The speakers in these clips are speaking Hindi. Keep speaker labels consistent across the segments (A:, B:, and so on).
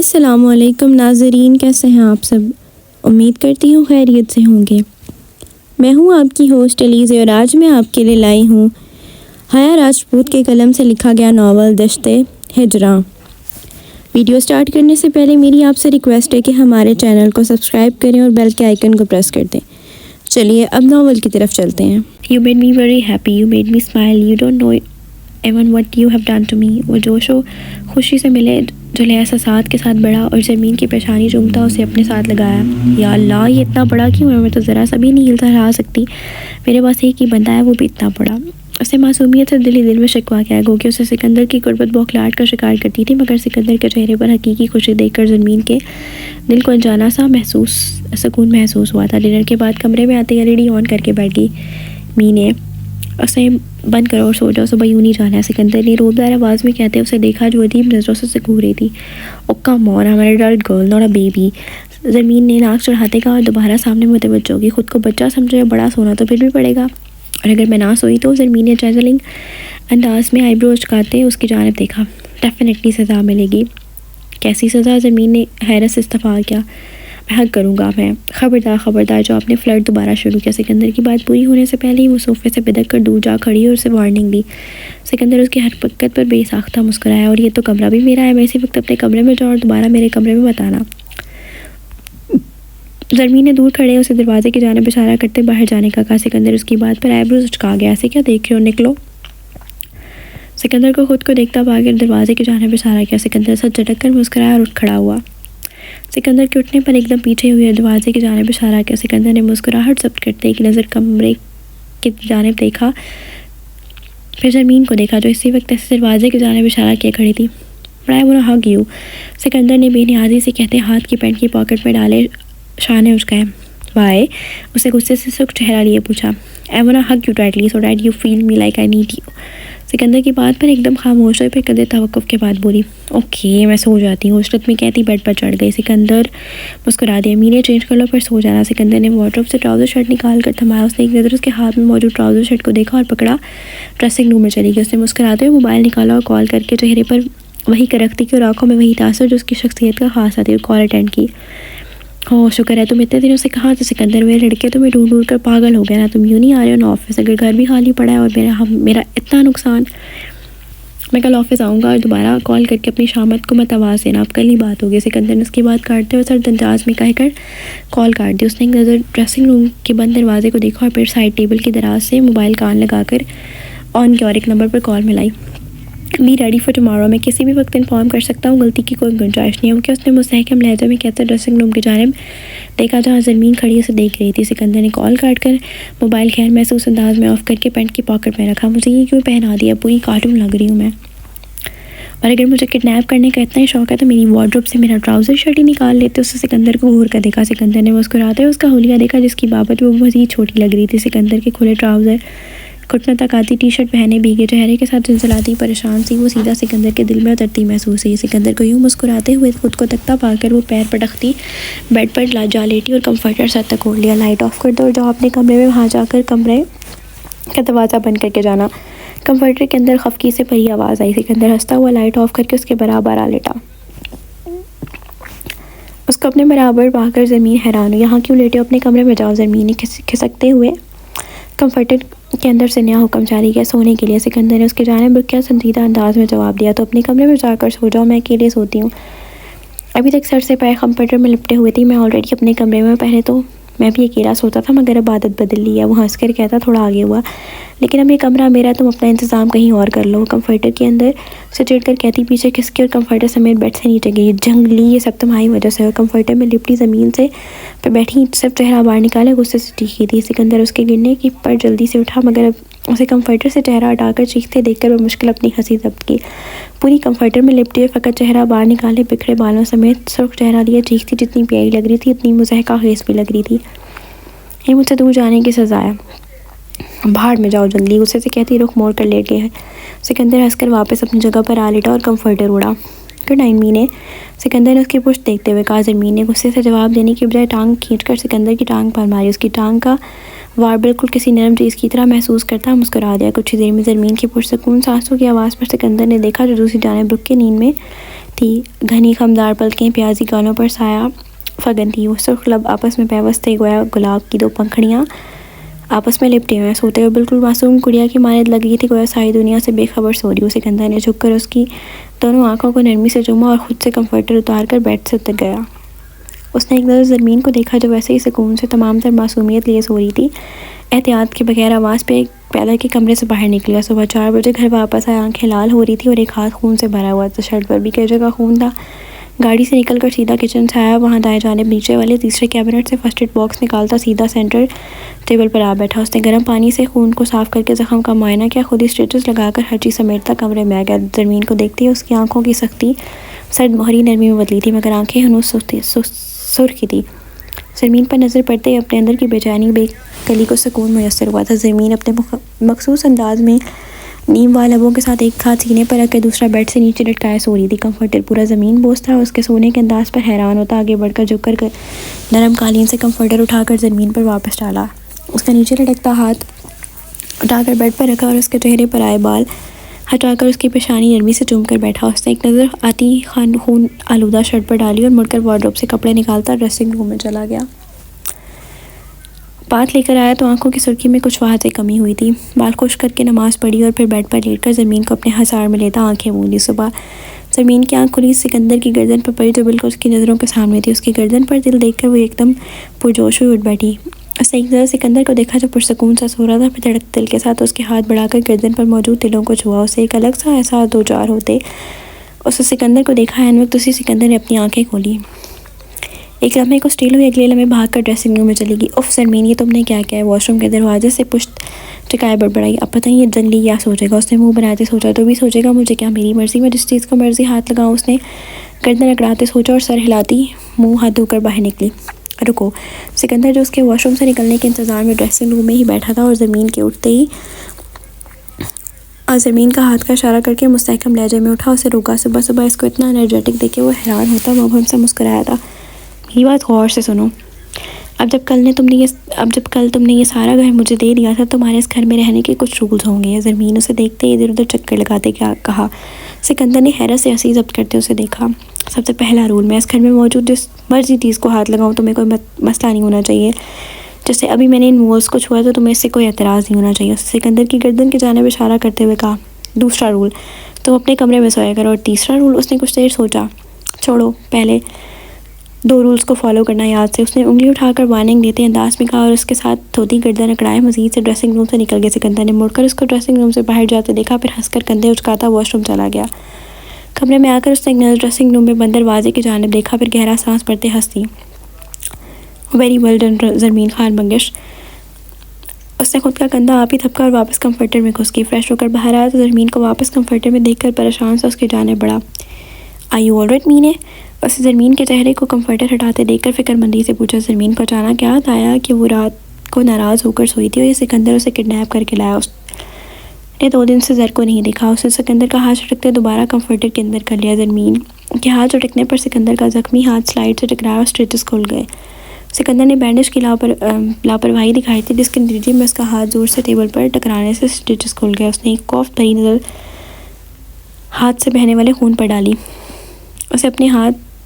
A: अस्सलामुअलैकुम नाज़रीन, कैसे हैं आप सब। उम्मीद करती हूँ खैरियत से होंगे। मैं हूँ आपकी होस्ट अलीज़ और आज मैं आपके लिए लाई हूँ हया राजपूत के कलम से लिखा गया नावल दश्ते हिजरा। वीडियो स्टार्ट करने से पहले मेरी आपसे रिक्वेस्ट है कि हमारे चैनल को सब्सक्राइब करें और बेल के आइकन को प्रेस कर दें। चलिए अब नावल की तरफ चलते हैं।
B: You made me very happy, you made me smile, you don't know even what you have done to me। वो जोशो खुशी से मिले जुले एहसासात के साथ बढ़ा और ज़मीन की पेशानी चूमता उसे अपने साथ लगाया। या अल्लाह, ये इतना बड़ा क्यों है, मैं तो ज़रा सा भी नहीं हिलता रहा सकती। मेरे पास एक ही बंदा है, वो भी इतना बड़ा। उसे मासूमियत से दिल में शिकवा क्या गो कि उसे सिकंदर की गुर्बत बौखलाहट का शिकार करती थी, मगर सिकंदर के चेहरे पर हकीकी खुशी देखकर ज़मीन के दिल को अनजाना सा सुकून महसूस हुआ था। डिनर के बाद कमरे में आते ही एलईडी ऑन करके बैठ गई मीने। उसे बंद करो और सो जाओ, सुबह यूँ नहीं जाना है। सिकंदर ने रोबदार आवाज़ में कहते उसे देखा जो अजीब नज़रों से घूर रही थी। ओ कम ऑन, हमारे adult girl, not a baby. ज़मीन ने नाक चढ़ाते कहा और दोबारा सामने मुतवज्जो होगी। खुद को बच्चा समझे, बड़ा सोना तो फिर भी पड़ेगा, और अगर मैं ना सोई तो। ज़मीन ने चैजलिंग अंदाज में आईब्रो उचकाते उसकी जानिब देखा। डेफिनेटली सज़ा मिलेगी। कैसी सज़ा? ज़मीन ने हैरत से इस्तफा किया। मैं हक करूँगा, मैं। खबरदार जो आपने फ्लर्ट दोबारा शुरू किया। सिकंदर की बात पूरी होने से पहले ही वो सोफे से बिदक कर दूर जा खड़ी और उसे वार्निंग दी। सिकंदर उसकी हरकत पर बेसाख्ता मुस्कुराया। और ये तो कमरा भी मेरा है, मैं इसी वक्त अपने कमरे में जाऊँ और दोबारा मेरे कमरे में मत आना। ज़मीन ने दूर खड़े उसे दरवाजे की जानिब इशारा करते बाहर जाने का कहा। सिकंदर उसकी बात पर आईब्रोज उचका गया। ऐसे क्या देख रहे हो, निकलो। सिकंदर को खुद को देखता भागे दरवाजे की जानिब इशारा किया। सिकंदर सच झटक कर मुस्कुराया और उठ खड़ा हुआ। सिकंदर के उठने पर एकदम पीछे हुए दरवाजे की जानिब इशारा किया। सिकंदर ने मुस्कुराहट जब्त करते एक नज़र कमरे की जानिब देखा, फिर ज़मीन को देखा जो इसी वक्त ऐसे दरवाजे की जानिब इशारा किए खड़ी थी। बड़ा बुरा हग यू, सिकंदर ने बेनियाजी से कहते हाथ की पैंट की पॉकेट में डाले शाने उचकाए। वाई, उसे गुस्से से सुख चेहरा लिए पूछा। I want to hug you tightly so that you feel me like I need you. Sikandar की बात पर एकदम खामोश हुई, फिर कदर तवक्कुफ के बाद बोली, ओके मैं सो जाती हूँ। उशरत में कहती बेड पर चढ़ गई। सिकंदर मुस्कुरा दिया। मीने चेंज कर लो फिर सो जाना। सिकंदर ने वार्डरोब से ट्राउज़र शर्ट निकाल कर थमाया। उसने एक नज़र उसके हाथ में मौजूद ट्राउज़र शर्ट को देखा और पकड़ा। ड्रेसिंग रूम में चली गई। उसने मुस्कुराते हुए मोबाइल निकाला और कॉल करके चेहरे पर वही करख्ती की और आँखों में वही तासर जो उसकी शख्सियत का खासा थी, कॉल अटेंड की। हो शुक्र है तुम इतने दिनों से कहाँ थे सिकंदर, मेरे लड़के तुम्हें ढूंढ कर पागल हो गया ना। तुम यूँ नहीं आ रहे हो ना ऑफिस, अगर घर भी खाली पड़ा है और मेरा इतना नुकसान। मैं कल ऑफिस आऊँगा और दोबारा कॉल करके अपनी शामत को मत आवाज़ देना, अब कल ही बात होगी। सिकंदर ने उसकी बात काटते हुए सर्द अंदाज में कहकर कॉल काट दी। उसने एक नज़र ड्रेसिंग रूम के बंद दरवाजे को देखा और फिर साइड टेबल की दराज से मोबाइल कान लगाकर ऑन किया और एक नंबर पर कॉल मिलाई। बी रेडी फॉर टमारो, मैं किसी भी वक्त इन्फॉर्म कर सकता हूँ, गलती की कोई गुंजाइश नहीं है। क्या उसने मुस्तहकम लहजा में कहते ड्रेसिंग रूम की जानिब देखा जहाँ ज़मीन खड़ी उसे देख रही थी। सिकंदर ने कॉल काट कर मोबाइल खैर महसूस अंदाज में ऑफ करके पैंट की पॉकेट में रखा। मुझे ये क्यों पहना दिया, पूरी कार्टून लग रही हूँ मैं। और अगर मुझे किडनैप करने का इतना ही शौक है तो मेरी वार्डरोब से मेरा ट्राउज़र शर्ट ही निकाल लेते। उससे सिकंदर को घूर कर देखा। सिकंदर ने मुस्कुराते हुए उसका हुलिया देखा जिसकी बाबत वो मज़ीद छोटी लग रही थी। सिकंदर के खुले ट्राउज़र, घुटनों तक आती टी शर्ट पहने भीगे चेहरे के साथ झंझलाती परेशान सी वो सीधा सिकंदर के दिल में उतरती महसूस हुई। सिकंदर को यूँ मुस्कुराते हुए खुद को तकता पाकर वो पैर पटकती बेड पर जा लेटी और कंफर्टर सर तक ओढ़ लिया। लाइट ऑफ कर दो और जाओ अपने कमरे में, वहाँ जाकर कमरे का दरवाज़ा बंद करके जाना। कंफर्टर के अंदर खफकी से भरी आवाज़ आई। सिकंदर हंसता हुआ लाइट ऑफ करके उसके बराबर आ लेटा। उसको अपने बराबर पाकर ज़मीन हैरान हुई। यहाँ क्यों लेटे हो, अपने कमरे में जाओ। ज़मीन ने खिसकते हुए कंफर्टर के अंदर से नया हुक्म जारी किया सोने के लिए। सिकंदर ने उसके जानिब रुकिया संजीदा अंदाज में जवाब दिया, तो अपने कमरे में जाकर सो जाओ, मैं अकेले सोती हूँ। अभी तक सर से पैर कंफर्टर में लिपटे हुए थी। मैं ऑलरेडी अपने कमरे में, पहले तो मैं भी अकेला सोता था मगर अब आदत बदल ली है। वो हंस कर कहता थोड़ा आगे हुआ, लेकिन अब ये कमरा मेरा, तुम अपना इंतज़ाम कहीं और कर लो। कंफर्टर के अंदर से चिढ़कर कहती पीछे खिसकी और कंफर्टर समेत बेड से नीचे गई। जंगली, ये सब तुम्हारी वजह से। और कंफर्टर में लिपटी ज़मीन से पे बैठी सिर्फ चेहरा बाहर निकाले गुस्से से चीखी थी। सिकंदर उसके गिरने की पर जल्दी से उठा मगर अब उसे कंफर्टर से चेहरा हटाकर चीखते देखकर वह मुश्किल अपनी हंसी जब्त की। पूरी कंफर्टर में लिपटी और फ़कत चेहरा बाहर निकाले बिखरे बालों समेत सुर्ख चेहरा लिए चीखती जितनी प्यारी लग रही थी उतनी मुज़हका खेस भी लग रही थी। ये मुझसे दूर जाने की सज़ा है, बाहर में जाओ जंगली, गुस्से से कहती रुख मोड़ कर लेट गया है। सिकंदर हंसकर वापस अपनी जगह पर आ लेटा और कंफर्टर उड़ा। गुड नाइट मीने, सिकंदर ने उसकी पुश्त देखते हुए कहा। ज़मीन ने गुस्से से जवाब देने की बजाय टांग खींचकर सिकंदर की टांग पर मारी। उसकी टांग का वार बिल्कुल किसी नरम चीज़ की तरह महसूस करता मुस्कुरा दिया। कुछ ही देर में ज़मीन की पुरसकून सांसों की आवाज़ पर सिकंदर ने देखा जो दूसरी जानिब रुक के नींद में थी। घनी खमदार पलकें, प्याजी गालों पर साया फगन थी। वो सुर्ख लब आपस में पैवस्त थे, गोया गुलाब की दो पंखड़ियाँ आपस में लिपटे हुए सोते हुए बिल्कुल मासूम गुड़िया की मानद लगी थी, गोया सारी दुनिया से बेखबर सो रही हो। सिकंदर ने झुककर उसकी दोनों आंखों को नरमी से चूमा और खुद से कंफर्टर उतार कर बेड से उतर गया। उसने एक नज़र ज़रमीन को देखा जो वैसे ही सुकून से तमाम तर मासूमियत लिए सो रही थी। एहतियात के बगैर आवाज़ पे पैदल के कमरे से बाहर निकला। सुबह 4 बजे घर वापस आया। आंखें लाल हो रही थी और एक हाथ खून से भरा हुआ था। शर्ट पर भी कई जगह खून था। गाड़ी से निकलकर सीधा किचन से आया। वहाँ दाएं जानिब नीचे वाले तीसरे कैबिनेट से फर्स्ट एड बॉक्स निकालता सीधा सेंटर टेबल पर आ बैठा। उसने गर्म पानी से खून को साफ करके जख्म का मुआयना किया। खुद ही स्टेटस लगाकर हर चीज़ समेटता कमरे में आ गया। ज़मीन को देखती है उसकी आंखों की सख्ती सर्द मोहरी नरमी में बदली थी, मगर आंखें हनूस सुर्खी थी। ज़मीन पर नज़र पड़ते ही अपने अंदर की बेचैनी बेकली को सुकून मुयस्सर हुआ था। ज़मीन अपने मखसूस अंदाज में नीम वाले लबों के साथ एक हाथ सीने पर रखकर दूसरा बेड से नीचे लटकाए सो रही थी। कंफर्टर पूरा ज़मीन बोझ था। उसके सोने के अंदाज पर हैरान होता आगे बढ़कर झुककर नरम कालीन से कंफर्टर उठाकर ज़मीन पर वापस डाला। उसका नीचे लटकता हाथ उठाकर बेड पर रखा और उसके चेहरे पर आए बाल हटाकर उसकी पेशानी नरमी से चूम कर बैठा। उसने एक नज़र आती खून आलूदा शर्ट पर डाली और मुड़कर वार्डरोब से कपड़े निकालता ड्रेसिंग रूम में चला गया। बात लेकर आया तो आंखों की सुर्खी में कुछ वहाँ से कमी हुई थी। बाल खुश करके नमाज पढ़ी और फिर बेड पर लेटकर ज़मीन को अपने हसार में लेता आंखें मूंदी। सुबह ज़मीन की आंख खुली, सिकंदर की गर्दन पर पड़ी जो बिल्कुल उसकी नज़रों के सामने थी। उसकी गर्दन पर दिल देखकर वो एकदम पुरजोश हुई उठ बैठी। उसने एक नज़र सिकंदर को देखा जो पुरसकून सा सो रहा था। फिर धड़कते दिल के साथ उसके हाथ बढ़ाकर गर्दन पर मौजूद तिलों को छुआ। उसे एक अलग सा एहसास दो चार होते उसने सिकंदर को देखा। एन वक्त उसी सिकंदर ने अपनी आंखें खोली। एक लम्हे को स्टील हुई, अगले लम्हे भाग कर ड्रेसिंग रूम में चली गई। उफ ज़मीन, ये तुमने क्या किया है? वॉशरूम के दरवाजे से पुश्त टिकाए बड़बड़ाई। अब पता नहीं ये जंगली क्या सोचेगा। उसने मुंह बनाते सोचा तो भी सोचेगा मुझे क्या, मेरी मर्जी, मैं जिस चीज़ को मर्जी हाथ लगाऊं। उसने गर्दन अकड़ाते सोचा और सर हिलाती मुंह हाथ धोकर बाहर निकली। रुको। सिकंदर जो उसके वॉशरूम से निकलने के इंतज़ार में ड्रेसिंग रूम में ही बैठा था और ज़मीन के उठते ही ज़मीन का हाथ का इशारा करके मुस्तहकम लहजे में उठा, उसे रोका। सुबह सुबह इसको इतना एनर्जेटिक देखे वो हैरान होता। मुबहम सा मुस्कुराया था। मेरी बात गौर से सुनो। अब जब कल तुमने ये सारा घर मुझे दे दिया था, तुम्हारे इस घर में रहने के कुछ रूल्स होंगे। ज़मीन उसे देखते ही इधर उधर चक्कर लगाते क्या कहा। सिकंदर ने हैरत से हंसी जब्त करते उसे देखा। सबसे पहला रूल, मैं इस घर में मौजूद जिस मर्जी चीज़ को हाथ लगाऊं तुम्हें कोई मसला नहीं होना चाहिए। जैसे अभी मैंने इन वॉल्स को छुआ तो तुम्हें इससे कोई एतराज़ नहीं होना चाहिए। सिकंदर की गर्दन की जानिब इशारा करते हुए कहा। दूसरा रूल, तुम अपने कमरे में सोया करो। और तीसरा रूल, उसने कुछ देर सोचा। छोड़ो, पहले 2 रूल्स को फॉलो करना याद से। उसने उंगली उठाकर वार्निंग देते अंदाज में कहा और उसके साथ धोती गर्दन अकड़ाए मजीद से ड्रेसिंग रूम से निकल गए। सिकंदर ने मुड़कर उसको ड्रेसिंग रूम से बाहर जाते देखा, फिर हंसकर कंधे उचकाता वॉशरूम चला गया। कमरे में आकर उसने एक नज़र ड्रेसिंग रूम में बंद दरवाजे की जानिब देखा, फिर गहरा सांस भरते हंसी। वेरी वेल डन ज़मीन खान बंगिश। उसने खुद का कंधा आप ही थपका और वापस कंफर्टर में घुस गई। फ्रेश होकर बाहर आया तो ज़मीन को वापस कंफर्टर में देखकर परेशान सा उसकी जानिब बढ़ा। आई यू ऑलराइट मीने? उसे ज़मीन के चेहरे को कंफर्टर हटाते देखकर फिक्रमंदी से पूछा। ज़मीन को अचानक याद आया कि वो रात को नाराज़ होकर सोई थी और ये सिकंदर उसे किडनैप करके लाया। उसने 2 दिन से ज़र को नहीं देखा। उसने सिकंदर का हाथ झटकते दोबारा कंफर्टर के अंदर कर लिया। ज़मीन के हाथ झटकने पर सिकंदर का ज़ख्मी हाथ स्लाइड से टकराया और स्टिचेस खुल गए। सिकंदर ने बैंडेज की लापरवाही दिखाई थी, जिसके नतीजे में उसका हाथ ज़ोर से टेबल पर टकराने से स्टिचेस खुल गए। उसने एक खौफ भरी नज़र हाथ से बहने वाले खून पर डाली। उसे अपने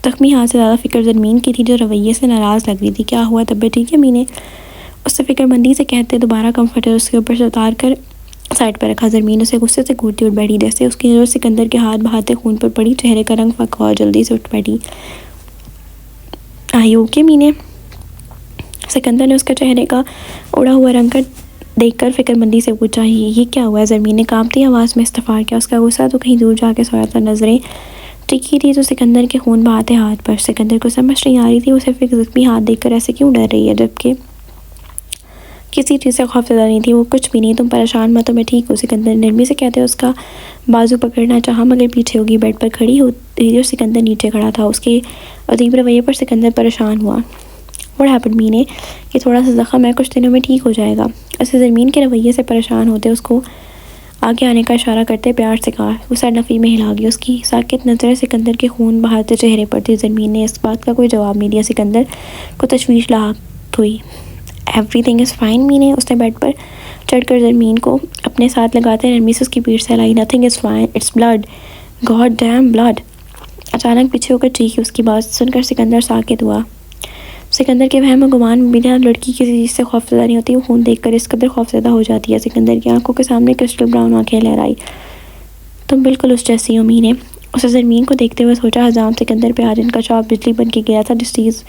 B: जख्मी हाथ से ज़्यादा फिक्र ज़मीन की थी जो रवैये से नाराज़ लग रही थी। क्या हुआ, तबीयत ठीक है मीने? उससे फिक्रमंदी से कहते दोबारा कंफर्टर उसके ऊपर से उतार कर साइड पर रखा। ज़मीन उसे गुस्से से घूरती उठ बैठी। जैसे उसकी नज़र सिकंदर के हाथ बहाते खून पर पड़ी, चेहरे का रंग फका और जल्दी से उठ बैठी। आई ओके मीने? सिकंदर ने उसका चेहरे का उड़ा हुआ रंग कर देखकर फिक्रमंदी से पूछा। ये क्या हुआ? ज़मीन ने कांपती आवाज़ में इस्तफार किया। उसका गुस्सा तो कहीं दूर जाके सोया था। नज़रें टिकी थी तो सिकंदर के खून बहाते हाथ पर। सिकंदर को समझ नहीं आ रही थी उसे फिर जख्मी हाथ देखकर ऐसे क्यों डर रही है, जबकि किसी चीज़ से खौफजदा नहीं थी। वो कुछ भी नहीं, तुम परेशान मत हो, मैं ठीक हूँ। सिकंदर नरमी से कहते उसका बाजू पकड़ना चाहा, मगर पीछे होगी। बेड पर खड़ी होती और सिकंदर नीचे खड़ा था। उसके अजीब रवैये पर सिकंदर परेशान हुआ। व्हाट हैपेंड मीने? ये थोड़ा सा ज़ख्म है, कुछ दिनों में ठीक हो जाएगा। ऐसे ज़मीन के रवैये से परेशान होते उसको आगे आने का इशारा करते प्यार से कहा। वो सर नफ़ी में हिला गई। उसकी साकित नज़रें सिकंदर के खून बहाते चेहरे पर थी। ज़मीन ने इस बात का कोई जवाब नहीं दिया। सिकंदर को तशवीश लाक हुई। एवरीथिंग इज़ फाइन मीने? उसने बेड पर चढ़कर ज़मीन को अपने साथ लगाते नरमी से उसकी पीठ से हिलाई। Nothing is fine, its blood, god damn blood. अचानक पीछे होकर चीखी। उसकी बात सुनकर सिकंदर साकित हुआ। सिकंदर के वहम गुमान बिना लड़की किसी चीज़ से खौफज़दा नहीं होती। वो खून देखकर इस कदर खौफज़दा हो जाती है। सिकंदर की आंखों के सामने क्रिस्टल ब्राउन आंखें लहराई। तुम बिल्कुल उस जैसी हो मीने। उसे ज़रमीन को देखते हुए सोचा, हजाम सिकंदर पे आज इनका शौक बिजली बन के गया था, जिस चीज़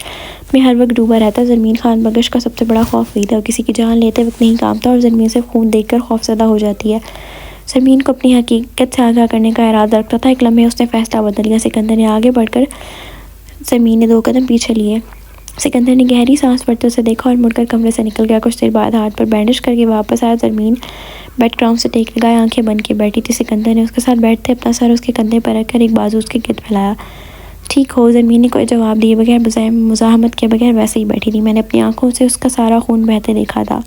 B: में हर वक्त डूबा रहता। ज़रमीन खान बगश का सबसे बड़ा खौफ वही था। किसी की जान लेते वक्त नहीं कांपता और ज़रमीन से खून देखकर खौफज़दा हो जाती है। ज़रमीन को अपनी हकीकत से आगाह करने का इरादा रखता था। एक लम्हे उसने फैसला बदल लिया। सिकंदर ने आगे बढ़कर ज़रमीन ने 2 कदम पीछे लिए। सिकंदर ने गहरी सांस भरते उसे देखा और मुड़कर कमरे से निकल गया। कुछ देर बाद हाथ पर बैंडेज करके वापस आया। ज़रमीन बेड क्राउन से टेक लगाए आंखें बंद के बैठी थी। सिकंदर ने उसके साथ बैठते अपना सर उसके कंधे पर रखकर एक बाजू उसके गिर्द फैलाया। ठीक हो? ज़रमीन ने कोई जवाब दिए बगैर, बजाय मुज़ाहमत के बगैर वैसे ही बैठी थी। मैंने अपनी आंखों से उसका सारा खून बहते देखा था।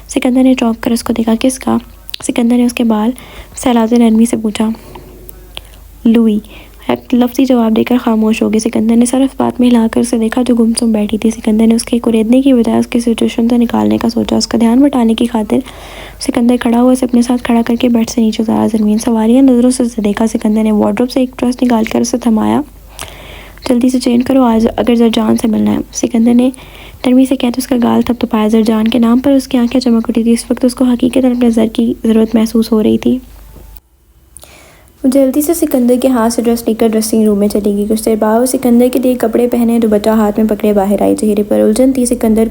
B: सिकंदर ने चौंक कर उसको देखा। किसका? सिकंदर ने उसके बाल सहलाते नरमी से पूछा। लुई लफ्ज़ी जवाब देकर खामोश हो गई। सिकंदर ने सर इस बात में हिलाकर उसे देखा जो गुमसुम बैठी थी। सिकंदर ने उसके कुरेदने की बजाय उसकी सिचुएशन से निकालने का सोचा। उसका ध्यान बटाने की खातिर सिकंदर खड़ा हुआ उसे अपने साथ खड़ा करके बेड से नीचे उतारा। ज़रमीन सवारियाँ नज़रों से उसे देखा। सिकंदर ने वार्डरोब से एक ट्रस्ट निकाल कर उसे थमाया। जल्दी से चेंज करो आज, अगर ज़रजान से मिलना है। सिकंदर ने नरमी से कहते उसका गाल थपथपाया। ज़रजान के नाम पर उसकी आंखें चमक उठी थी। इस वक्त उसको हकीकतन अपने ज़र की ज़रूरत महसूस हो रही थी। वो जल्दी से सिकंदर के हाथ से ड्रेस लेकर ड्रेसिंग रूम में चली गई। कुछ देर बाद वो सिकंदर के लिए कपड़े पहने दुपट्टा हाथ में पकड़े बाहर आई। चेहरे पर उलझन थी। सिकंदर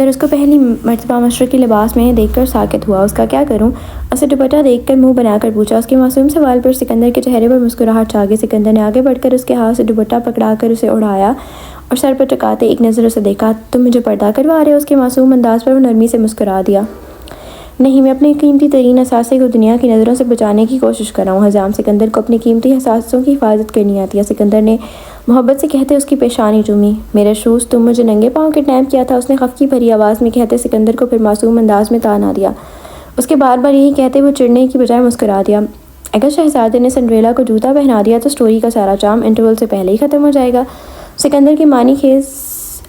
B: उसको पहली मर्तबा मशरक़ी लिबास में देखकर साकित हुआ। उसका क्या करूं? उसे दुपट्टा देखकर मुंह बनाकर पूछा। उसके मासूम सवाल पर सिकंदर के चेहरे पर मुस्कुराहट छा गई। सिकंदर ने आगे बढ़कर उसके हाथ से दुपट्टा पकड़ाकर उसे उड़ाया और सर पर टकाते एक नज़र उसे देखा। तुम मुझे पर्दा करवा रहे हो? उसके मासूम अंदाज पर वो नरमी से मुस्कुरा दिया। नहीं, मैं अपने कीमती तरीन असासे को दुनिया की नज़रों से बचाने की कोशिश कर रहा हूँ। हजाम सिकंदर को अपने कीमती असासों की हिफाजत करनी आती है। सिकंदर ने मोहब्बत से कहते उसकी पेशानी चूमी। मेरे शूज़, तुम मुझे नंगे पाँव किडनैप किया था, उसने खफकी भरी आवाज़ में कहते सिकंदर को फिर मासूम अंदाज में ताना दिया। उसके बार बार यही कहते वो चिढ़ने की बजाय मुस्कुरा दिया। अगर शहजादे ने सिंड्रेला को जूता पहना दिया तो स्टोरी का सारा चार्म इंटरवल से पहले ही ख़त्म हो जाएगा। सिकंदर की मानी खेज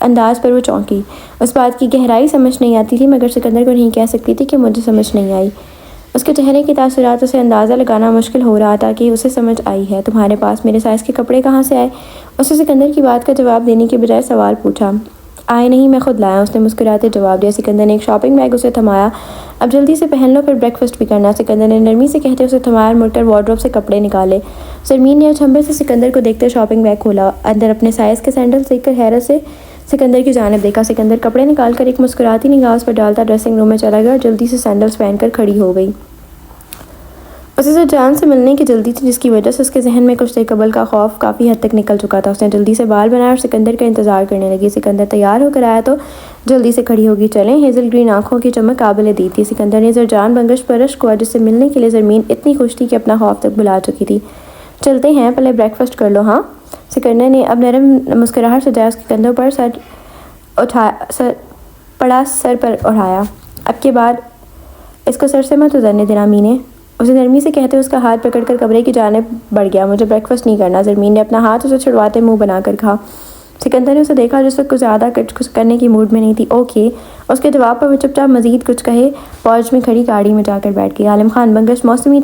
B: अंदाज पर वो चौंकी। उस बात की गहराई समझ नहीं आती थी, मगर सिकंदर को नहीं कह सकती थी कि मुझे समझ नहीं आई। उसके चेहरे के तासुरात से अंदाज़ा लगाना मुश्किल हो रहा था कि उसे समझ आई है। तुम्हारे पास मेरे साइज़ के कपड़े कहाँ से आए? उसने सिकंदर की बात का जवाब देने के बजाय सवाल पूछा। आए नहीं, मैं खुद लाया, उसने मुस्कुराते जवाब दिया। सिकंदर ने एक शॉपिंग बैग उसे थमाया। अब जल्दी से पहन लो, फिर ब्रेकफास्ट भी करना। सिकंदर ने नरमी से कहते उसे थमाया और मुड़कर वार्डरोब से कपड़े निकाले। ज़रमीन ने अचंभे से सिकंदर को देखते शॉपिंग बैग खोला। अंदर अपने साइज़ के सैंडल्स देखकर हैरत से सिकंदर की जानिब देखा। सिकंदर कपड़े निकालकर एक मुस्कुराती निगाह उस पर डालता ड्रेसिंग रूम में चला गया और जल्दी से सैंडल्स पहनकर खड़ी हो गई। उसे ज़रजान से मिलने की जल्दी थी, जिसकी वजह से उसके जहन में कुछ देर कबल का खौफ काफ़ी हद तक निकल चुका था। उसने जल्दी से बाल बनाया और सिकंदर का इंतज़ार करने लगी। सिकंदर तैयार होकर आया तो जल्दी से खड़ी होगी। चलें। हेज़ल ग्रीन आंखों की चमक काबिल दी थी। सिकंदर ने ज़रजान बंगश परश को, जिससे मिलने के लिए ज़रमीन इतनी खुश थी कि अपना खौफ तक भुला चुकी थी। चलते हैं, पहले ब्रेकफास्ट कर लो। हाँ। सिकंदर ने अब नरम मुस्कुराहट सजाया। उसके कंधों पर सर पर उठाया। अब के बाद इसको सर से मत उतरने देना मीने, उसे नरमी से कहते उसका हाथ पकड़कर कमरे की जानिब बढ़ गया। मुझे ब्रेकफास्ट नहीं करना। ज़रमीन ने अपना हाथ उसे छुड़वाते मुंह बनाकर कहा। सिकंदर ने उसे देखा जिस वक्त कुछ ज़्यादा कुछ करने की मूड में नहीं थी। ओके। उसके जवाब पर वो चुपचाप मजीद कुछ कहे फौज में खड़ी गाड़ी में जाकर बैठ गई। आलम खान बंगश मौसमी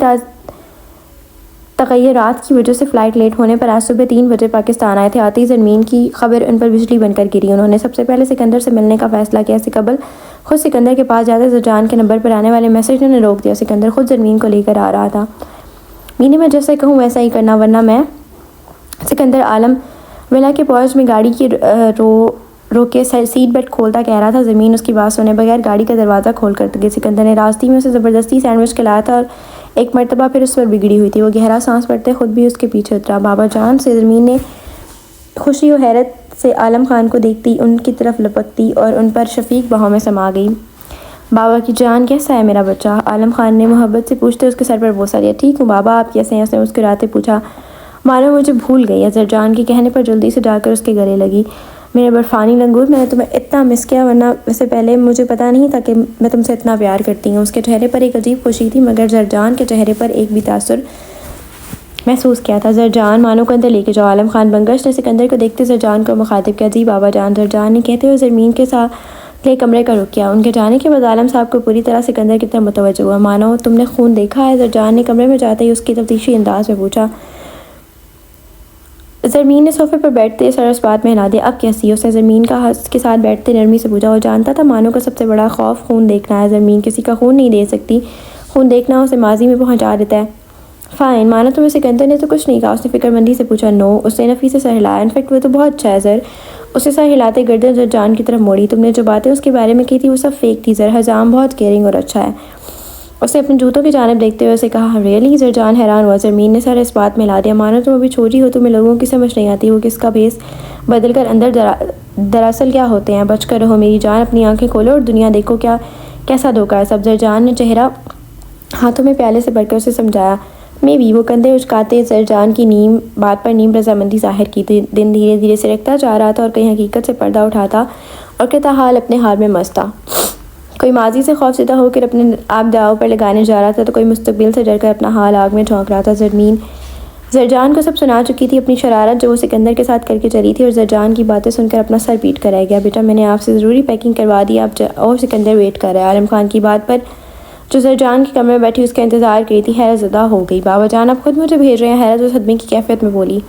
B: तग़य्युरात की वजह से फ़्लाइट लेट होने पर आज सुबह 3 बजे पाकिस्तान आए थे। आती ज़रमीन की खबर उन पर बिजली बनकर गिरी। उन्होंने सबसे पहले सिकंदर से मिलने का फ़ैसला किया। इससे कबल खुद सिकंदर के पास जाते ज़रजान के नंबर पर आने वाले मैसेज ने रोक दिया। सिकंदर खुद ज़रमीन को लेकर आ रहा था। मीने मैं जैसे कहूँ वैसा ही करना, वरना मैं सिकंदर आलम विला के पहुँच में गाड़ी की रोक के सीट बेल्ट खोलता कह रहा था। ज़मीन उसकी बात सुने बगैर गाड़ी का दरवाज़ा खोल कर गई। सिकंदर ने रास्ते में उसे ज़बरदस्ती सैंडविच खिलाया था और एक मरतबा फिर उस पर बिगड़ी हुई थी। वो गहरा सांस पड़ते खुद भी उसके पीछे उतरा। बाबा जान से ज़मीन ने खुशी और हैरत से आलम खान को देखती उनकी तरफ लपकती और उन पर शफीक बाहों में समा गई। बाबा की जान, कैसा है मेरा बच्चा? आलम खान ने मोहब्बत से पूछते उसके सर पर बोसा दिया। ठीक हूँ बाबा, आप कैसे हैं? उसने मुस्कुराते पूछा। मानो मुझे भूल गई है। ज़रजान के कहने पर जल्दी से जाकर उसके गले लगी। मेरे बर्फ़ानी लंगूर, मैंने तुम्हें इतना मिस किया, वरना इससे पहले मुझे पता नहीं था कि मैं तुमसे इतना प्यार करती हूँ। उसके चेहरे पर एक अजीब खुशी थी, मगर ज़रजान के चेहरे पर एक भी तासुर महसूस किया था। ज़रजान, मानो को अंदर लेके जाओ। आलम खान बंगश ने सिकंदर को देखते ज़रजान को मुखातिब किया। जी बाबा जान, ज़रजान ने कहते हुए ज़रमीन के साथ ले कमरे का रुख किया। उनके जाने के बाद आलम साहब को पूरी तरह सिकंदर की तरफ मुतवज्जो हुआ। मानो तुमने खून देखा है? ज़रजान ने कमरे में जाते ही उसकी तफ्तीशी अंदाज में पूछा।
A: ज़रमीन ने सोफे पर बैठते सर उस बात में हिला दिया। अब कैसी? उसने ज़रमीन का हंस के साथ बैठते नरमी से पूछा। वो जानता था मानो का सबसे बड़ा खौफ खून देखना है। ज़रमीन किसी का खून नहीं दे सकती, खून देखना उसे माजी में पहुंचा देता है। फ़ाइन, माना तुम्हें सिकंदर ने तो कुछ नहीं कहा। उसने फिक्रमंदी से पूछा। नो, उसने नफ़ी से सर हिलाया। इनफेक्ट वो तो बहुत अच्छा है ज़र। उसे सर हिलाते गर्दन ज़रजान की तरफ मोड़ी। तुमने जो बातें उसके बारे में की थी वो सब फेक थी ज़र। हजाम बहुत केयरिंग और अच्छा है। उसने अपने जूतों की जानिब देखते हुए उसे कहा। रियली? ज़रजान हैरान हुआ। ज़रमीन ने सर इस बात में हिला दिया। मानो तुम अभी छोटी हो, तुम्हें लोगों की समझ नहीं आती। वो किसका भेस बदल कर अंदर दरअसल क्या होते हैं। बच कर रहो मेरी जान, अपनी आंखें खोलो और दुनिया देखो क्या कैसा धोखा है सब। ज़रजान ने चेहरा हाथों में प्याले से भरकर उसे समझाया। May be. वो कंधे उचकाते ज़रजान की बात पर नीम रजामंदी जाहिर की। दिन धीरे धीरे सिरकता जा रहा था और कहीं हकीकत से पर्दा उठाता और कहता हाल अपने हाल में मस्त था। कोई माजी से खौफज़दा होकर अपने आप दाव पर लगाने जा रहा था तो कोई मुस्तकबिल से डरकर अपना हाल आग में झोंक रहा था। ज़रजान को सब सुना चुकी थी, अपनी शरारत जो वो सिकंदर के साथ करके चली थी, और ज़रजान की बातें सुनकर अपना सर पीट कर रह गया। बेटा मैंने आपसे ज़रूरी पैकिंग करवा दी, आप और सिकंदर वेट कर रहा है। आलम खान की बात पर जो ज़रजान के कमरे में बैठी उसका इंतज़ार करी थी हैरत ज़दा हो गई। बाबा जान आप खुद मुझे भेज रहे हैं? हैरत उस सदमे की कैफियत में बोली।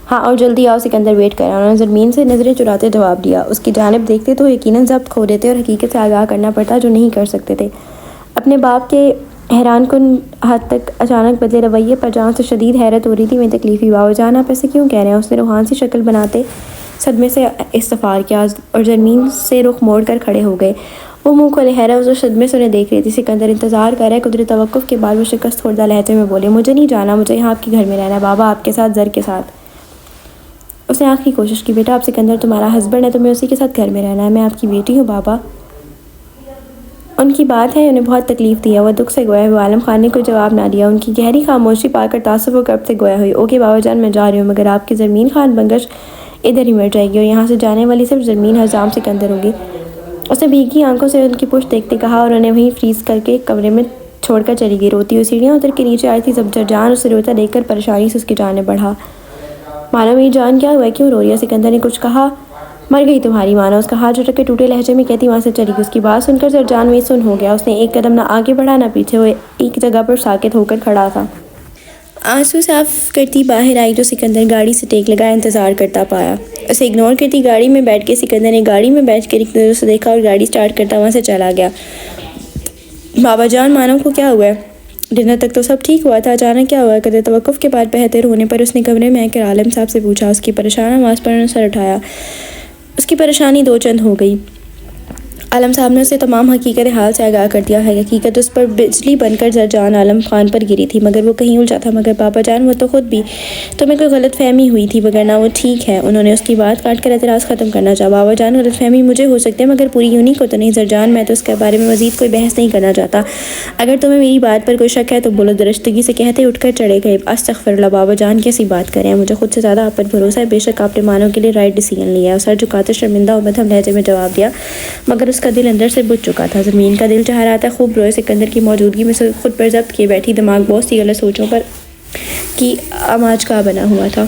A: हाँ और जल्दी आओ, सिकंदर वेट कर रहा है। उन्होंने ज़रमीन से नज़रें चुराते जवाब दिया। उसकी जानिब देखते तो यकीनन ज़ब्त खो देते और हकीकत से आगाह करना पड़ता जो नहीं कर सकते थे। अपने बाप के हैरानकुन हद तक अचानक बदले रवैये पर जान से शदीद हैरत हो रही थी। मैं तकलीफ़ी बाबा जान आप ऐसे क्यों कह रहे हैं? उसने रूहान सी शक्ल बनाते सदमे से इस्तफ़ार किया और ज़रमीन से रुख मोड़ कर खड़े हो गए। वो मुँह खोले हैरत उस सदमे से उन्हें देख रही थी। सिकंदर इंतज़ार कर रहा है। कुदरत तवक्कुफ़ के बाद वो शिकस्त खुर्दा लहजे में बोले। मुझे नहीं जाना, मुझे यहाँ आपके घर में रहना है बाबा, आपके साथ, ज़र के साथ। उसने आखिरी कोशिश की। बेटा आप सिकंदर तुम्हारा हस्बैंड है, तुम्हें उसी के साथ घर में रहना है। मैं आपकी बेटी हूँ बाबा। उनकी बात है उन्हें बहुत तकलीफ़ दी है। वह दुख से गोया हुआ। आलम खान ने कोई जवाब ना दिया। उनकी गहरी खामोशी पाकर तासुफ़ व कर्ब से गोया हुई। ओके बाबा जान मैं जा रही हूँ, मगर आपकी ज़रमीन खान बंगश इधर ही मर जाएगी और यहाँ से जाने वाली सिर्फ ज़रमीन हजाम सिकंदर होगी। उसने भीगी आंखों से उनकी पुश्त देखते कहा और उन्हें वहीं फ्रीज़ करके कमरे में छोड़कर चली गई। रोती हुई सीढ़ियाँ उतर के नीचे आई थी। जब ज़रजान उसे रोता देखकर परेशानी से उसकी जाने बढ़ा। मानो मेरी जान क्या हुआ है, क्यों रो रही है? सिकंदर ने कुछ कहा। मर गई तुम्हारी मानो, उसका हाथ झटक के टूटे लहजे में कहती वहाँ से चली गई। उसकी बात सुनकर ज़रजान में सुन हो गया। उसने एक कदम ना आगे बढ़ा ना पीछे। वो एक जगह पर साकित होकर खड़ा था। आंसू साफ करती बाहर आई तो सिकंदर गाड़ी से टेक लगाए इंतज़ार करता पाया। उसे इग्नोर करती गाड़ी में बैठ के सिकंदर ने गाड़ी में बैठ कर एक नज़र से देखा और गाड़ी स्टार्ट करता वहाँ से चला गया। बाबा जान मानो को क्या हुआ है? डिनर तक तो सब ठीक हुआ था, अचानक क्या हुआ? कदर तवक्कुफ़ के बाद बेहतर होने पर उसने कमरे में आकर आलम साहब से पूछा। उसकी परेशान आवाज़ पर उन्होंने सर उठाया। उसकी परेशानी दो चंद हो गई। आलम साहब ने उसे तमाम हकीकत हाल से आगाह कर दिया है। हकीकत उस पर बिजली बनकर ज़रजान आलम खान पर गिरी थी, मगर वो कहीं उलझा था। मगर पापा जान वो तो खुद भी तुम्हें कोई गलत फहमी हुई थी, वगरना वो ठीक है। उन्होंने उसकी बात काट कर एतराज़ ख़त्म करना चाहा। बाबा जान गलत फहमी मुझे हो सकती है, मगर पूरी यूनिक को तो नहीं। ज़रजान मैं तो उसके बारे में मज़ीद कोई बहस नहीं करना चाहता। अगर तुम्हें मेरी बात पर कोई शक है तो बोलो। दरश्तगी से कहते उठकर चढ़े गए। अस्तग़फिरुल्लाह बाबा जान कैसी बात करें, मुझे खुद से ज़्यादा आप पर भरोसा है। बेशक आपने मानो के लिए राइट डिसीजन लिया है। और सर झुकाते शर्मिंदा और मध्यम लहजे में जवाब दिया, मगर उसका दिल अंदर से चुका था। ज़मीन का दिल चाह रहा था खूब रोए। सिकंदर की मौजूदगी में से खुद पर जब्त किए बैठी, दिमाग बहुत सी गलत सोचों पर कि आमाज का बना हुआ था।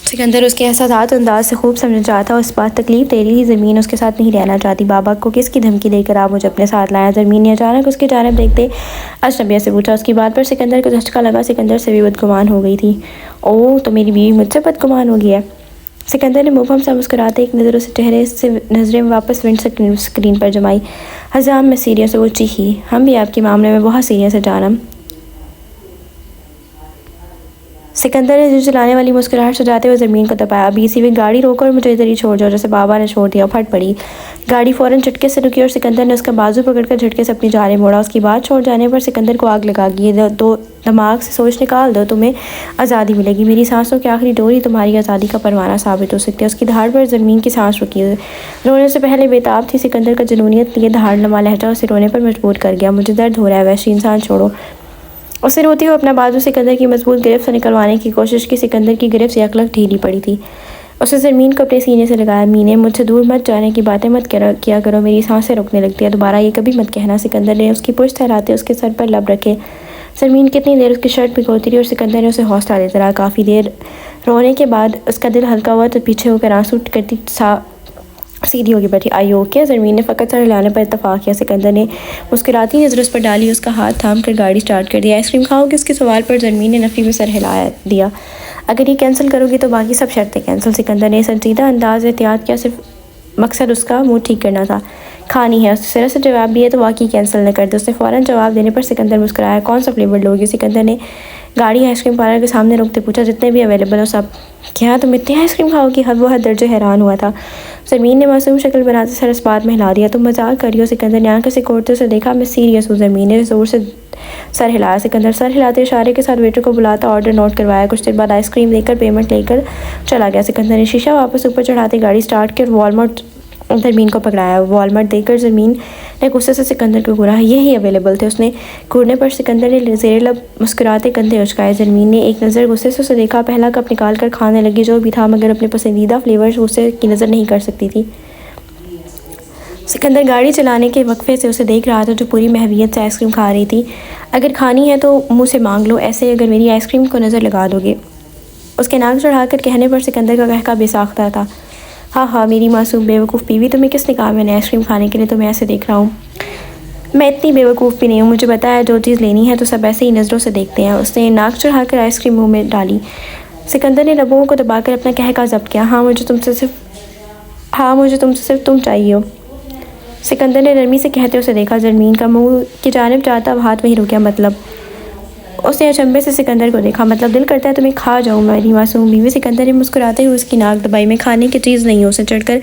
A: सिकंदर उसके एहसासात अंदाज से खूब समझ रहा था। उस बात तकलीफ दे रही थी। ज़मीन उसके साथ नहीं रहना चाहती। बाबा को किसकी धमकी देकर आप मुझे अपने साथ लाया? ज़मीन ने अचानक उसकी जानिब देखते अजनबिया से पूछा। उसकी बात पर सिकंदर को झटका लगा। सिकंदर से भी बदगुमान हो गई थी। ओह तो मेरी बीवी मुझसे बदगुमान हो गई है। सिकंदर ने मुबहम सा मुस्कुराते एक नज़र उसे चेहरे से नज़रें वापस विंड स्क्रीन पर जमाई। हजाम में सीरियस वो चीखी। हम भी आपके मामले में बहुत सीरियस है जानम। सिकंदर ने चलाने वाली मुस्कुराहट सजाते हुए ज़मीन को दबाया। अभी इसी में गाड़ी रोकर मुझे इधर ही छोड़ जाओ, जैसे बाबा ने छोड़ दिया। फट पड़ी गाड़ी फ़ौरन झटके से रुकी और सिकंदर ने उसका बाजू पकड़कर झटके से अपनी जाने मोड़ा। उसकी बात छोड़ जाने पर सिकंदर को आग लगा गई। दो दिमाग से सोच निकाल दो, तुम्हें आज़ादी मिलेगी। मेरी सांसों की आखिरी डोरी तुम्हारी आज़ादी का परवाना साबित हो सकती है। उसकी धाड़ पर ज़मीन की सांस रुकी। रोने से पहले बेताब थी। सिकंदर का जुनूनियत लिए धाड़ नमा लहजा उसे रोने पर मजबूर कर गया। मुझे दर्द हो रहा है, वैसे इंसान छोड़ो। उसे रोती हुए अपना बाजू सिकंदर की मजबूत गिरफ्त से निकलवाने की कोशिश की। सिकंदर की गिरफ्त यकलक ढीली पड़ी थी। उसने ज़मीन को अपने सीने से लगाया। मीने मुझसे दूर मत जाने की बातें मत किया करो, मेरी सांसें रुकने लगती है। दोबारा ये कभी मत कहना। सिकंदर ने उसकी पुश्त ठहराते उसके सर पर लब रखे। ज़मीन कितनी देर उसकी शर्ट भिगोती रही और सिकंदर ने उसे हौसला देता रहा। काफ़ी देर रोने के बाद उसका दिल हल्का हुआ तो पीछे होकर आंसू करती
B: सीधी होगी बैठी। आई ओके? ज़रमीन ने फ़कत सर हिलाने पर इत्तफाक किया। सिकंदर ने मुस्कुराती नज़र उस पर डाली, उसका हाथ थाम कर गाड़ी स्टार्ट कर दी। आइसक्रीम खाओगे? उसके सवाल पर ज़रमीन ने नफ़ी में सर हिला दिया। अगर ये कैंसिल करोगी तो बाकी सब शर्तें कैंसिल। सिकंदर ने संजीदा अंदाज एहतियात किया, सिर्फ मकसद उसका मूड ठीक करना था। खानी है? उसने सिरा से जवाब दिया तो वाकई कैंसिल न कर दे। उसने फ़ौरन जवाब देने पर सिकंदर मुस्कुराया। कौन सा फ्लेवर लोगे? सिकंदर ने गाड़ी आइसक्रीम पार्लर के सामने रोकते पूछा। जितने भी अवेलेबल हो सब। क्या तुम इतनी आइसक्रीम खाओगी? वो हद दर्जे हैरान हुआ था। ज़रमीन ने मासूम शक्ल बनाते सर इस बात में हिला दिया। तुम मजाक कर रही हो? सिकंदर ने आंखें सिकोड़ते उसे देखा। मैं सीरियस हूँ। ज़रमीन ने ज़ोर से सर हिलाया। सिकंदर सर हिलाते इशारे के साथ वेटर को बुलाता ऑर्डर नोट करवाया। कुछ देर बाद आइसक्रीम देकर पेमेंट लेकर चला गया। सिकंदर ने शीशा वापस ऊपर चढ़ाते गाड़ी स्टार्ट कर वॉलमार्ट ज़रमीन को पकड़ाया। वॉलमार्ट देखकर ज़रमीन ने गुस्से से सिकंदर को घूरा। यही अवेलेबल थे। उसने घूरने पर सिकंदर ने ज़ेरे लब मुस्कुराते कंधे उचकाए। ज़रमीन ने एक नज़र गुस्से से उसे देखा। पहला कप निकाल कर खाने लगी जो भी था, मगर अपने पसंदीदा फ्लेवर्स गुस्से की नज़र नहीं कर सकती थी। सिकंदर गाड़ी चलाने के वक्फे से उसे देख रहा था, जो पूरी महवियत से आइसक्रीम खा रही थी। अगर खानी है तो मुँह से मांग लो, ऐसे अगर मेरी आइसक्रीम को नज़र लगा दोगे। उसके नाक चढ़ाकर कहने पर सिकंदर का कहका बेसाख्ता था। हाँ, मेरी मासूम बेवकूफ़ बीवी, तुम्हें किसने कहा मैंने आइसक्रीम खाने के लिए तुम्हें ऐसे देख रहा हूँ? मैं इतनी बेवकूफ़ भी नहीं हूँ, मुझे पता है जो चीज़ लेनी है तो सब ऐसे ही नज़रों से देखते हैं। उसने नाक चढ़ाकर आइसक्रीम मुँह में डाली। सिकंदर ने लबों को दबाकर अपना कहका ज़ब्त किया। हाँ, मुझे तुमसे सिर्फ तुम चाहिए हो। सिकंदर ने नरमी से कहते उसे देखा। ज़रमीन का मुँह की जानिब जाता अब हाथ वहीं रुक। मतलब? उसने अचंभे से सिकंदर को देखा। मतलब दिल करता है तुम्हें खा जाऊँ मेरी मासूम बीवी। सिकंदर ने मुस्कुराते हुए उसकी नाक दबाई। मैं खाने की चीज़ नहीं हूँ, उसे चढ़कर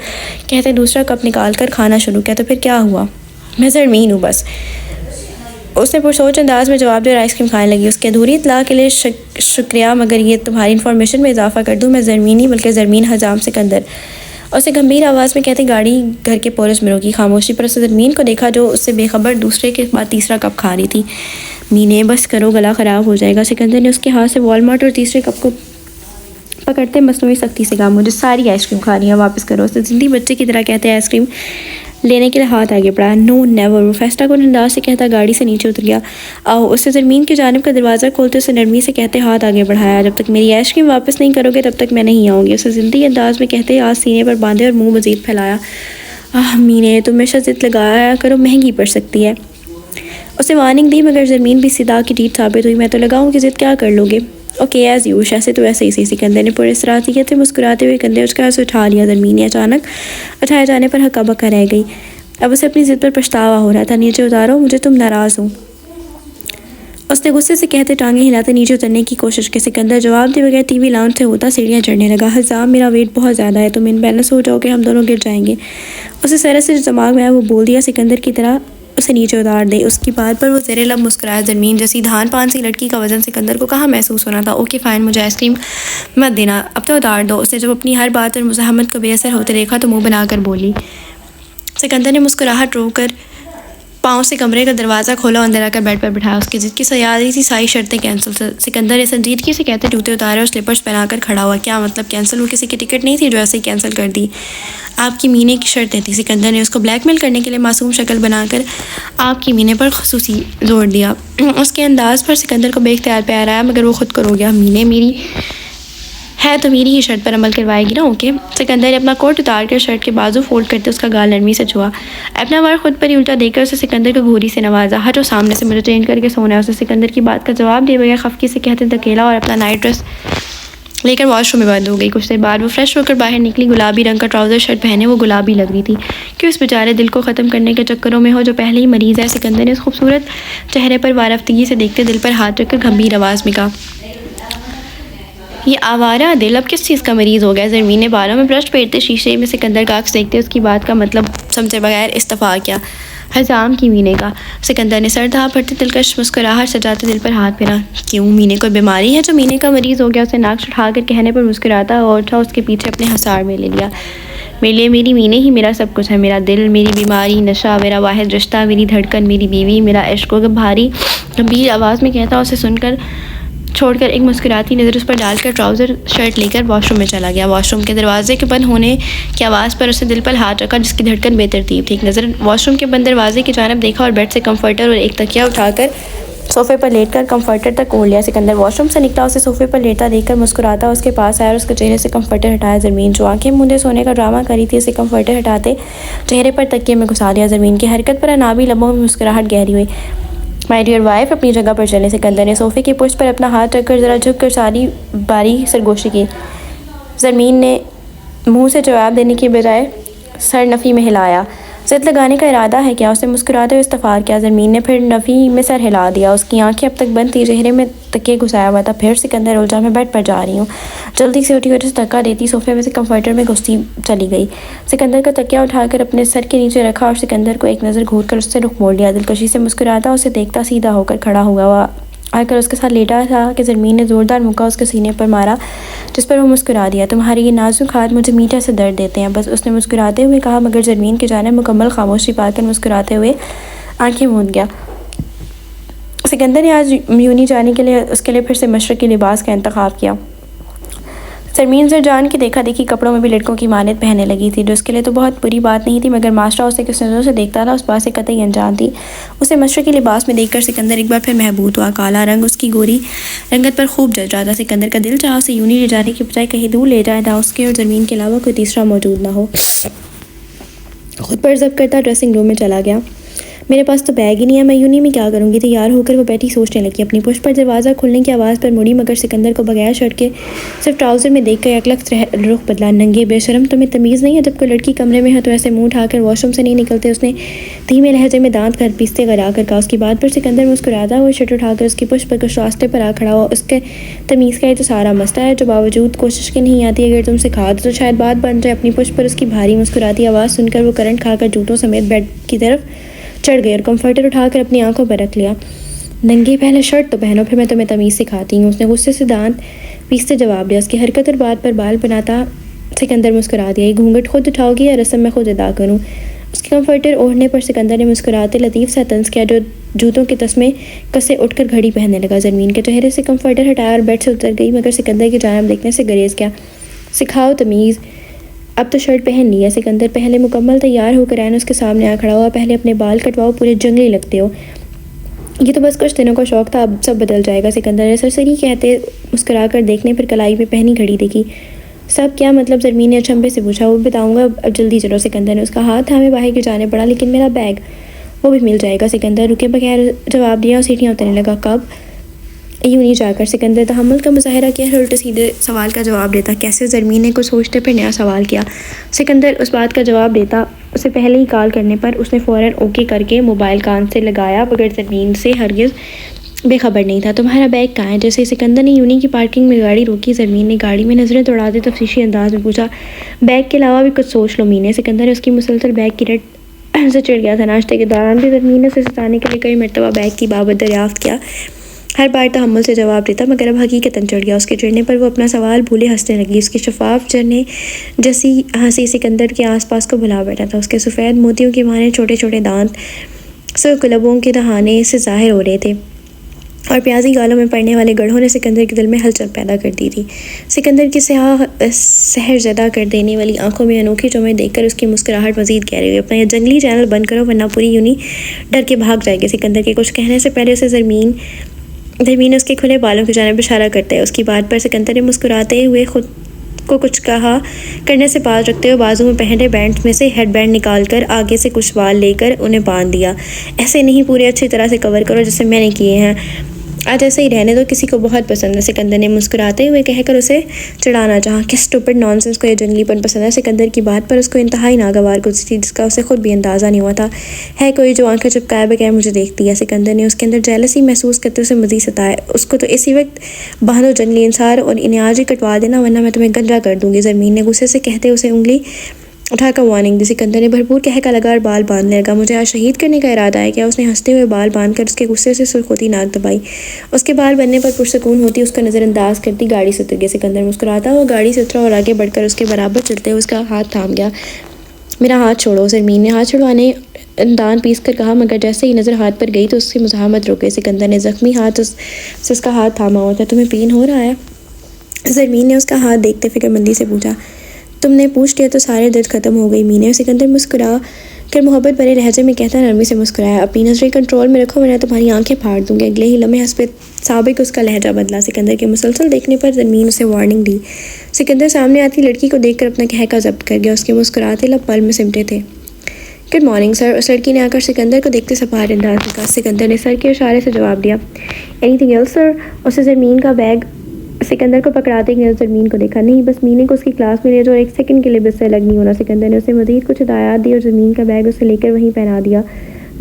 B: कहते दूसरा कप निकाल कर खाना शुरू किया। तो फिर क्या हुआ? मैं ज़रमीन हूँ बस, उसने पुरसोच अंदाज में जवाब दिया और आइसक्रीम खाने लगी। उसके अधूरी इतला के लिए शुक्रिया, मगर ये तुम्हारी इन्फॉर्मेशन में इजाफा कर दूँ, मैं ज़रमीन नहीं बल्कि ज़रमीन हजाम सिकंदर। उसे गंभीर आवाज़ में कहते गाड़ी घर के पोरस में रोकी। खामोशी पर उसने ज़रमीन को देखा जो उससे बेखबर दूसरे के बाद तीसरा कप खा रही थी। मीने बस करो, गला ख़राब हो जाएगा। सिकंदर ने उसके हाथ से वॉलमार्ट और तीसरे कप को पकड़ते मसनूई सख्ती से कहा। मुझे सारी आइसक्रीम खानी है, वापस करो। उसने जिंदी बच्चे की तरह कहते आइसक्रीम लेने के लिए हाथ आगे बढ़ाया। नो नेवर, वो फैसला को अंदाज से कहता गाड़ी से नीचे उतर गया। आओ, उससे ज़रमीन की जानिब का दरवाज़ा खोलते उसे नरमी से कहते हाथ आगे बढ़ाया। जब तक मेरी आइसक्रीम वापस नहीं करोगे तब तक मैं नहीं आऊँगी। उसे जिंदी अंदाज में कहते हाथ सीने पर बांधे और मुँह मज़ीद फैलाया। मीने, तुम हमेशा ज़िद लगाया करो, महंगी पड़ सकती है। उसे वार्निंग दी, मगर ज़रमीन भी सिदा की डीट साबित हुई। मैं तो लगाऊँ कि ज़िद क्या कर लोगे? ओके एज़ यूश, ऐसे तो ऐसे ही। सिकंदर ने पूरे सराहतियत से मुस्कुराते हुए कंधे उसका हाथ उठा लिया। ज़रमीन ने अचानक उठाए जाने पर हक्का बक्का रह गई। अब उसे अपनी ज़िद पर पछतावा हो रहा था। नीचे उतारो, मुझे तुम नाराज़ हो, उसने गुस्से से कहते टांगे हिलाते नीचे उतरने की कोशिश की। सिकंदर जवाब दिए बगैर टीवी लाउंज से होता सीढ़ियाँ चढ़ने लगा। हजाम, मेरा वेट बहुत ज़्यादा है, तुम इनबैलेंस हो जाओगे, हम दोनों गिर जाएंगे। उसे सरस से जो दिमाग में आया वो बोल दिया। सिकंदर की तरह उसे नीचे उतार दे। उसकी बात पर वो ज़ेरे लब मुस्कुराया। ज़रमीन जैसी धान पान सी लड़की का वज़न सिकंदर को कहाँ महसूस होना था। ओके फ़ाइन, मुझे आइसक्रीम मत देना, अब तो उतार दो। उसने जब अपनी हर बात पर मुज़ाहमत को बेअसर होते देखा तो मुँह बनाकर बोली। सिकंदर ने मुस्कुराहट रोककर पाँव से कमरे का दरवाज़ा खोला और अंदर आकर बेड पर बिठाया। उसकी ज़िद की सयादी थी, सारी शर्तें कैंसिल। सिकंदर ने संजीदगी से कहते जूते उतारे और स्लीपर्स पहनाकर खड़ा हुआ। क्या मतलब कैंसिल? वो किसी की टिकट नहीं थी जो ऐसे ही कैंसिल कर दी। आपकी मीने की शर्तें थी। सिकंदर ने उसको ब्लैकमेल करने के लिए मासूम शक्ल बनाकर आपकी मीने पर खुसूसी जोड़ दिया। उसके अंदाज पर सिकंदर को बेख्तियार प्यार आया, मगर वो खुद को रो गया। मीने मेरी है तो मेरी ही शर्ट पर अमल करवाएगी ना? ओके। सिकंदर ने अपना कोट उतार कर शर्ट के बाजू फोल्ड करते उसका गाल नरमी से छुआ। अपना वार खुद पर ही उल्टा देकर उसे सिकंदर को घूरी से नवाजा। हटो सामने से, मुझे चेंज करके सोना है। उसने सिकंदर की बात का जवाब दिए बगैर खफकी से कहते धकेला और अपना नाइट ड्रेस लेकर वॉशरूम में बंद हो गई। कुछ देर बाद वो फ्रेश होकर बाहर निकली। गुलाबी रंग का ट्राउज़र शर्ट पहने वो गुलाबी लग रही थी कि उस बेचारे दिल को ख़त्म करने के चक्करों में हो जो पहले ही मरीज़ है। सिकंदर ने उस खूबसूरत चेहरे पर वारफ्तगी से देखते दिल पर हाथ रखकर गंभीर आवाज़ में कहा, ये आवारा दिल अब किस चीज़ का मरीज़ हो गया? ज़रमीन ने बालों में ब्रश फेरते शीशे में सिकंदर का अक्स देखते उसकी बात का मतलब समझे बगैर इस्तफा किया। हजाम की मीने का। सिकंदर ने सर धाप भरते दिलकश मुस्कुराहट सजाते दिल पर हाथ फेरा। क्यों, मीने कोई बीमारी है जो मीने का मरीज़ हो गया? उसे नाक उठाकर कहने पर मुस्कुराता और उठा उसके पीछे अपने हसार में ले लिया। मेरे लिए मेरी मीने ही मेरा सब कुछ है। मेरा दिल, मेरी बीमारी, नशा, मेरा वाहिद रिश्ता, मेरी धड़कन, मेरी बीवी, मेरा इश्क। भारी गंभीर आवाज़ में कहता उसे सुनकर छोड़कर एक मुस्कुराती नज़र उस पर डालकर ट्राउज़र शर्ट लेकर वॉशरूम में चला गया। वॉशरूम के दरवाजे के बंद होने की आवाज़ पर उसने दिल पर हाथ रखा जिसकी धड़कन बेतरतीब थी। एक नज़र वॉशरूम के बंद दरवाजे की जानिब देखा और बेड से कंफर्टर और एक तकिया उठाकर सोफ़े पर लेटकर कंफर्टर तक ओढ़ लिया। सिकंदर वॉशरूम से निकला, उसे सोफ़े पर लेटा देखकर मुस्कुराता उसके पास आया और उसके चेहरे से कंफर्टर हटाया। ज़रमीन जो आंखें मूंदे सोने का ड्रामा करी थी, उसे कंफर्टर हटाते चेहरे पर तकिए में घुसा दिया। ज़रमीन की हरकत पर अनाबी लबों में मुस्कुराहट गहरी हुई। माय डियर वाइफ, अपनी जगह पर चले। सिकंदर ने सोफ़े की पुष्ट पर अपना हाथ रखकर ज़रा झुक कर सारी बारी सरगोशी की। ज़रमीन ने मुँह से जवाब देने की बजाय सर नफ़ी में हिलाया। ज़िद लगाने का इरादा है क्या? उसने मुस्कुराते हुए इस्तफ़ार किया। ज़रमीन ने फिर नफ़ी में सर हिला दिया। उसकी आंखें अब तक बंद थी, चेहरे में तकिए घुसाया हुआ था। फिर सिकंदर उलझा, मैं बेड पर जा रही हूँ। जल्दी से उठी और उसे धक्का देती सोफ़े में से कंफर्टर में घुसती चली गई। सिकंदर का तकिया उठाकर अपने सर के नीचे रखा और सिकंदर को एक नज़र घूर कर उससे रुख मोड़ लिया। दिलकशी से मुस्कुराता उसे देखता सीधा होकर खड़ा हुआ आकर उसके साथ लेटा था कि ज़रमीन ने ज़ोरदार मुक्का उसके सीने पर मारा, जिस पर वो मुस्कुरा दिया। तुम्हारे ये नाजुक हाथ मुझे मीठा से दर्द देते हैं, बस उसने मुस्कुराते हुए कहा, मगर ज़रमीन की जानिब मुकम्मल खामोशी पाकर मुस्कुराते हुए आंखें मूंद गया। सिकंदर ने आज यूनी जाने के लिए उसके लिए फिर से मशरक़ी लिबास का इंतखाब किया। ज़रमीन ज़रजान की देखा देखी कपड़ों में भी लड़कों की मानत पहनने लगी थी, जो उसके लिए तो बहुत बुरी बात नहीं थी, मगर मास्टर उसे किस नज़रों से देखता था उस बात से कतई अनजान थी। उसे मशरक़ी लिबास में देखकर सिकंदर एक बार फिर महबूत हुआ। काला रंग उसकी गोरी रंगत पर खूब जच रहा था। सिकंदर का दिल चाहा उसे यूनी ले जाने की बजाय कहीं दूर ले जाए, जहाँ उसके और ज़रमीन के अलावा कोई तीसरा मौजूद ना हो। खुद पर ज़ब्त करता ड्रेसिंग रूम में चला गया। मेरे पास तो बैग ही नहीं है, मैं यूनी में क्या करूँगी? तैयार होकर वो बैठी सोचने लगी। अपनी पुष्ट पर दरवाज़ा खुलने की आवाज़ पर मुड़ी, मगर सिकंदर को बगैर शर्ट के सिर्फ ट्राउज़र में देखकर एकलख्त रुख बदला। नंगे बेशरम, तुम्हें तमीज़ नहीं है? जब कोई लड़की कमरे में है तो ऐसे मुँह उठाकर वॉशरूम से नहीं निकलते। उसने धीमे लहजे में दांत कर पीसते गरा कर कहा। उसकी बात पर सिकंदर मुस्कुराता हुआ शर्ट उठाकर उसकी पुष्ट पर कुछ रास्ते पर आ खड़ा हुआ। उसके तमीज़ का ये तो सारा मसला है जो बावजूद कोशिश के नहीं आती। अगर तुम सिखा दो तो शायद बात बन जाए। अपनी पुष्ट पर उसकी भारी मुस्कुराती आवाज़ सुनकर वो करंट खाकर जूतों समेत बेड की तरफ चढ़ गई और कंफर्टर उठाकर अपनी आंखों पर रख लिया। नंगे, पहले शर्ट तो पहनो, फिर मैं तुम्हें तमीज़ सिखाती हूँ। उसने गुस्से से दांत पीसते जवाब दिया। उसकी हरकत और बात पर बाल बनाता सिकंदर मुस्कुरा दिया। ये घूंघट खुद उठाओगी या रस्म मैं खुद अदा करूँ? उसके कंफर्टर ओढ़ने पर सिकंदर ने मुस्कुराते लतीफ़ सा तंज किया, जो जूतों के तस्मे कसे उठकर घड़ी पहनने लगा। ज़रमीन के चेहरे से कंफर्टर हटाया और बेड से उतर गई, मगर सिकंदर की जानिब देखने से गुरेज किया। सिखाओ तमीज़, अब तो शर्ट पहन ली है। सिकंदर पहले मुकम्मल तैयार होकर आयन उसके सामने आ खड़ा हुआ। पहले अपने बाल कटवाओ, पूरे जंगली लगते हो। ये तो बस कुछ दिनों का शौक़ था, अब सब बदल जाएगा। सिकंदर ने सरसरी कहते मुस्कुरा कर देखने पर कलाई पे पहनी घड़ी देखी। सब क्या मतलब? ज़रमीन ने अचंभे से पूछा। वो बताऊँगा, अब जल्दी चलो। सिकंदर ने उसका हाथ थामे बाहर की जाने पड़ा। लेकिन मेरा बैग? वो भी मिल जाएगा। सिकंदर रुके बगैर जवाब दिया और सीढ़ियाँ उतरने लगा। कब? यूँ नहीं जाकर। सिकंदर तहम्मुल का मुजाहरा किया और उल्टे सीधे सवाल का जवाब देता। कैसे? ज़रमीन ने कुछ सोचते फिर नया सवाल किया। सिकंदर उस बात का जवाब देता। उसे पहले ही कॉल करने पर उसने फ़ौरन ओके करके मोबाइल कान से लगाया, मगर ज़रमीन से हरगिज़ बेखबर नहीं था। तुम्हारा बैग कहाँ है? जैसे सिकंदर ने यूनी की पार्किंग में गाड़ी रोकी, ज़रमीन ने गाड़ी में नज़रें दौड़ाते तफ्तीशी अंदाज में पूछा, बैग के अलावा भी कुछ सोच लो मीने। सिकंदर ने उसकी मुसलसल बैग की रट से चिढ़ गया था। नाश्ते के दौरान भी ज़रमीन ने उसे सताने के लिए कई मरतबा बैग की बाबत दरियाफ्त किया। हर बार तहम्मुल से जवाब देता, मगर अब हकीकतन चढ़ गया। उसके चिढ़ने पर वो अपना सवाल भूले हंसने लगी। उसकी शफाफ झरने जैसी हंसी सिकंदर के आसपास को भुला बैठा था। उसके सफ़ेद मोतियों के माने छोटे छोटे दांत सुर्ख लबों के दहाने से ज़ाहिर हो रहे थे और प्याजी गालों में पड़ने वाले गढ़ों ने सिकंदर के दिल में हलचल पैदा कर दी थी। सिकंदर की सहर ज़दा कर देने वाली आंखों में अनोखी चमक देखकर उसकी मुस्कुराहट मज़ीद गहरी हुई। अपना यह जंगली चैनल बंद करो, वरना पूरी यूनी डर के भाग जाएगी। सिकंदर के कुछ कहने से पहले उसे ज़रमीन ने उसके खुले बालों की जानिब इशारा करते हैं। उसकी बात पर सिकंदर ने मुस्कुराते हुए खुद को कुछ कहा करने से पास रखते हुए बाजू में पहने बैंड में से हेडबैंड निकालकर आगे से कुछ बाल लेकर उन्हें बांध दिया। ऐसे नहीं, पूरे अच्छी तरह से कवर करो जैसे मैंने किए हैं। आज ऐसे ही रहने दो, किसी को बहुत पसंद है। सिकंदर ने मुस्कुराते हुए कहकर उसे चिढ़ाना चाहा कि स्टूपिड नॉनसेंस को ये जंगलीपन पसंद है। सिकंदर की बात पर उसको इंतहाई नागवार गुस्सा थी, जिसका उसे खुद भी अंदाज़ा नहीं हुआ था। है कोई जो आंखें चिपकाए बगैर मुझे देखती है? सिकंदर ने उसके अंदर जेलसी महसूस करते उसे मज़ीद सताया। उसको तो इसी वक्त बांधो जंगली इंसान और इन्हें आज ही कटवा देना, वरना मैं तुम्हें गंजा कर दूँगी। ज़रमीन ने गुस्से से कहते उसे उंगली उठाकर वार्निंग दी। सिकंदर ने भरपूर कहका लगा और बाल बांधने लगा। मुझे आज शहीद करने का इरादा है क्या? उसने हंसते हुए बाल बांधकर उसके गुस्से से सुर्खोती नाक दबाई। उसके बाल बनने पर पुरसकून होती उसका नज़रअंदाज करती गाड़ी से उतर गया। सिकंदर मुस्कुराता हुआ गाड़ी से उतरा और आगे बढ़कर उसके बराबर चलते हुए उसका हाथ थाम गया। मेरा हाथ छोड़ो। ज़रमीन ने हाथ छुड़वाने दांत पीस कर कहा, मगर जैसे ही नज़र हाथ पर गई तो उसकी मुज़ाहमत रुक गई। सिकंदर ने ज़ख्मी हाथ से उसका हाथ थामा हुआ था। तुम्हें पेन हो रहा है? ज़रमीन ने उसका हाथ देखते फिक्रमंदी से पूछा। तुमने पूछ लिया तो सारे दर्द ख़त्म हो गई मीने। सिकंदर मुस्कुरा फिर मोहब्बत भरे लहजे में कहता नरमी से मुस्कुराया, अपनी नजरें कंट्रोल में रखो वरना तुम्हारी आंखें फाड़ दूंगी। अगले ही लम्हे हस्बे साबिक उसका लहजा बदला। सिकंदर के मुसलसल देखने पर ज़मीन उसे वार्निंग दी। सिकंदर सामने आती लड़की को देखकर अपना कहका जब्त कर गया। उसके मुस्कुराते लब पल में सिमटे थे। Good morning sir. उस लड़की ने आकर सिकंदर को देखते सपाट अंदाज दिखा। सिकंदर ने सर के इशारे से जवाब दिया। Anything else sir? उसे ज़मीन का बैग सिकंदर को पकड़ाते गए ज़मीन को देखा। नहीं, बस मीनिंग को उसकी क्लास में ले जाओ और एक सेकंड के लिए बस से अलग नहीं होना। सिकंदर ने उसे मजीद कुछ हिदायत दी और ज़मीन का बैग उसे लेकर वहीं पहना दिया।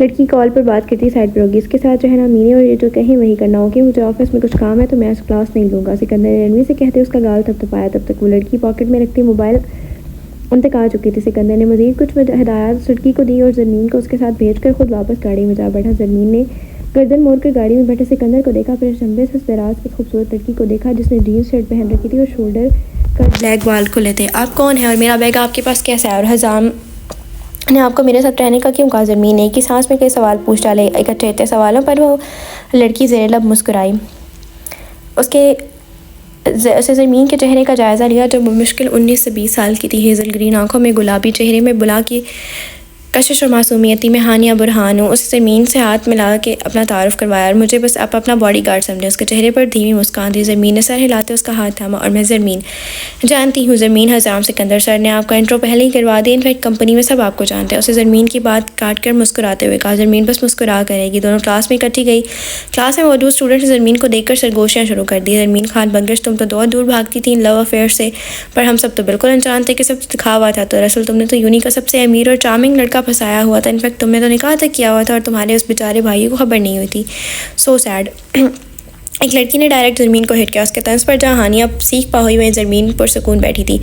B: लड़की कॉल पर बात करती साइड पर होगी। इसके साथ जो है ना मीने और ये जो कहें वही करना होगी। मुझे ऑफिस में कुछ काम है तो मैं इस क्लास नहीं लूँगा। सिकंदर ने रणवीर से कहते उसका गाल थपथपाया। तब तक वो लड़की पॉकेट में रखती मोबाइल उन तक आ चुकी थी। सिकंदर ने मजीद कुछ हिदायत लड़की को दी और ज़मीन को उसके साथ भेजकर खुद वापस गाड़ी में जा बैठा। ज़मीन ने गर्दन मोड़कर गाड़ी में बैठे सिकंदर को देखा, फिर लंबे से दराज की खूबसूरत लड़की को देखा जिसने जीन्स शर्ट पहन रखी थी और शोल्डर कट ब्लैक बाल खुले थे। आप कौन है और मेरा बैग आपके पास कैसा है? और हजाम ने आपको मेरे साथ रहने का क्यों कहा? ज़मीन ने एक ही सांस में कई सवाल पूछ डाले। इकट्ठे थे सवालों पर वो लड़की ज़ेर लब मुस्कुराई। उसे ज़मीन के चेहरे का जायज़ा लिया जब मुश्किल 19 से 20 साल की थी। हेज़ल ग्रीन आंखों में, गुलाबी चेहरे में बुला की कशिश और मासूमियती में हानिया बुरहान हूँ। उस ज़मीन से हाथ मिला के अपना तारुफ करवाया और मुझे बस आप अपना बॉडी गार्ड समझे। उसके चेहरे पर धीमी मुस्कान थी। ज़मीन ने सर हिलाते उसका हाथ थामा। और मैं ज़मीन जानती हूँ ज़मीन हजाम सिकंदर सर ने आपका इंट्रो पहले ही करवा दिया। इनफैक्ट कंपनी में सब आपको जानते हैं। उसे ज़मीन की बात काट कर मुस्कुराते हुए कहा। ज़मीन बस मुस्कुरा करेगी। दोनों क्लास में इकट्ठी गई। क्लास में मौजूद स्टूडेंट ने ज़मीन को देखकर सरगोशियाँ शुरू कर दी। ज़मीन खान बंगश, तुम तो बहुत दूर भागती थी इन लव अफेयर से, पर हम सब तो बिल्कुल अनजान थे कि सब दिखावा था। तो दरअसल तुमने तो यूनी का सबसे अमीर और चार्मिंग लड़का फंसाया हुआ था। इनफैक्ट तुमने तो निकाह तक किया हुआ था और तुम्हारे उस बेचारे भाई को खबर नहीं हुई थी। So sad. एक लड़की ने डायरेक्ट ज़मीन को हिट किया। उसके तंज पर जहाँ हानिया सीख पा हुई वहीं ज़मीन पर सुकून बैठी थी।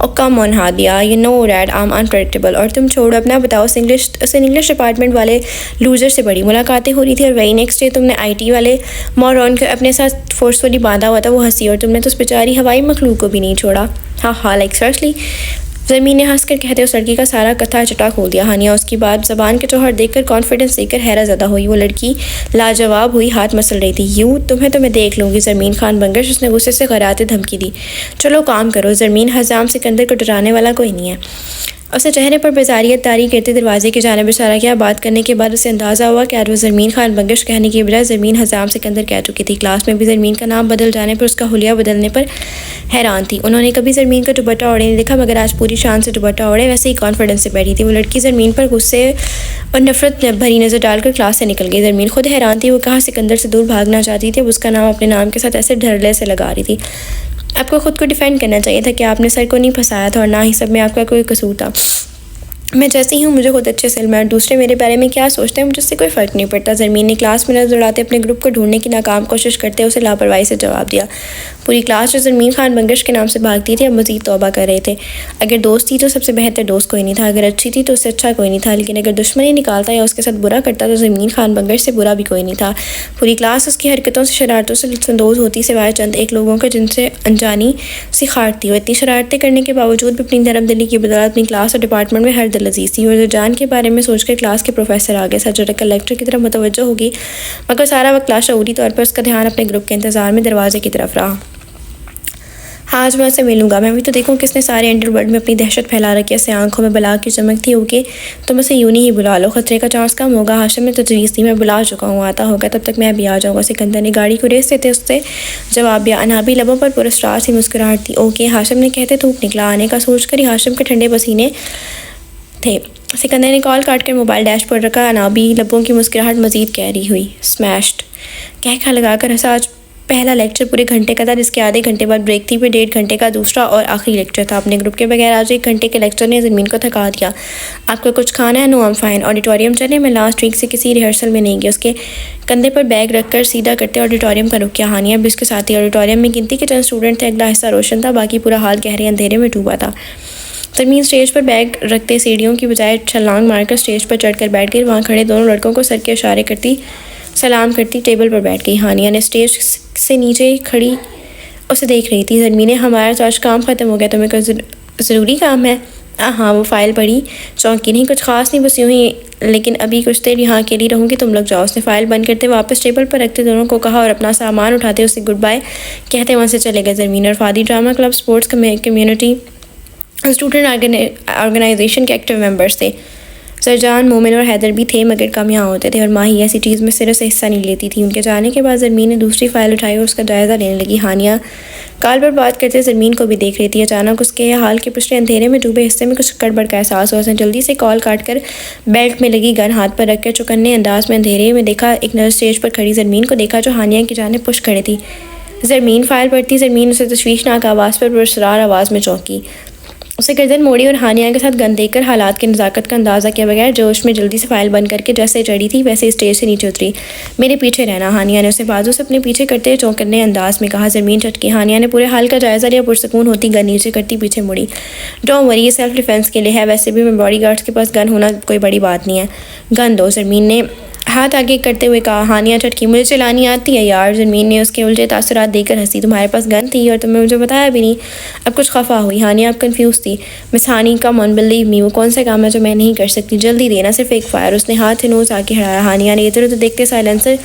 B: और come on Hadiya, you know dad I am unpredictable. और तुम छोड़ो अपना बताओ। उस इंग्लिश डिपार्टमेंट वाले लूजर से बड़ी मुलाकातें हो रही थी और वही नेक्स्ट डे तुमने IT वाले मॉरॉन को अपने साथ फोर्सफुली बांधा हुआ था। वो हंसी और तुमने तो उस बेचारी हवाई मखलूक को भी नहीं छोड़ा। हाँ लाइक सर्सली। ज़मीन ने हंसकर कहते उस लड़की का सारा कथा चटा खोल दिया। हानिया उसकी बात ज़बान के चौहर देखकर, कॉन्फिडेंस देखकर हैरत ज़दा हुई। वो लड़की लाजवाब हुई, हाथ मसल रही थी। यूँ तुम्हें तो मैं देख लूँगी ज़मीन खान बंगश, उसने गुस्से से कराते धमकी दी। चलो काम करो। ज़मीन हजाम सिकंदर को डराने वाला कोई नहीं है। उसने चेहरे पर बेजारियत तारी करते दरवाजे की जानिब इशारा किया। बात करने के बाद उसे अंदाज़ा हुआ कि आज वो ज़मीन खान बंगश कहने की बजाय ज़मीन हजाम सिकंदर कह चुकी थी। क्लास में भी ज़मीन का नाम बदल जाने पर, उसका हुलिया बदलने पर हैरान थी। उन्होंने कभी ज़मीन का दुपट्टा ओढ़े नहीं देखा, मगर आज पूरी शान से दुपट्टा ओढ़े वैसे ही कॉन्फिडेंस से बैठी थी। वो लड़की ज़मीन पर गुस्से और नफरत भरी नज़र डालकर क्लास से निकल गई। ज़मीन खुद हैरान थी। वो कहाँ सिकंदर से दूर भागना चाहती थी। अब उसका नाम अपने नाम के साथ ऐसे ढरले से लगा रही थी। आपको खुद को डिफेंड करना चाहिए था कि आपने सर को नहीं फंसाया था और ना ही सब में आपका कोई कसूर था। मैं जैसी हूँ मुझे खुद अच्छे से इल्म है, दूसरे मेरे बारे में क्या सोचते हैं मुझे उससे कोई फ़र्क नहीं पड़ता। ज़मीन ने क्लास में नजर उड़ाते अपने ग्रुप को ढूंढने की नाकाम कोशिश करते उसे लापरवाही से जवाब दिया। पूरी क्लास जो ज़मीन खान बंगश के नाम से भागती थी अब मज़ीद तौबा कर रहे थे। अगर दोस्त थी तो सबसे बेहतर दोस्त कोई नहीं था, अगर अच्छी थी तो उससे अच्छा कोई नहीं था, लेकिन अगर दुश्मनी निकालता या उसके साथ बुरा करता तो ज़मीन खान बंगश से बुरा भी कोई नहीं था। पूरी क्लास उसकी हरकतों से, शरारतों से लुत्फ़अंदोज़ होती सिवाय चंद एक लोगों का जिनसे अनजानी सी खारती। वो इतनी शरारतें करने के बावजूद भी अपनी नरम दिली की बदौलत अपनी क्लास और डिपार्टमेंट में हर दिल अजीज़ थी। और जान के बारे में सोचकर क्लास के प्रोफेसर आगे सर कलेक्टर की तरफ मुतवज्जो होगी, मगर सारा वक्त लाशऊरी तौर पर उसका ध्यान अपने ग्रुप के इंतज़ार में दरवाजे की तरफ रहा। हाँ आज मैं उससे मिलूंगा। मैं भी तो देखूँ किसने सारे अंडरवर्ल्ड में अपनी दहशत फैला रखी है। आंखों में बला की चमक थी। ओके तुम उसे यूं ही बुला लो, खतरे का चांस कम होगा। हाशिम ने तजवीज़ दी। मैं बुला चुका हूँ, आता होगा तब तक मैं भी आ जाऊँगा। सिकंदर ने गाड़ी को रेस देते उससे जवाब दिया। अनाबी लबों पर पुरस्कार सी मुस्कुराहट थी। ओके हाशिम ने कहते धूप निकला। आने का सोच कर ही हाशिम के ठंडे पसीने थे। सिकंदर ने कॉल काट कर मोबाइल डैश पर रखा। अनाबी लबों की मुस्कुराहट मज़ीद गहरी हुई। स्मैश्ड कहका लगाकर हंसा। आज पहला लेक्चर पूरे घंटे का था, जिसके आधे घंटे बाद ब्रेक थी। फिर 1.5 घंटे का दूसरा और आखिरी लेक्चर था। अपने ग्रुप के बगैर आज 1 घंटे के लेक्चर ने ज़मीन को थका दिया। आपको कुछ खाना है? No I am fine. Auditorium चले। मैं लास्ट वीक से किसी रिहर्सल में नहीं गई। उसके कंधे पर बैग रखकर सीधा करते ऑडिटोरियम का रुक किया। हानिया भी उसके साथ ही। ऑडिटोरियम में गिनती के चंद स्टूडेंट थे। अगला हिस्सा रोशन था, बाकी पूरा हाल गहरे अंधेरे में डूबा था। ज़मीन स्टेज पर बैग रखते सीढ़ियों की बजाय छलांग मारकर स्टेज पर चढ़कर बैठ गई। वहाँ खड़े दोनों लड़कों को सर के इशारे करती सलाम करती टेबल पर बैठ गई। हानिया ने स्टेज से नीचे खड़ी उसे देख रही थी। ज़मीन हमारा तो आज काम ख़त्म हो गया, तुम्हें कोई ज़रूरी काम है? हाँ वो फ़ाइल पढ़ी, चौंकी। नहीं कुछ ख़ास नहीं, बस यूँ ही, लेकिन अभी कुछ देर यहाँ अकेली रहूँगी, तुम लोग जाओ। उसने फ़ाइल बंद करते वापस टेबल पर रखते दोनों को कहा और अपना सामान उठाते उसे गुड बाय कहते वहाँ से चले गए। ज़मीन और फादी drama club, sports community, student organization active एक्टिव मेंबर्स थे। सरजान, मोमिन और हैदर भी थे मगर कम यहाँ होते थे और माही ऐसी चीज़ में सिरे से हिस्सा नहीं लेती थी। उनके जाने के बाद ज़रमीन ने दूसरी फ़ाइल उठाई और उसका जायज़ा लेने लगी। हानिया कॉल पर बात करते ज़रमीन को भी देख रही थी। अचानक उसके हाल के पिछले अंधेरे में डूबे हिस्से में कुछ गड़बड़ का एहसास हुआ। उसने जल्दी से कॉल काट कर बेल्ट में लगी गन हाथ पर रखकर चौकन्ने अंदाज में अंधेरे में देखा। एक नर्स स्टेज पर खड़ी ज़रमीन को देखा जो हानिया की जानिब पुश खड़ी थी। ज़रमीन फ़ाइल पढ़ती। ज़रमीन उसे तशवीशनाक आवाज़ पर पुरस्रार आवाज़ में चौंकी। उसे गर्दन मोड़ी और हानिया के साथ गन देकर हालात की नज़ाकत का अंदाज़ा किया बगैर जोश में जल्दी से फाइल बंद करके जैसे चढ़ी थी वैसे स्टेज से नीचे उतरी। मेरे पीछे रहना, हानिया ने उसे बाजू से अपने पीछे करते चौंकने अंदाज में कहा। ज़रमीन चटकी। हानिया ने पूरे हाल का जायज़ा लिया, पुरसकून होती गन नीचे करती पीछे मुड़ी। डोंट वरी, ये सेल्फ डिफेंस के लिए है, वैसे भी मैं बॉडी गार्ड्स के पास गन होना कोई बड़ी बात नहीं है। गन दो, ज़रमीन ने हाथ आगे करते हुए कहा। हानिया चटकी। मुझे चलानी आती है यार। ज़रमीन ने उसके उल्टे तासुरात देकर हंसी। तुम्हारे पास गन थी और तुमने मुझे बताया भी नहीं। अब कुछ खफा हुई। हानिया अब कंफ्यूज थी। मिस हानी का मन बिलीव मी, वो कौन सा काम है जो मैं नहीं कर सकती। जल्दी देना, सिर्फ एक फायर। उसने हाथ से नोज आके हड़ाया। हानिया ने इधर उधर देखते साइलेंसर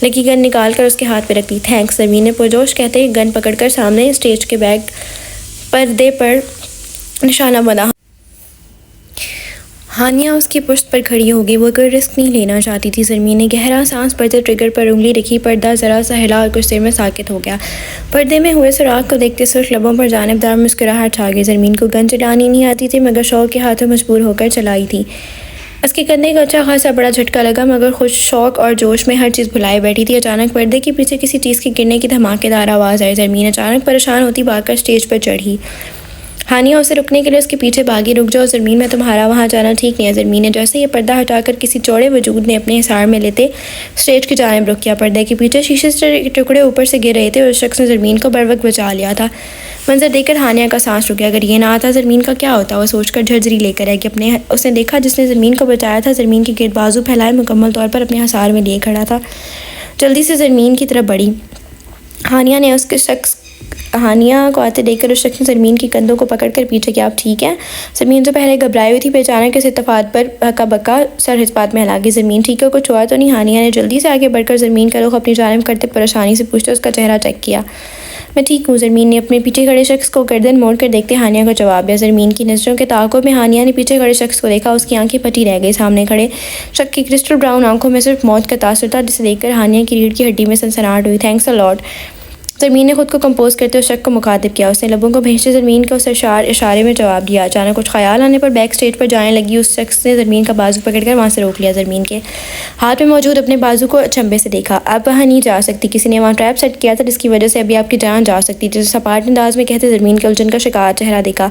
B: लगी गन निकाल कर उसके हाथ पे रख दी। थैंक्स, ज़रमीन ने पुरजोश कहते गन पकड़कर सामने स्टेज के बैग पर्दे पर निशाना बना। हानिया उसकी पुश्त पर खड़ी हो गई। वो कोई रिस्क नहीं लेना चाहती थी। ज़रमीन ने गहरा सांस भरते ट्रिगर पर उंगली रखी। पर्दा ज़रा सा हिला और कुछ देर में साकित हो गया। पर्दे में हुए सुराख को देखते सिर्फ लबों पर जानिबदार मुस्कुराहट छा गई। ज़रमीन को गन चलानी नहीं आती थी मगर शौक के हाथों मजबूर होकर चलाई थी। उसके कंधे का अच्छा खासा बड़ा झटका लगा मगर खुद शौक और जोश में हर चीज़ भुलाए बैठी थी। अचानक पर्दे के पीछे किसी चीज़ के गिरने की धमाकेदार आवाज़ आई। ज़रमीन अचानक परेशान होती भागकर स्टेज पर चढ़ी। हानिया उसे रुकने के लिए उसके पीछे भागी। रुक जाओ ज़रमीन, मैं तुम्हारा वहाँ जाना ठीक नहीं है। ज़रमीन ने जैसे ये पर्दा हटाकर किसी चौड़े वजूद ने अपने हिसार में लेते स्टेज की जानिब रुक किया। पर्दे के पीछे शीशे से टुकड़े ऊपर से गिर रहे थे और उस शख्स ने ज़रमीन को बर वक्त बचा लिया था। मंजर देखकर हानिया का सांस रुक गया। अगर ये ना आता ज़रमीन का क्या होता, वो सोचकर झरझरी लेकर आई कि अपने उसने देखा जिसने ज़रमीन को बचाया था ज़रमीन के गिर्द बाजू फैलाए मुकम्मल तौर पर अपने हिसार में लिए खड़ा था। जल्दी से ज़रमीन की तरफ बढ़ी। हानिया को आते देखकर उस शख्स ने ज़रमीन की कंधों को पकड़कर पीछे किया। आप ठीक है? ज़रमीन तो पहले घबराई हुई थी, अचानक इस इत्तेफाक पर हक्का बक्का सर इस बात में हिला गई। ज़रमीन ठीक है, कुछ हुआ तो नहीं? हानिया ने जल्दी से आगे बढ़कर ज़रमीन का रुख अपनी जानिब करते परेशानी से पूछते उसका चेहरा चेक किया। मैं ठीक हूँ। ज़रमीन ने अपने पीछे खड़े शख्स को गर्दन मोड़ कर देखते हानिया को जवाब दिया। ज़रमीन की नज़रों के ताक़ुब में हानिया ने पीछे खड़े शख्स को देखा। उसकी आंखें फटी रह गई। सामने खड़े शख्स की क्रिस्टल ब्राउन आंखों में सिर्फ मौत का तासुर था जिसे देखकर हानिया की रीढ़ की हड्डी में सनसनाहट हुई। Thanks a lot. ज़रमीन ने खुद को कंपोज करते उस शख्स को मुखातिब किया। उसने लबों को भेजते ज़रमीन को उस इशारे में जवाब दिया। अचानक कुछ ख्याल आने पर बैक स्टेज पर जाने लगी। उस शख्स ने ज़रमीन का बाजू पकड़कर वहाँ से रोक लिया। ज़रमीन के हाथ में मौजूद अपने बाजू को अचंभे से देखा। आप वहाँ नहीं जा सकती। किसी ने वहाँ ट्रैप सेट किया था जिसकी वजह से अभी आपकी जान जा सकती। जैसे सपाट अंदाज में कहते ज़रमीन के उलझन का शिकार चेहरा देखा।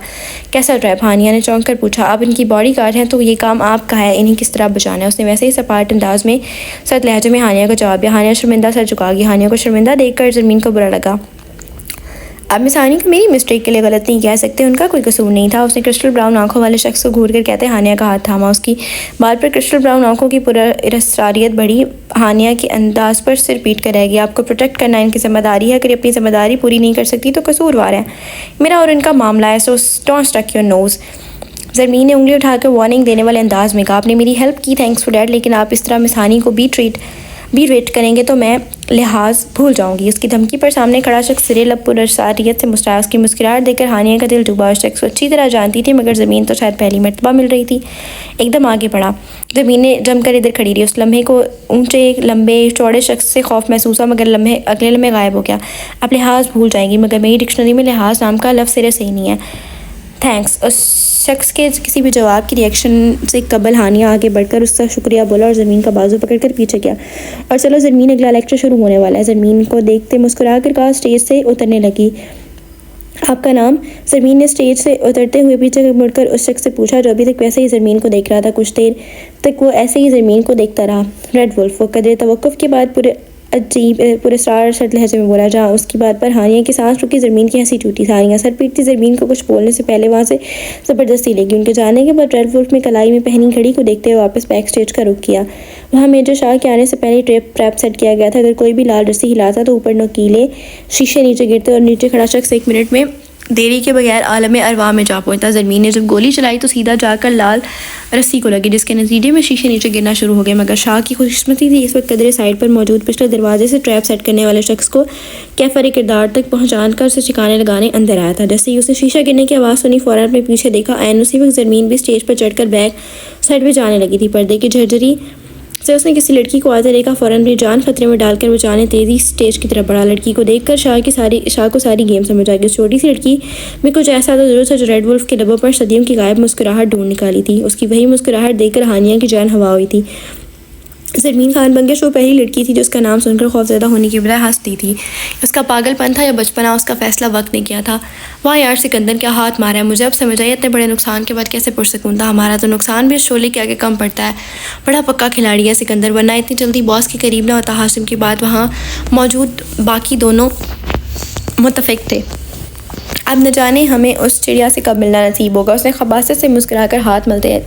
B: कैसा ट्रैप? हानिया ने चौंक कर पूछा। आप इनकी बॉडी गार्ड हैं तो ये काम आपका है, इन्हें किस तरह बचाना है? उसने वैसे ही सपाट अंदाज में सख्त लहजे में हानिया को जवाब दिया। हानिया शर्मिंदा सर झुका गई। हानिया को शर्मिंदा देखकर ज़रमीन को बुरा लगा। अब मिस हानी को मेरी मिस्टेक के लिए गलत नहीं कह सकते, उनका कोई कसूर नहीं था। उसने क्रिस्टल ब्राउन आंखों वाले शख्स को घूर कर कहते हानिया का हाथ थामा। उसकी बात पर क्रिस्टल ब्राउन आंखों की पूरा इसरारियत बढ़ी। हानिया के अंदाज पर सिर पीट कर रह गई। आपको प्रोटेक्ट करना इनकी जिम्मेदारी है, अगर अपनी जिम्मेदारी पूरी नहीं कर सकती तो कसूरवार है। मेरा और इनका मामला है, so don't stuck your nose. ज़रमीन ने उंगली उठाकर वार्निंग देने वाले अंदाज में कहा। आपने मेरी हेल्प की, थैंक्स फॉर डैट, लेकिन आप इस तरह मिस हानी को भी रेट करेंगे तो मैं लिहाज भूल जाऊंगी। उसकी धमकी पर सामने खड़ा शख्स सिरे लब पुरसारियत से मुस्कुराया। उसकी मुस्कुराहट देखकर हानिया का दिल डूबा। उस शख्स को अच्छी तरह जानती थी मगर ज़मीन तो शायद पहली मरतबा मिल रही थी। एकदम आगे बढ़ा। ज़मीन ने जमकर इधर खड़ी रही। उस लम्हे को ऊंचे लंबे चौड़े शख्स से खौफ महसूस हुआ मगर अगले लम्हे गायब हो गया। आप लिहाज भूल जाएंगी मगर मेरी डिक्शनरी में लिहाज नाम का लफ्ज़ सिरे सही नहीं है। थैंक्स। उस शख्स के किसी भी जवाब की रिएक्शन से कबल हानिया आगे बढ़कर उसका शुक्रिया बोला और ज़मीन का बाजू पकड़कर पीछे गया। और चलो ज़मीन, अगला लेक्चर शुरू होने वाला है। ज़मीन को देखते मुस्कुरा कर कहा। स्टेज से उतरने लगी। आपका नाम? ज़मीन ने स्टेज से उतरते हुए पीछे मुड़कर उस शख्स से पूछा जो अभी तक वैसे ही ज़मीन को देख रहा था। कुछ देर तक वो ऐसे ही ज़मीन को देखता रहा। Red wolf. वो कदर तवक्कुफ़ के बाद पूरे सार शर्त लहजे में बोला। जहाँ उसकी बात पर हानिया की सांस रुकी। ज़मीन की हंसी टूटी। हानिया सर पीटती ज़मीन को कुछ बोलने से पहले वहाँ से ज़बरदस्ती लेगी। उनके जाने के बाद रेड वुल्फ में कलाई में पहनी घड़ी को देखते हुए वापस बैक स्टेज का रुख किया। वहाँ मेजर शाह के आने से पहले ट्रैप सेट किया गया था। अगर कोई भी लाल रस्सी हिलाता तो ऊपर नोकीले शीशे नीचे गिरते और नीचे खड़ा शख्स 1 मिनट में देरी के बगैर आलम अरवा में जा पहुंचा। ज़रमीन ने जब गोली चलाई तो सीधा जाकर लाल रस्सी को लगी, जिसके नतीजे में शीशे नीचे गिरना शुरू हो गए। मगर शाह की खुशकिस्मती थी, इस वक्त कदरे साइड पर मौजूद पिछले दरवाजे से ट्रैप सेट करने वाले शख्स को कैफर किरदार तक पहुँचाकर कर उसे ठिकाने लगाने अंदर आया था। जैसे ही उसने शीशा गिरने की आवाज़ सुनी, फ़ौरन अपने पीछे देखा। ऐन उसी वक्त ज़रमीन भी स्टेज पर चढ़कर बैक साइड पर जाने लगी थी। पर्दे की झरझरी से उसने किसी लड़की को आते देखा। फ़ौरन अपनी जान खतरे में डालकर बचाने तेज़ी स्टेज की तरफ बढ़ा। लड़की को देखकर शाह को सारी गेम समझ आ गई। उस छोटी सी लड़की में कुछ ऐसा तो जरूर था जो रेड वुल्फ के लबों पर सदियों की गायब मुस्कुराहट ढूंढ निकाली थी। उसकी वही मुस्कुराहट देखकर हानिया की जान हवा हुई थी। ज़रमीन खान बंगश वो पहली लड़की थी जो उसका नाम सुनकर खौफज़दा होने की बजाय हंसती थी। उसका पागलपन था या बचपना, उसका फैसला वक्त ने किया था। वाह यार, सिकंदर क्या हाथ मारा है। मुझे अब समझ आई इतने बड़े नुकसान के बाद कैसे पुरसकून था। हमारा तो नुकसान भी इस शोले के आगे कम पड़ता है। बड़ा पक्का खिलाड़ी है सिकंदर, वरना इतनी जल्दी बॉस के करीब ना होता। हाशिम की बात वहाँ मौजूद बाकी दोनों मुतफिक थे। अब न जाने हमें उस चिड़िया से कब मिलना नसीब होगा। उसने खबासत से मुस्कुराकर हाथ मलते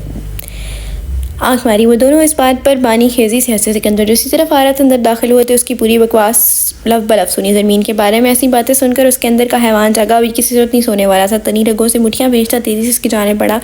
B: आंख मारी। वो दोनों इस बात पर बानी खेजी से हंसे। सिकंदर जो इसी तरफ आ रहा था अंदर दाखिल हुए थे, उसकी पूरी बकवास लफ बलफ सुनी। ज़मीन के बारे में ऐसी बातें सुनकर उसके अंदर का हैवान जागा। अभी किसी सूरत नहीं सोने वाला था। तनी रगों से मुठियाँ भेजता तेज़ी से उसकी जाने पड़ा।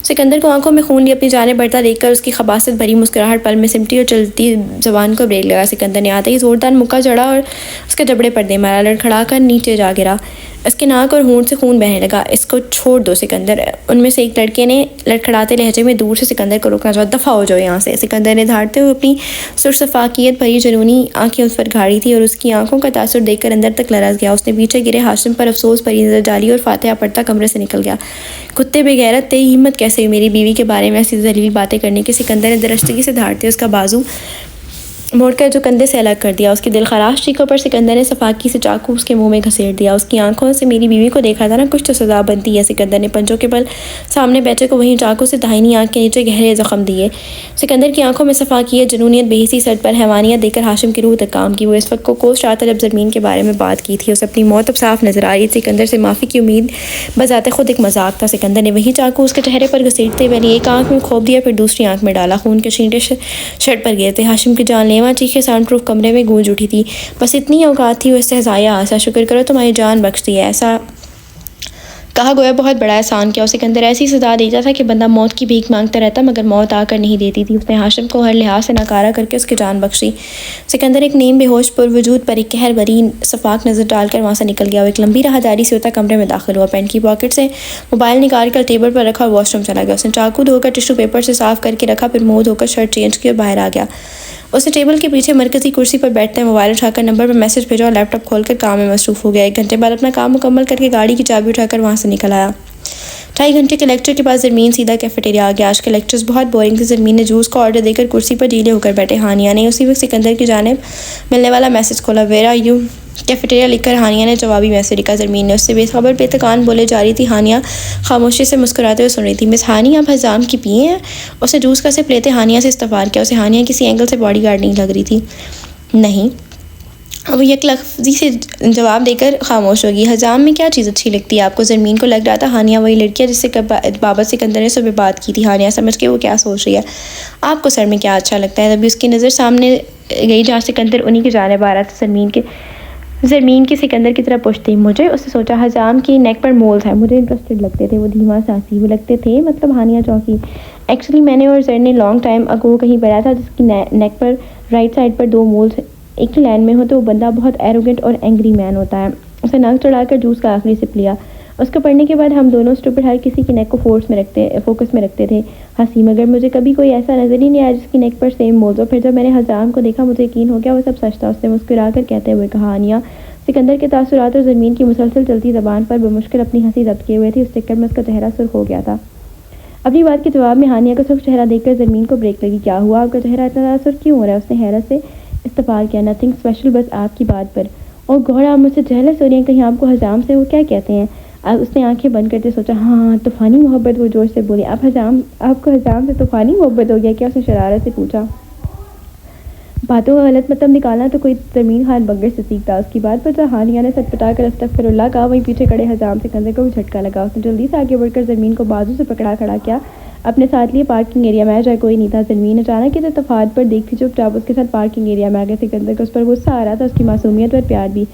B: सिकंदर को आंखों में खून लिए अपनी जाने बढ़ता देखकर उसकी खबासत भरी मुस्कुराहट पल में सिमटी और चलती जबान को ब्रेक लगा। सिकंदर ने आते ही जोरदार मुक्का चढ़ा और उसके जबड़े पर दे मारा। लड़खड़ा कर नीचे जा गिरा। इसके नाक और होंठ से खून बहने लगा। इसको छोड़ दो सिकंदर, उनमें से एक लड़के ने लड़खड़ाते लहजे में दूर से सिकंदर को रोकना चाहा। दफ़ा हो जाओ यहाँ से। सिकंदर ने धाड़ते हुए अपनी सुरसफाकियत भरी जुनूनी आंखें उस पर गाड़ी थी और उसकी आंखों का तासुर देखकर अंदर तक लरज़ गया। उसने पीछे गिरे हाशिम पर अफसोस भरी नजर डाली और फातिहा पढ़ता कमरे से निकल गया। कुत्ते बेगैरत, तेरी हिम्मत कैसे हुई मेरी बीवी के बारे में ऐसी जलील बातें करने की। सिकंदर ने दरश्तगी से धाड़ते उसका बाजू मोड़कर जो कंधे से अलग कर दिया। उसकी दिलखराश चीखों पर सिकंदर ने सफाकी से चाकू उसके मुंह में घसेट दिया। उसकी आंखों से मेरी बीवी को देखा था ना, कुछ तो सजा बनती है। सिकंदर ने पंचों के बल सामने बैठे को वहीं चाकू से दाहिनी आंख के नीचे गहरे जख्म दिए। सिकंदर की आंखों में सफाकियत, जुनूनियत, बेहिसी सर पर हैवानियत देखकर हाशिम की रूह तक काम की। वो इस वक्त को कोस रहा था जब ज़रमीन के बारे में बात की थी। उसे अपनी मौत अब साफ नजर आ रही। सिकंदर से माफ़ी की उम्मीद बजाते खुद एक मजाक था। सिकंदर ने वही चाकू उसके चेहरे पर घसीटते पहले एक आंख में खोप दिया, फिर दूसरी आंख में डाला। खून के छींटे शर्ट पर गिरते। हाशिम की जानलेवा चीखें साउंड प्रूफ कमरे में गूंज उठी थी। बस इतनी औकात थी वो इससे हज़ाया आसा। शुक्र करो तुम्हारी जान बख्श दी है, ऐसा कहा गोया बहुत बड़ा एहसान किया। सिकंदर ऐसी सजा देता था कि बंदा मौत की भीख मांगता रहता, मगर मौत आकर नहीं देती थी। उसने हाशिम को हर लिहाज से नकारा करके उसकी जान बख्शी। सिकंदर एक नीम बेहोश पर वजूद पर एक कहर भरी सफाक नज़र डालकर वहाँ से निकल गया। वो एक लंबी राहदारी से होता कमरे में दाखिल हुआ। पैंट की पॉकेट से मोबाइल निकाल कर टेबल पर रखा और वॉशरूम चला गया। उसने चाकू धोकर टिश्यू पेपर से साफ करके रखा, फिर मुँह धोकर शर्ट चेंज की और बाहर आ गया। उसने टेबल के पीछे मरकजी कुर्सी पर बैठते मोबाइल उठाकर नंबर पर मैसेज भेजा और लैपटॉप खोलकर काम में मसरूफ़ हो गया। 1 घंटे बाद अपना काम मुकम्मल करके गाड़ी की चाबी उठाकर वहाँ से निकल आया। 2.5 घंटे के लेक्चर के बाद ज़रमीन सीधा कैफेटेरिया आ गया। आज के लेक्चर्स बहुत बोरिंग थे। ज़रमीन ने जूस का ऑर्डर देकर कुर्सी पर ढीले होकर बैठे। हानिया ने उसी वक्त सिकंदर की जानिब मिलने वाला मैसेज खोला। वेयर आर यू कैफेटेरिया लिखकर हानिया ने जवाबी मैसेज लिखा। ज़रमीन ने उससे बेखबर बेतकान बोले जा रही थी। हानिया खामोशी से मुस्कुराते हुए सुन रही थी। मिस हानिया, आप हजाम की पिए हैं? उसने जूस का सिप लेते हानिया से इस्तफार किया। उसे हानिया किसी एंगल से बॉडीगार्ड नहीं लग रही थी। नहीं, अब एक लफ्ज़ी से जवाब देकर खामोश होगी। हजाम में क्या चीज़ अच्छी लगती है आपको? ज़रमीन को लग रहा था हानिया वही लड़की है जिससे बाबा सिकंदर ने सुबह बात की थी। हानिया समझ के वो क्या सोच रही है। आपको सर में क्या अच्छा लगता है? तभी उसकी नज़र सामने गई जहाँ सिकंदर उन्हीं की जानिब आ रहा था। ज़रमीन की सिकंदर की तरफ पूछती मुझे। उसने सोचा हजाम की नेक पर मोल्स है, मुझे इंटरेस्टेड लगते थे। वो धीमा सासी वो लगते थे, मतलब हानिया चौकी। एक्चुअली मैंने और जर ने लॉन्ग टाइम अगो कहीं पढ़ा था जिसकी नेक पर राइट साइड पर 2 मोल्स एक ही लाइन में हो तो वो बंदा बहुत एरोगेंट और एंग्री मैन होता है। उसे नाक चढ़ाकर जूस का आखिरी सिप लिया। उसको पढ़ने के बाद हम दोनों स्टूपिड हर किसी की नेक को फोकस में रखते थे हंसी, मगर मुझे कभी कोई ऐसा नज़र ही नहीं आया जिसकी नेक पर सेम मोल्स हो। फिर जब मैंने हजाम को देखा मुझे यकीन हो गया वो सब सच था। उसने मुस्कुरा कर कहते हुए कहा। हानिया सिकंदर के तासुरात और ज़मीन की मुसलसल चलती ज़बान पर बेमुश्किल अपनी हंसी जब्त किए हुए थी। उस चक्कर में उसका चेहरा सुर्ख हो गया था। अपनी बात के जवाब में हानिया का सुर्ख चेहरा देखकर ज़मीन को ब्रेक लगी। क्या हुआ, आपका चेहरा इतना सुर्ख क्यों हो रहा है? उसने हैरत से इस्तफार किया। नथिंग स्पेशल, बस आपकी बात पर। और गौर आप मुझसे जेलस हो रही हैं कहीं आपको हजाम से वो क्या कहते हैं? उसने आंखें बंद करते सोचा हाँ तूफ़ानी मोहब्बत। वो जोश से बोली आपको हजाम से तूफ़ानी मोहब्बत हो गया क्या? उसने शरारत से पूछा। बातों का गलत मतलब निकालना तो कोई ज़मीन खान बंगश से सीखता। उसकी बात पर जब हानिया ने सटपटा कर अस्तगफिरुल्लाह कहा, वहीं पीछे खड़े हजाम सिकंदर को भी झटका लगा। उसने जल्दी से आगे बढ़कर ज़मीन को बाजू से पकड़ा खड़ा किया, अपने साथ लिए पार्किंग एरिया में। जाए कोई नहीं था। ज़मीन अचानक किसी तफात पर देखती चुपचाप उसके साथ पार्किंग एरिया में आ गया। सिकंदर को उस पर गुस्सा आ रहा था, उसकी मासूमियत पर प्यार भी।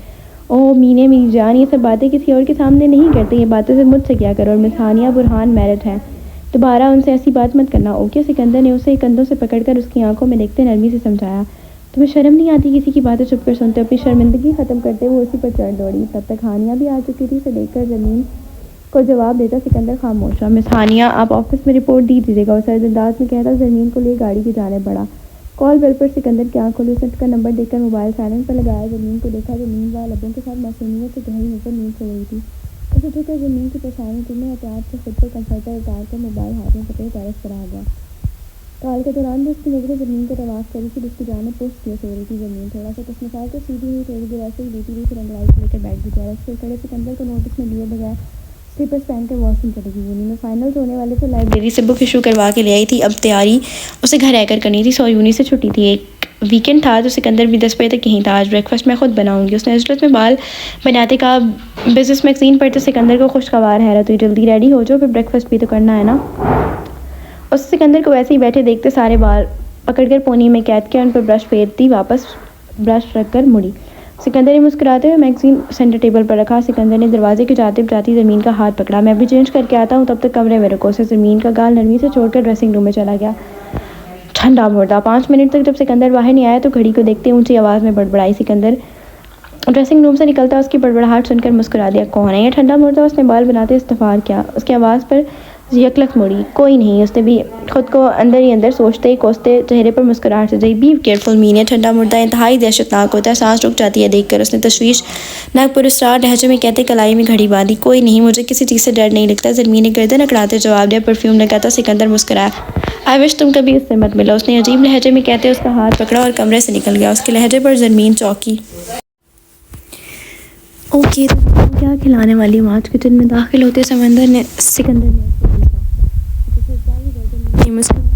A: ओ मीने मेरी जान, ये सब बातें किसी और के सामने नहीं करते, ये बातें सिर्फ मुझसे किया करो। और मिस हानिया बुरहान मैरिड है, दोबारा उनसे ऐसी बात मत करना, ओके। सिकंदर ने उसे कंधों से पकड़कर उसकी आंखों में देखते नरमी से समझाया। तुम्हें शर्म नहीं आती किसी की बातें चुप कर सुनते हो? अपनी शर्मिंदगी ख़त्म करते हुए उसी पर चढ़ दौड़ी। तब तक हानिया भी आ चुकी थी। उसे देखकर ज़मीन को जवाब देता सिकंदर खामोश रहा। मिस हानिया, आप ऑफिस में रिपोर्ट दी दीजिएगा, और सरदंदाज ने कहता ज़मीन को लिए गाड़ी की जाने बढ़ा। कॉल बेल पर सिकंदर की आंख खुली। उसने का नंबर देखकर मोबाइल साइलेंट पर लगाया। ज़मीन को देखा जो नींद वाले लबों के साथ मासूमियत से गहरी होकर नींद सो रही थी। उसे झुककर ज़मीन की परेशानी तुमने एहतियात से खुद पर कंफर्टर उतार कर मोबाइल हाथ में पकड़े टेरेस पर आ गया। कॉल के दौरान भी उसकी नजरें ज़मीन को तलाश करी थी, जिसकी जान पुष्ट किए सो रही थी। ज़मीन थोड़ा सा तस्मसाल तो सीधी हुई, थोड़ी देर ऐसे ही लेटी रही, फिर अंगड़ाई से लेकर बैठ गई। टेरेस पर खड़े सिकंदर को नोटिस में लिए बगैर स्लीपर्स पहनकर वॉशरूम चली गई। यूनी में फाइनल होने वाले थे, लाइब्रेरी से बुक इशू करवा के ले आई थी। अब तैयारी उसे घर आकर करनी थी। सो यूनी से छुट्टी थी, एक वीकेंड था, तो सिकंदर भी 10 बजे तक यहीं था। आज ब्रेकफास्ट मैं खुद बनाऊंगी, उसने हजरत में बाल बनाते कहा। बिजनेस मैगजीन पढ़ते सिकंदर को खुशगवार हैरत हुई। जल्दी रेडी हो जाओ, फिर ब्रेकफास्ट भी तो करना है ना। उस सिकंदर को वैसे ही बैठे देखते सारे बाल पकड़कर पोनी में कैद किया, उन पर ब्रश फेरती वापस ब्रश रखकर मुड़ी। सिकंदर ने मुस्कुराते हुए मैगजीन सेंटर टेबल पर रखा। सिकंदर ने दरवाजे के जाते बजाती ज़मीन का हाथ पकड़ा। मैं भी चेंज करके आता हूँ, तब तक कमरे में रुको। उसे ज़मीन का गाल नरमी से छोड़कर ड्रेसिंग रूम में चला गया। ठंडा मुर्दा। 5 मिनट तक जब सिकंदर बाहर नहीं आया तो घड़ी को देखते ऊंची आवाज़ में बड़बड़ाई। सिकंदर ड्रेसिंग रूम से निकलता उसकी बड़बड़ाहट सुनकर मुस्कुरा दिया। कौन है ये ठंडा मुर्दा? उसने बाल बनाते इस्तफार किया। उसकी आवाज़ पर यकलक मुड़ी। कोई नहीं। उसने भी खुद को अंदर ही अंदर सोचते कोसते चेहरे पर मुस्कुराहट से दी। बी केयरफुल मीने, ठंडा मुर्दा इंतहाई दहशतनाक होता है, सांस रुक जाती है देखकर। उसने तशवीश नाक पुरस्कार लहजे में कहते कलाई में घड़ी बांधी। कोई नहीं, मुझे किसी चीज़ से डर नहीं लगता। ज़मीन ने गर्दन अकड़ाते जवाब दिया। परफ्यूम लगाता सिकंदर मुस्कुराया। आई विश तुम कभी इससे मत मिलो, उसने अजीब लहजे में कहते उसका हाथ पकड़ा और कमरे से निकल गया। उसके लहजे पर ज़मीन चौकी। ओके, तो क्या खिलाने वाली हूँ? आज किचन में दाखिल होते सिकंदर ने मुस्कुरा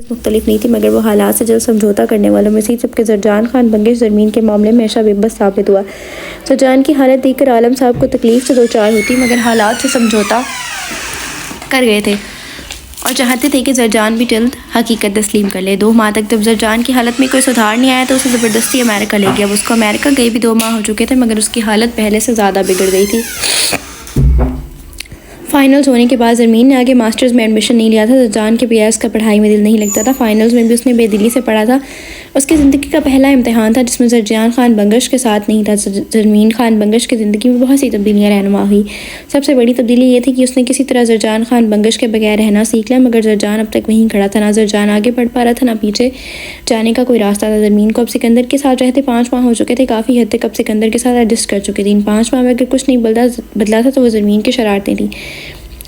B: मुख्तलिफ नहीं थी, मगर वो हालात से जल्द समझौता करने वालों में से जबकि जरजान खान बंगिश ज़रमीन के मामले में हमेशा बेबस साबित हुआ। जरजान की हालत देखकर आलम साहब को तकलीफ से दो चार होती, मगर हालात से समझौता कर गए थे और चाहते थे कि जरजान भी जल्द हकीकत तस्लीम कर ले। 2 माह तक जब जरजान की हालत में कोई सुधार नहीं आया तो उसे ज़बरदस्ती अमेरिका ले गया। उसको अमेरिका गए भी 2 माह हो चुके थे, मगर उसकी हालत पहले से ज़्यादा बिगड़ गई थी। फाइनल्स होने के बाद ज़रमीन ने आगे मास्टर्स में एडमिशन नहीं लिया था। जरजान के पीएस का पढ़ाई में दिल नहीं लगता था। फाइनल्स में भी उसने बेदिली से पढ़ा था। उसकी ज़िंदगी का पहला इम्तिहान था जिसमें जरजान खान बंगश के साथ नहीं था। ज़रमीन खान बंगश की ज़िंदगी में बहुत सी तब्दीलियाँ रहनुमा हुई। सबसे बड़ी तब्दीली ये थी कि उसने किसी तरह जरजान खान बंगश के बगैर रहना सीख लिया, मगर जरजान अब तक वहीं खड़ा था। ना जरजान आगे बढ़ पा रहा था, ना पीछे जाने का कोई रास्ता था। ज़रमीन को अब सिकंदर के साथ रहते 5 माह हो चुके थे। काफ़ी हद तक अब सिकंदर के साथ एडजस्ट कर चुके थे। इन 5 माह में अगर कुछ नहीं बदला था तो वो ज़रमीन की शरारतें थी।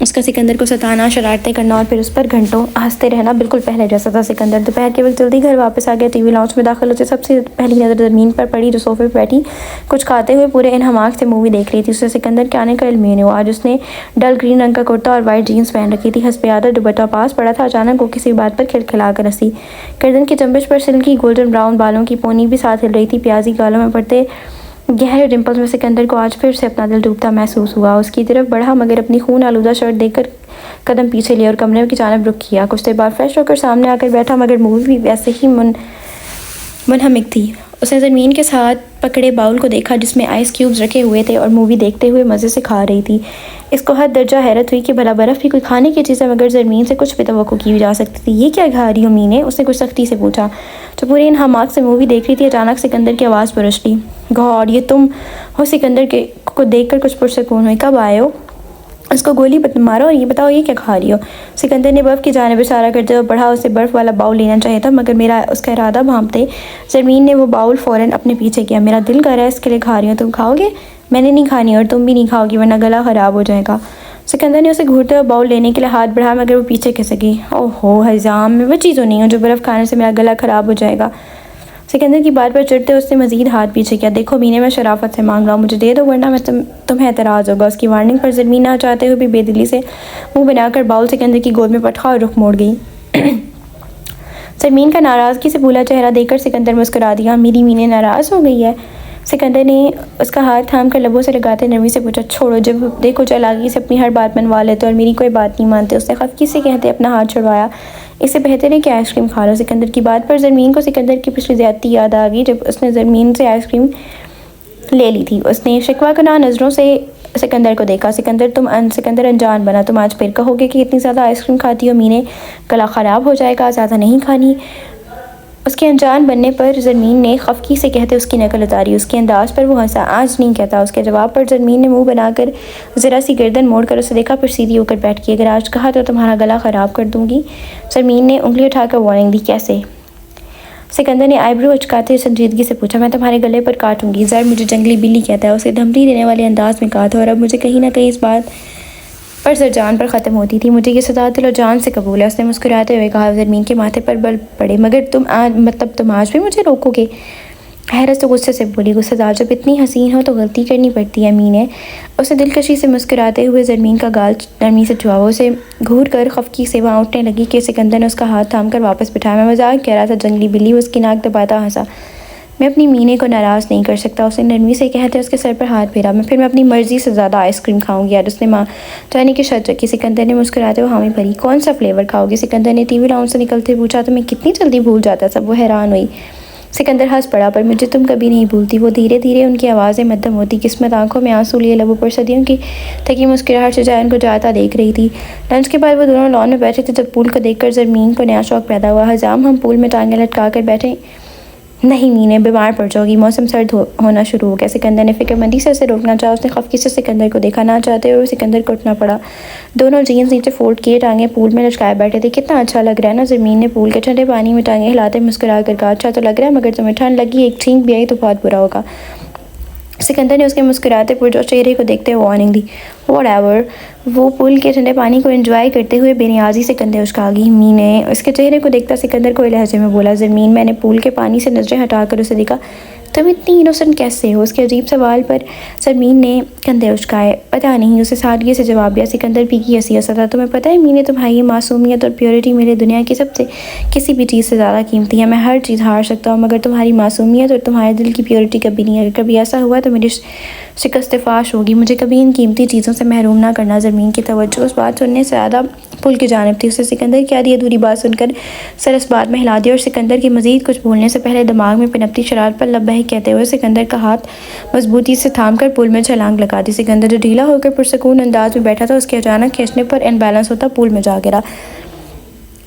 B: उसका सिकंदर को सताना, शरारतें करना और फिर उस पर घंटों हंसते रहना बिल्कुल पहले जैसा था। सिकंदर दोपहर के वक्त जल्दी घर वापस आ गया। टीवी लाउंज में दाखिल होते सबसे पहली नज़र ज़मीन पर पड़ी, जो सोफे पर बैठी कुछ खाते हुए पूरे इन्हमाक से मूवी देख रही थी। उसे सिकंदर के आने का इल्म ही नहीं हुआ। आज उसने डल ग्रीन रंग का कुर्ता और वाइट जीन्स पहन रखी थी। हस्बे आदत दुपट्टा पास पड़ा था। अचानक वो किसी बात पर खिलखिला कर हंसी। गर्दन की चंबिश पर सिल्की गोल्डन ब्राउन बालों की पोनी भी साथ हिल रही थी। प्याजी गालों में पड़ते गहरे डिम्पल्स में सिकंदर को आज फिर से अपना दिल डूबता महसूस हुआ। उसकी तरफ बढ़ा, मगर अपनी खून आलूदा शर्ट देखकर कदम पीछे लिया और कमरे की जानिब रुख किया। कुछ देर बाद फ्रेश होकर सामने आकर बैठा, मगर मूवी भी वैसे ही मुनहमिक थी। उसने ज़मीन के साथ पकड़े बाउल को देखा जिसमें आइस क्यूब्स रखे हुए थे और मूवी देखते हुए मज़े से खा रही थी। इसको हद दर्जा हैरत हुई कि भला बर्फ़ भी कोई खाने की चीज़ है, मगर ज़मीन से कुछ भी तवक्को की जा सकती थी। ये क्या खा रही हो मीने? उसने कुछ सख्ती से पूछा। जो पूरी इन हमाक से मूवी देख रही थी, अचानक सिकंदर की आवाज़ पर उछली। गॉड, ये तुम हो? सिकंदर को देखकर कुछ पुरसकून हुई। कब आए हो? उसको गोली मारो और ये बताओ ये क्या खा रही हो? सिकंदर ने बर्फ़ की जानिब इशारा करते हुए बढ़ा। उसे बर्फ़ वाला बाउल लेना चाहिए था, मगर मेरा उसका इरादा भांपते ज़मीन ने वो बाउल फ़ौरन अपने पीछे किया। मेरा दिल कर रहा है, इसके लिए खा रही हो। तुम खाओगे? मैंने नहीं खानी और तुम भी नहीं खाओगी, वरना गला ख़राब हो जाएगा। सिकंदर ने उसे घूरते हुए बाउल लेने के लिए हाथ बढ़ाया, मगर वो पीछे खिसकी। ओहो हजाम, मैं वो चीज़ तो नहीं हूँ जो बर्फ़ खाने से मेरा गला ख़राब हो जाएगा। सिकंदर की बात पर चिढ़ते उसने मजीद हाथ पीछे किया। देखो मीने, मैं शराफत से मांग रहा हूँ, मुझे दे दो, वरना मैं तुम्हें एतराज़ होगा। उसकी वार्निंग पर ज़मीन ना चाहते हुए भी बेदिली से मुंह बनाकर बाउल सिकंदर की गोद में पटका और रुख मोड़ गई। ज़मीन का नाराज़गी से भूला चेहरा देखकर सिकंदर मुस्कुरा दिया। मेरी मीने नाराज़ हो गई है? सिकंदर ने उसका हाथ थाम कर लबों से लगाते नरमी से पूछा। छोड़ो, जब देखो चालाकी से अपनी हर बात मनवा लेते और मेरी कोई बात नहीं मानते। उसने खफकी से कहते अपना हाथ छुड़वाया। इससे बेहतर है कि आइसक्रीम खा लो। सिकंदर की बात पर ज़मीन को सिकंदर की पिछली ज़्यादती याद आ गई जब उसने ज़मीन से आइसक्रीम ले ली थी। उसने शिकवा करना नज़रों से सिकंदर को देखा। सिकंदर अनजान बना। तुम आज फिर कहोगे कि इतनी ज़्यादा आइसक्रीम खाती हो मीने, गला ख़राब हो जाएगा, ज़्यादा नहीं खानी। उसके अनजान बनने पर ज़मीन ने खफकी से कहते उसकी नकल उतारी। उसके अंदाज़ पर वो हंसा। आज नहीं कहता। उसके जवाब पर ज़मीन ने मुंह बनाकर ज़रा सी गर्दन मोड़कर उसे देखा, फिर सीधी होकर बैठ गई। अगर आज कहा तो तुम्हारा गला ख़राब कर दूंगी। ज़मीन ने उंगली उठाकर वार्निंग दी। कैसे? सिकंदर ने आईब्रो उचकाते संजीदगी से पूछा। मैं तुम्हारे गले पर काटूंगी। ज़र मुझे जंगली बिल्ली कहता है, उसे धमकी देने वाले अंदाज में कहा था, और अब मुझे कहीं ना कहीं इस बात पर जरजान पर ख़त्म होती थी। मुझे ये सजा दिल और जान से कबूल है, उसने मुस्कुराते हुए कहा। ज़मीन के माथे पर बल पड़े। मगर तुम आज भी मुझे रोकोगे? हैरत से गुस्से से बोली। गुस्सेदार जब इतनी हसीन हो तो गलती करनी पड़ती है मीने। उसे दिलकशी से मुस्कुराते हुए ज़मीन का गाल नरमी से छुआ। उसे घूर कर खफकी से वहाँ उठने लगी कि सिकंदर ने उसका हाथ थाम कर वापस बिठाया। मैं मजाक कह रहा था जंगली बिल्ली, उसकी नाक दबाता हंसा। मैं अपनी मीने को नाराज़ नहीं कर सकता। उसने नरमी से कहते उसके सर पर हाथ फेरा। मैं फिर मैं अपनी मर्ज़ी से ज़्यादा आइसक्रीम खाऊंगी यार। उसने माँ जाने की शर्त रखी। सिकंदर ने मुस्कुराते हुए हामी भरी। कौन सा फ्लेवर खाओगी? सिकंदर ने टीवी लाउंज से निकलते पूछा। तो मैं कितनी जल्दी भूल जाता सब। वो हैरान हुई। सिकंदर हंस पड़ा। पर मुझे तुम कभी नहीं भूलती। वो धीरे धीरे उनकी आवाज़ें मध्यम होती। किस्मत आंखों में आंसू लिए लबों पर सदियों की थकी मुस्कुराहट से जायन को जाता देख रही थी। लंच के बाद वो दोनों लॉन में बैठे थे जब पूल को देखकर ज़रमीन को नया शौक पैदा हुआ। हजाम हम पूल में टांगें लटका कर बैठे। नहीं मीने, बीमार पड़ जाओगी, मौसम सर्द होना शुरू हो गया। सिकंदर ने फिक्रमंदी से उसे रोकना चाहा। उसने खफकी से सिकंदर को देखा। ना चाहते हुए सिकंदर को उठना पड़ा। दोनों जीन्स नीचे फोल्ड किए टांगे पूल में लटकाए बैठे थे। कितना अच्छा लग रहा है ना? ज़मीन ने पूल के ठंडे पानी में टांगे हिलाते मुस्कुरा कर कहा। अच्छा तो लग रहा है, मगर तुम्हें ठंड लगी, एक छींक भी आई तो बहुत बुरा होगा। सिकंदर ने उसके मुस्कुराते पुरजोश चेहरे को देखते हुए वार्निंग दी। व्हाटएवर। वो पूल के ठंडे पानी को एंजॉय करते हुए बेनियाजी से कंधे उचका गई। मीने उसके चेहरे को देखता सिकंदर को लहजे में बोला। ज़रमीन। मैंने पूल के पानी से नजरें हटाकर उसे देखा। तुम इतनी इनोसेंट कैसे हो? उसके अजीब सवाल पर ज़रमीन ने कंधे उचकाए। पता नहीं, उसे सादगी से जवाब दिया। सिकंदर फीकी हंसी हंसा था। तुम्हें पता है मीने, तुम्हारी मासूमियत और प्योरिटी मेरे दुनिया की सबसे किसी भी चीज़ से ज़्यादा कीमती है। मैं हर चीज़ हार सकता हूँ मगर तुम्हारी मासूमियत और तुम्हारे दिल की प्योरिटी कभी नहीं। अगर कभी ऐसा हुआ तो मेरी शिकस्त फाश होगी। मुझे कभी इन कीमती चीज़ों से महरूम ना करना। ज़रमीन की तवज्जो उस बात सुनने से ज़्यादा पुल की जानिब थी। उसे सिकंदर की आधी अधूरी बात सुनकर सर इस बात में हिला दिया और सिकंदर की मज़ीद कुछ बोलने से पहले दिमाग में पनपती शरारत पर लब्बैक कहते हुए सिकंदर का हाथ मजबूती से थाम कर पुल में छलांग लगा दी। सिकंदर जो ढीला होकर पुरसकून अंदाज में बैठा था, उसके अचानक खींचने पर इनबैलेंस होता पुल में जा गिरा।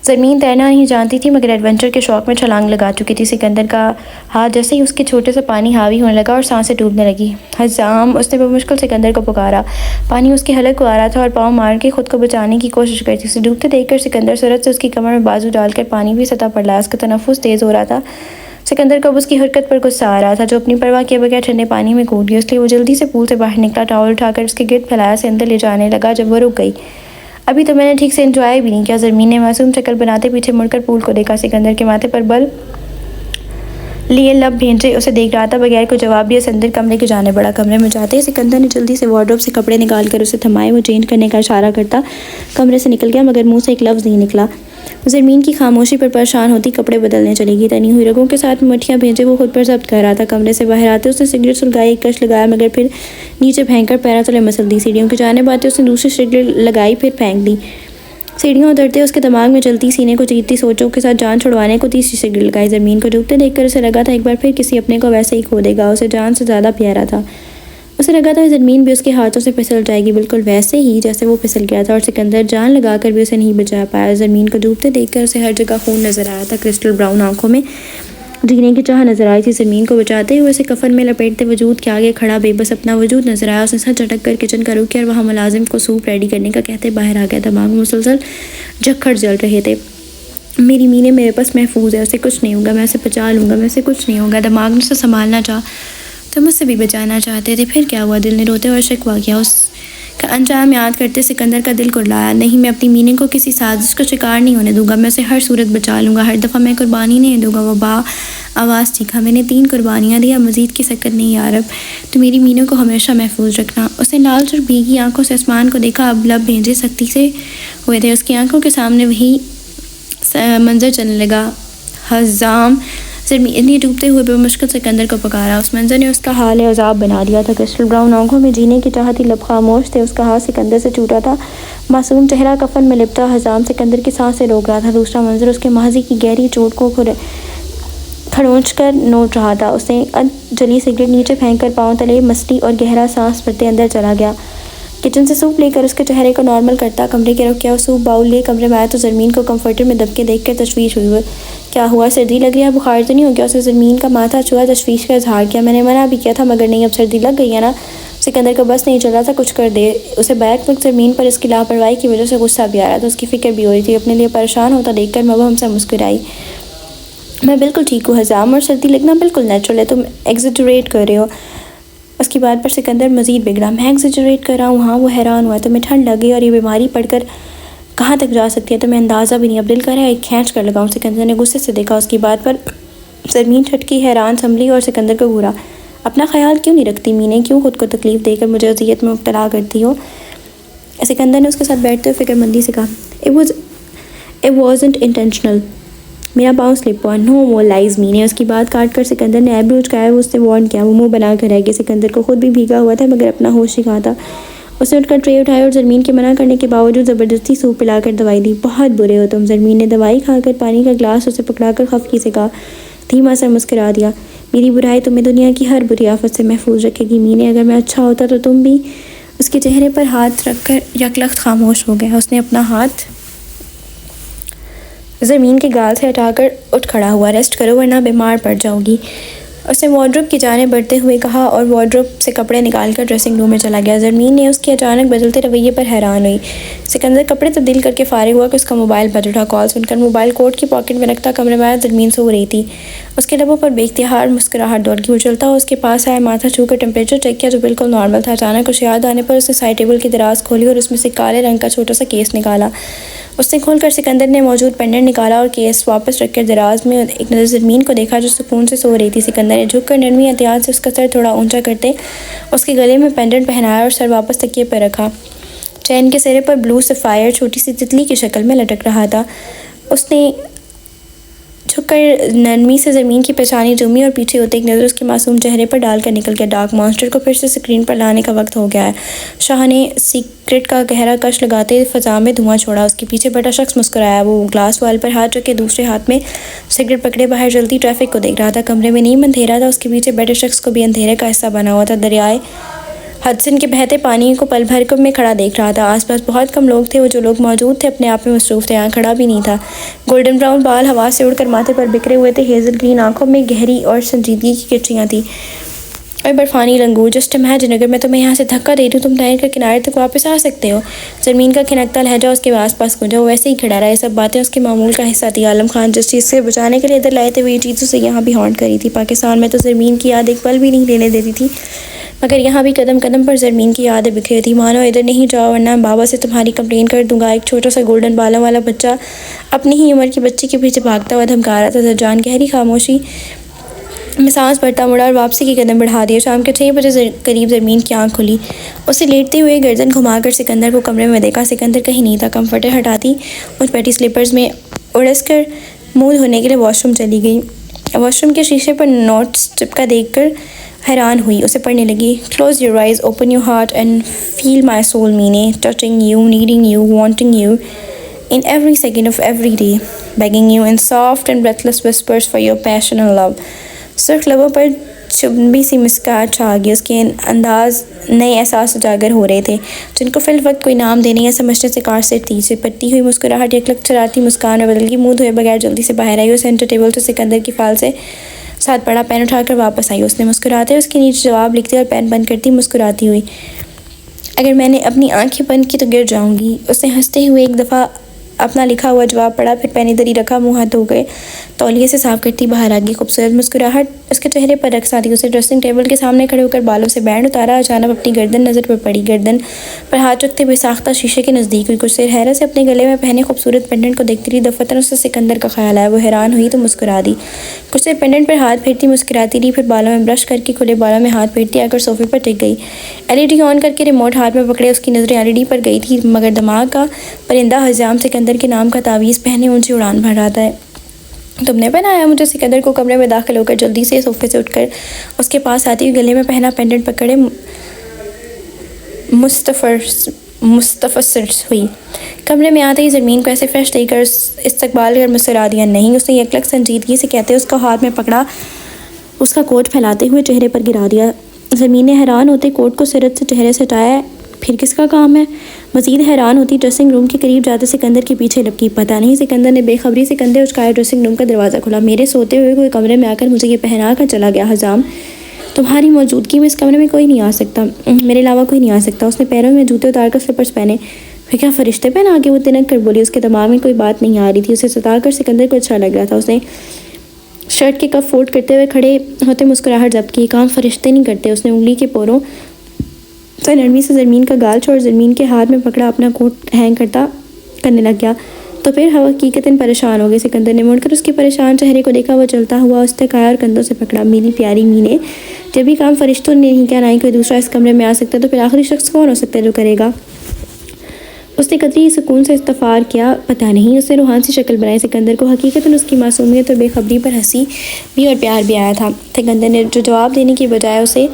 B: ज़रमीन तैरना नहीं जानती थी मगर एडवेंचर के शौक में छलांग लगा चुकी थी। सिकंदर का हाथ जैसे ही उसके छोटे से पानी हावी होने लगा और सांसें डूबने लगी। हजाम। उसने बमुश्किल सिकंदर को पुकारा। पानी उसके हलक को आ रहा था और पाँव मार के खुद को बचाने की कोशिश करती। उसे डूबते देखकर सिकंदर सूरत से उसकी कमर में बाजू डालकर पानी भी सतह पर लाया। उसका तनफ्फुस तेज़ हो रहा था। सिकंदर को अब उसकी हरकत पर गुस्सा आ रहा था जो अपनी परवाह किए बगैर ठंडे पानी में कूद गया। इसलिए वो जल्दी से पूल से बाहर निकला। टॉवल उठाकर उसके गिर्द फैलाया से अंदर ले जाने लगा। जब वो रुक गई। अभी तो मैंने ठीक से एंजॉय भी नहीं किया। ज़रमीन ने मासूम शक्ल बनाते पीछे मुड़कर पूल को देखा। सिकंदर के माथे पर बल लिए लब भेजे उसे देख रहा था। बगैर कोई जवाब दिए अंदर कमरे के जाने बड़ा। कमरे में जाते ही सिकंदर ने जल्दी से वार्डरोब से कपड़े निकाल कर उसे थमाए। वो चेंज करने का इशारा करता कमरे से निकल गया मगर मुंह से एक लफ्ज़ नहीं निकला। ज़रमीन की खामोशी पर परेशान होती कपड़े बदलने चलेगी। तनी हुई रगों के साथ मठियाँ भेजे वो खुद पर जब्त कर रहा था। कमरे से बाहर आते उसने सिगरेट सुलगाई, एक कश लगाया मगर फिर नीचे फेंक कर पैरों तले मसल दी। सीढ़ियों की जाने आते उसने दूसरी सिगरेट लगाई, फिर फेंक दी। सीढ़ियाँ उतरते उसके दिमाग में चलती सीने को चीरती सोचों के साथ जान छुड़वाने को तीसरी सिगरेट लगाई। ज़मीन को डूबते देखकर उसे लगा था एक बार फिर किसी अपने को वैसे ही खो देगा। उसे जान से ज़्यादा प्यारा था। उसे लगा था ज़मीन भी उसके हाथों से फिसल जाएगी, बिल्कुल वैसे ही जैसे वो फिसल गया था। और सिकंदर जान लगाकर भी उसे नहीं बचा पाया। ज़मीन को डूबते देखकर उसे हर जगह खून नजर आया था। क्रिस्टल ब्राउन आंखों में जीने की चाह नजर आई थी। ज़मीन को बचाते हुए उसे कफन में लपेटते वजूद के आगे खड़ा बेबस अपना वजूद नजर आया। उसने सर झटक कर किचन का रुख किया और वहाँ मुलाजिम को सूप रेडी करने का कहते बाहर आ गया। दिमाग में मुसलसल झक्खड़ जल रहे थे। मेरी मीने मेरे पास महफूज है, उसे कुछ नहीं होगा, मैं उसे बचा लूँगा, मैं उसे कुछ नहीं होगा। दिमाग ने उसे संभालना चाहा तो मुझसे भी बचाना चाहते थे। फिर क्या हुआ? दिल ने रोते हुए शिकवा किया। उसका अंजाम याद करते सिकंदर का दिल कुर्लाया। नहीं, मैं अपनी मीने को किसी साजिश का शिकार नहीं होने दूंगा। मैं उसे हर सूरत बचा लूँगा। हर दफ़ा मैं कुर्बानी नहीं दूंगा। वो आवाज़ चीखा। मैंने 3 कुर्बानियाँ दी, अब मज़ीद की सकत नहीं यार। अब तो मेरी मीनों को हमेशा महफूज रखना। उसने लाल और भीगी आंखों से आसमान को देखा। अब लब भेजे सख्ती से हुए थे। उसकी आंखों के सामने वही मंजर चलने लगा। हजाम। ज़मीन ने डूबते हुए बेमुश्किल सिकंदर को पुकारा। उस मंजर ने उसका हाल अज़ाब बना दिया था। क्रिस्टल ब्राउन आंखों में जीने की चाहती, लब खामोश थे। उसका हाथ सिकंदर से छूटा था। मासूम चेहरा कफन में लिपटा। हजाम सिकंदर की सांसें रोक रहा था। दूसरा मंजर उसके माजी की गहरी चोट को खरोंच कर नोट रहा था। उसने जली सिगरेट नीचे फेंक कर पाँव तले मसली और गहरा सांस भरते अंदर चला गया। किचन से सूप लेकर उसके चेहरे को नॉर्मल करता कमरे के रुख किया। सूप बाउल ले कमरे में आया तो ज़मीन को कंफर्टर में दबके देखकर तशवीश हुई। क्या हुआ? सर्दी लग रही है? बुखार तो नहीं हो गया? उसने ज़मीन का माथा छुआ, तशवीश का इजहार किया। मैंने मना भी किया था मगर नहीं, अब सर्दी लग गई है ना। सिकंदर को बस नहीं चल रहा था कुछ कर दे। उसे बैक वक्त ज़मीन पर इसकी लापरवाही की वजह से गुस्सा भी आ रहा था। उसकी फ़िक्र भी हो रही थी। अपने लिए परेशान होता देखकर महबूब हमसे मुस्कुराई। मैं बिल्कुल ठीक हूँ हजाम, और सर्दी लगना बिल्कुल नेचुरल है, तुम एग्जैजरेट कर रहे हो। उसकी बात पर सिकंदर मज़ीद बिगड़ा। मैं एग्जैजरेट कर रहा हूँ? हाँ। वो हैरान हुआ। तुम्हें ठंड लगी और ये बीमारी पड़कर कहाँ तक जा सकती है तुम्हें अंदाज़ा भी नहीं। अब दिल कर रहा है खींच कर लगाऊँ। सिकंदर ने गुस्से से देखा। उसकी बात पर ज़मीन ठटकी, हैरान संभली और सिकंदर को घूरा। अपना ख्याल क्यों नहीं रखती मीने? क्यों खुद को तकलीफ़ देकर मुझे अज़ियत में मुब्तला करती हो? सिकंदर ने उसके साथ बैठते हुए फिक्रमंदी से कहा, इट वॉज़न्ट इंटेंशनल।
A: मेरा पाँव स्लिप हुआ। नो मोर लाइज मीने। उसकी बात काट कर सिकंदर ने आईब्रो उचकाया। वो उससे वार्न किया। वो मुंह बना कर रह गया। सिकंदर को खुद भी भीगा हुआ था मगर अपना होश ही कहाँ था। उसने उठकर ट्रे उठाया और जरमीन के मना करने के बावजूद ज़बरदस्ती सूप पिलाकर दवाई दी। बहुत बुरे हो तुम। जरमीन ने दवाई खाकर पानी का ग्लास उसे पकड़ाकर खफकी से कहा। धीमा सा मुस्कुरा दिया। मेरी बुराई तुम्हें दुनिया की हर बुरी आफत से महफूज रखेगी मीने। अगर मैं अच्छा होता तो तुम भी। उसके चेहरे पर हाथ रखकर यकलख्त खामोश हो गया। उसने अपना हाथ ज़मीन के गाल से हटाकर उठ खड़ा हुआ। रेस्ट करो वरना बीमार पड़ जाओगी, उसने वार्डरोब की जाने बढ़ते हुए कहा और वार्डरोब से कपड़े निकालकर ड्रेसिंग रूम में चला गया। ज़मीन ने उसके अचानक बदलते रवैये पर हैरान हुई। सिकंदर कपड़े तब्दील करके फारिग हुआ कि उसका मोबाइल बज उठा। कॉल सुनकर मोबाइल कोट की पॉकेट में रखता कमरे में आया। ज़मीन सो रही थी। उसके लबों पर बेख्तियार मुस्कुराहट दौड़ गई। वो चलता हुआ उसके पास आया, माथा छूकर टेम्परेचर चेक किया जो बिल्कुल नॉर्मल था। अचानक उसे याद आने पर उसने साइड टेबल की दराज खोली और उसमें से काले रंग का छोटा सा केस निकाला। उसने खोलकर सिकंदर ने मौजूद पेंडेंट निकाला और केस वापस रखकर दराज में एक नज़र ज़मीन को देखा जो सुकून से सो रही थी। सिकंदर ने झुककर नरमी एहतियात से उसका सर थोड़ा ऊंचा करते उसके गले में पेंडेंट पहनाया और सर वापस तकिए पर रखा। चैन के सिरे पर ब्लू सफ़ायर छोटी सी तितली की शक्ल में लटक रहा था। उसने झुककर नरमी से ज़मीन की पेशानी चूमी और पीछे होते एक नज़र उसके मासूम चेहरे पर डालकर निकल गया। डार्क मॉन्स्टर को फिर से स्क्रीन पर लाने का वक्त हो गया है। शाह ने सिगरेट का गहरा कश लगाते फ़ज़ा में धुआं छोड़ा। उसके पीछे बैठा शख्स मुस्कुराया। वो ग्लास वाल पर हाथ रखे दूसरे हाथ में सिगरेट पकड़े बाहर जलती ट्रैफिक को देख रहा था। कमरे में नीम अंधेरा था। उसके पीछे बैठे शख्स को भी अंधेरे का हिस्सा बना हुआ था। दरियाए हडसन के बहते पानी को पल भर में खड़ा देख रहा था। आसपास बहुत कम लोग थे। वो जो लोग मौजूद थे अपने आप में मसरूफ़ थे। यहाँ खड़ा भी नहीं था। गोल्डन ब्राउन बाल हवा से उड़कर माथे पर बिखरे हुए थे। हेज़ल ग्रीन आंखों में गहरी और संजीदगी की किरचियाँ थी और बर्फानी लंगूर। जस्ट इमेजिन अगर मैं तुम्हें यहाँ से धक्का दे दूँ तुम नहर के किनारे तक वापस आ सकते हो। ज़मीन का खिनकता लहजा उसके आसपास गूंजा। वो वैसे ही खड़ा रहा। ये सब बातें उसके मामूल का हिस्सा थी। आलम खान जिस चीज़ से बचाने के लिए इधर लाए थे वो ये चीज़ उसे यहाँ भी हॉन्ट करी थी। पाकिस्तान में तो ज़मीन की याद एक पल भी नहीं लेने देती थी मगर यहाँ भी कदम कदम पर ज़मीन की यादें बिखरी थी। मानो इधर नहीं जाओ वरना बाबा से तुम्हारी कंप्लेन कर दूंगा। एक छोटा सा गोल्डन बालों वाला बच्चा अपनी ही उम्र की बच्ची के पीछे भागता हुआ धमका रहा था। दरजान गहरी खामोशी में सांस भरता मुड़ा और वापसी के कदम बढ़ा दिया। शाम के 6 बजे करीब ज़मीन की आंख खुली। उसे लेटते हुए गर्दन घुमाकर सिकंदर को कमरे में देखा। सिकंदर कहीं नहीं था। कंफर्टर हटाती उस बैठी स्लीपर्स में उड़स कर मुँह धोने के लिए वॉशरूम चली गई। वॉशरूम के शीशे पर नोट्स चिपका देखकर हैरान हुई। उसे पढ़ने लगी। Close your eyes, open your heart and feel my soul मीने, touching you, needing you, wanting you in every second of every day, begging you in soft and breathless whispers for your passion and love. सुर्ख लबों पर चुंबी सी मुस्कान छा गई। उसके अंदाज नए एहसास उजागर हो रहे थे जिनको फिल वक्त कोई नाम देने या समझने से कार से थी। चिपटती हुई मुस्कुराहट एक चराती मुस्कान में बदल गई। मुँह धोए बगैर जल्दी से बाहर आई और सेंटर टेबल से सिकंदर की फाइल से साथ पड़ा पेन उठाकर वापस आई। उसने मुस्कुराते उसके नीचे जवाब लिखते और पेन बंद करती मुस्कुराती हुई, अगर मैंने अपनी आंखें बंद की तो गिर जाऊंगी। उसने हंसते हुए एक दफ़ा अपना लिखा हुआ जवाब पढ़ा, फिर पेन इधर ही रखा, मुँह हाथ धो गए, तौलिए से साफ करती बाहर आ गई। खूबसूरत मुस्कुराहट उसके चेहरे पर रक्स आती। उसे ड्रेसिंग टेबल के सामने खड़े होकर बालों से बैंड उतारा। अचानक अपनी गर्दन नज़र पर पड़ी। गर्दन पर हाथ रखते हुए साख्ता शीशे के नज़दीक हुई। कुछ देर हैरत से अपने गले में पहने खूबसूरत पेंडेंट को देखती रही। दफतर उससे सिकंदर का ख्याल आया। वो हैरान हुई तो मुस्कुरा दी। कुछ देर पेंडेंट पर हाथ फेरती मुस्कुराती रही, फिर बालों में ब्रश करके खुले बालों में हाथ फेरती आकर सोफे पर टिक गई। LED ऑन करके रिमोट हाथ में पकड़े उसकी नज़रें LED पर गई थी मगर दिमाग का परिंदा हजाम सिकंदर के नाम का तावीज़ पहने ऊंची उड़ान भर रहा था। तुमने बनाया मुझे। सिकंदर को कमरे में दाखिल होकर जल्दी से सोफे से उठकर उसके पास आती हुई गले में पहना पेंडेंट पकड़े मुस्तफसर हुई। कमरे में आते ही ज़मीन को ऐसे फ्रेश देकर इस्तकबाल कर मुस्कुरा दिया। नहीं, उसने यकलक संजीदगी से कहते उसका हाथ में पकड़ा, उसका कोट फैलाते हुए चेहरे पर गिरा दिया। ज़मीन ने हैरान होते कोट को सिरत से चेहरे से हटाया। फिर किसका काम है? मज़ीद हैरान होती ड्रेसिंग रूम के करीब जाते सिकंदर के पीछे लपकी। पता नहीं। सिकंदर ने बेखबरी से कंधे उचकाए। ड्रेसिंग रूम का दरवाज़ा खुला। मेरे सोते हुए कोई कमरे में आकर मुझे ये पहना कर चला गया। हजाम, तुम्हारी मौजूदगी में इस कमरे में कोई नहीं आ सकता, मेरे अलावा कोई नहीं आ सकता। उसने पैरों में जूते उतार कर स्लिपर्स पहने। फिर क्या फरिश्ते पहना के? वो तिनक कर बोली। उसके दिमाग में कोई बात नहीं आ रही थी। उसे सता कर सिकंदर को अच्छा लग रहा था। उसने शर्ट के कफ फोल्ड करते हुए खड़े होते मुस्कुराहट जब्त की। काम फरिश्ते नहीं करते। उसने उंगली के पोरों से नरमी से ज़मीन का गाल छोड़ ज़मीन के हाथ में पकड़ा अपना कोट हैंग करने लग गया। तो फिर हवा हकीकतन परेशान हो गई। सिकंदर ने मुड़कर उसके परेशान चेहरे को देखा। वो चलता हुआ उस तक आया और कंधों से पकड़ा। मेरी प्यारी मीने, जब भी काम फरिश्तों ने नहीं किया, ना ही कोई दूसरा इस कमरे में आ सकता, तो फिर आखिरी शख्स कौन हो सकता है जो करेगा?
B: उसने कतई सुकून से इस्तफार किया पता नहीं। उसने रूहान से शक्ल बनाई। सिकंदर को हकीकतन उसकी मासूमियत और बेखबरी पर हंसी भी और प्यार भी आया था। सिकंदर ने जो जवाब देने की बजाय उसे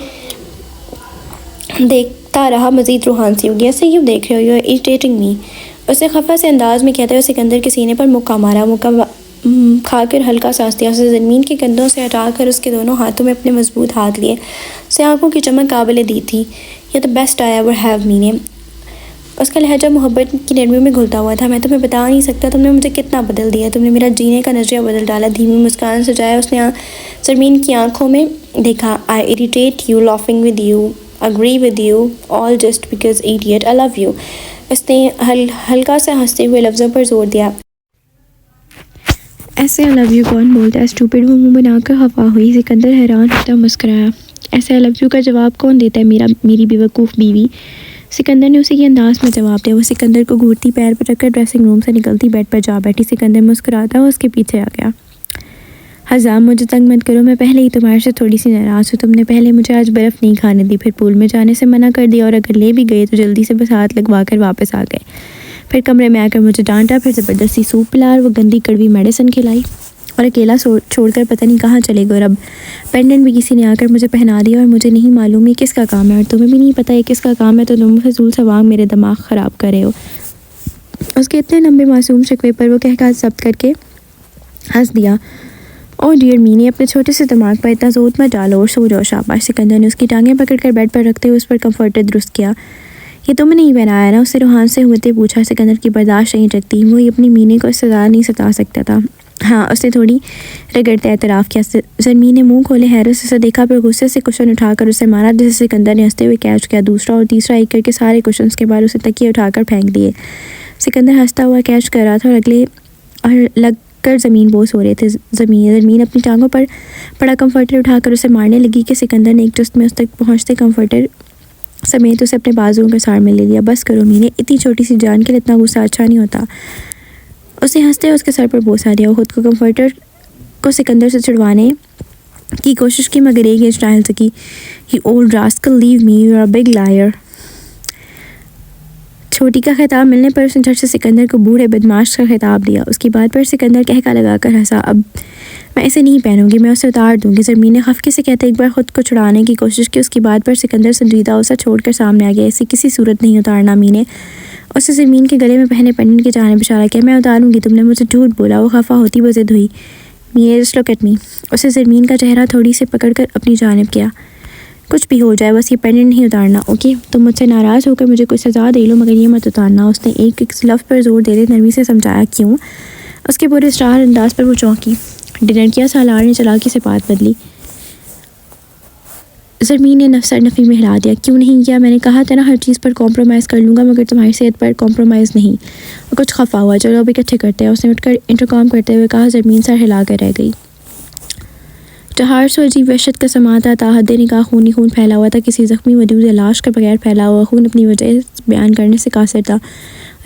B: देखता रहा। मज़ीद रूहान सी होगी, ऐसे क्यों देख रहे हो, यू आर इरिटेटिंग मी। उसने खफा से अंदाज में कहते हुए सिकंदर के सीने पर मुक्का मारा। मुक्का खाकर हल्का सांस दिया। उसे ज़मीन के कंधों से हटाकर उसके दोनों हाथों में अपने मजबूत हाथ लिए। उसे आंखों की चमक काबिल दी थी। यह the best I ever have मीने। उसका लहजा मोहब्बत की नरमियों में घुलता हुआ था। मैं तुम्हें बता नहीं सकता तुमने मुझे कितना बदल दिया। तुमने मेरा जीने का नजरिया बदल डाला। धीमी मुस्कान सजाया उसने ज़मीन की आंखों में देखा। I irritate you, laughing with you, agree with you, all just because idiot, I love you. उसने हल्का सा हंसते हुए लफ्ज़ों पर जोर दिया। ऐसे आई लव यू कौन बोलता है स्टूपिड। वो मुंह बनाकर खफा हुई। सिकंदर हैरान होता मुस्कुराया। ऐसे आई लव यू का जवाब कौन देता है, मेरी बेवकूफ़ बीवी। सिकंदर ने उसे ये अंदाज में जवाब दिया। वो सिकंदर को घूरती पैर पर रखकर ड्रेसिंग रूम से निकलती बेड पर जा बैठी। सिकंदर मुस्कुराता हुआ उसके पीछे आ गया। हज़ाम मुझे तंग मत करो, मैं पहले ही तुम्हारे से थोड़ी सी नाराज़ हूँ। तुमने पहले मुझे आज बर्फ़ नहीं खाने दी, फिर पूल में जाने से मना कर दिया, और अगर ले भी गए तो जल्दी से बस हाथ लगवा कर वापस आ गए। फिर कमरे में आकर मुझे डांटा, फिर ज़बरदस्ती सूप पिला और वो गंदी कड़वी मेडिसिन खिलाई, और अकेला छोड़कर पता नहीं कहाँ चले गए। और अब पेंडेंट भी किसी ने आकर मुझे पहना दिया और मुझे नहीं मालूम ये किसका काम है, और तुम्हें भी नहीं पता ये किसका काम है, तो तुम फजूल सवांग मेरे दिमाग ख़राब कर रहे हो। उसके इतने लंबे मासूम शिकवे पर वो कहकर जब्त करके हंस दिया। ओह डियर मीने, अपने छोटे से दिमाग पर इतना जोर मत डालो और सो जाओ शाबाश। सिकंदर ने उसकी टांगें पकड़कर बेड पर रखते हुए उस पर कंफर्टर दुरुस्त किया। ये तुमने नहीं पहनाया ना, उससे रूहान से होते पूछा। सिकंदर की बर्दाश्त नहीं रखती, वो अपनी मीने को सजा नहीं सता सकता था। हाँ, उसने थोड़ी रगड़ते एतराफ़ किया। ज़मीन ने मुंह खोले हैरत से उसे देखा, पर गुस्से से कुशन उठाकर उसे मारा, जिसे सिकंदर ने हंसते हुए कैच किया। दूसरा और तीसरा एक करके सारे कुशन के बाद उसे तकिए उठाकर फेंक दिए। सिकंदर हंसता हुआ कैच कर रहा था और अगले और लगकर ज़मीन बोस हो रहे थे। ज़मीन अपनी टांगों पर पड़ा कंफर्टर उठाकर उसे मारने लगी कि सिकंदर ने एक जस्ट में उस तक पहुँचते कंफर्टर समेत उसे अपने बाजुओं के सार में ले लिया। बस करो मीने, इतनी छोटी सी जान के लिए इतना गुस्सा अच्छा नहीं होता। उसे हंसते हुए उसके सर पर बोसा दिया। खुद को कंफर्टर को सिकंदर से छुड़वाने की कोशिश की, मगर एक इंच ना हिल सकी। He old rascal, leave me, you are a big liar. छोटी का खिताब मिलने पर उसने झट से सिकंदर को बूढ़े बदमाश का खिताब दिया। उसकी बात पर सिकंदर कहका लगाकर हंसा। अब मैं इसे नहीं पहनूंगी, मैं उसे उतार दूंगी। ज़मीन ने खफकी से कहते एक बार खुद को छुड़ाने की कोशिश की। उसकी बात पर सिकंदर संजीदा उसे छोड़कर सामने आ गया। इसे किसी सूरत नहीं उतारना मीने। उससे ज़मीन के गले में पहने पेंडेंट की जानिब इशारा किया। मैं उतारूंगी, तुमने मुझे झूठ बोला। वो खफा होती वो ज़िद हुई। मीने जस्ट लुक एट मी। उसे ज़मीन का चेहरा थोड़ी से पकड़कर अपनी जानिब किया। कुछ भी हो जाए बस ये पेंडेंट नहीं उतारना, ओके। तुम मुझसे नाराज़ होकर मुझे कोई सज़ा दे लो, मगर ये मत उतारना। उसने एक एक लफ्ज़ पर जोर देते नरमी से समझाया। क्यों? उसके पूरे स्टार अंदाज पर वो चौंकी। डिनर किया, सालार ने चालाकी से बात बदली। ज़मीन ने नफ़ी में हिला दिया। क्यों नहीं किया? मैंने कहा था ना हर चीज़ पर कॉम्प्रोमाइज़ कर लूँगा, मगर तुम्हारी सेहत पर कॉम्प्रोमाइज़ नहीं। और कुछ खफा हुआ। चलो अब इकट्ठे करते हैं, उसने उठकर इंटरकॉम करते हुए कहा। ज़मीन सर हिला कर रह गई। जहार से अजीब वहशत का समाता था। हद निगाह खूनी खून फैला हुआ था। किसी ज़ख्मी वजूद लाश के बगैर फैला हुआ खून अपनी वजह बयान करने से कासिर था।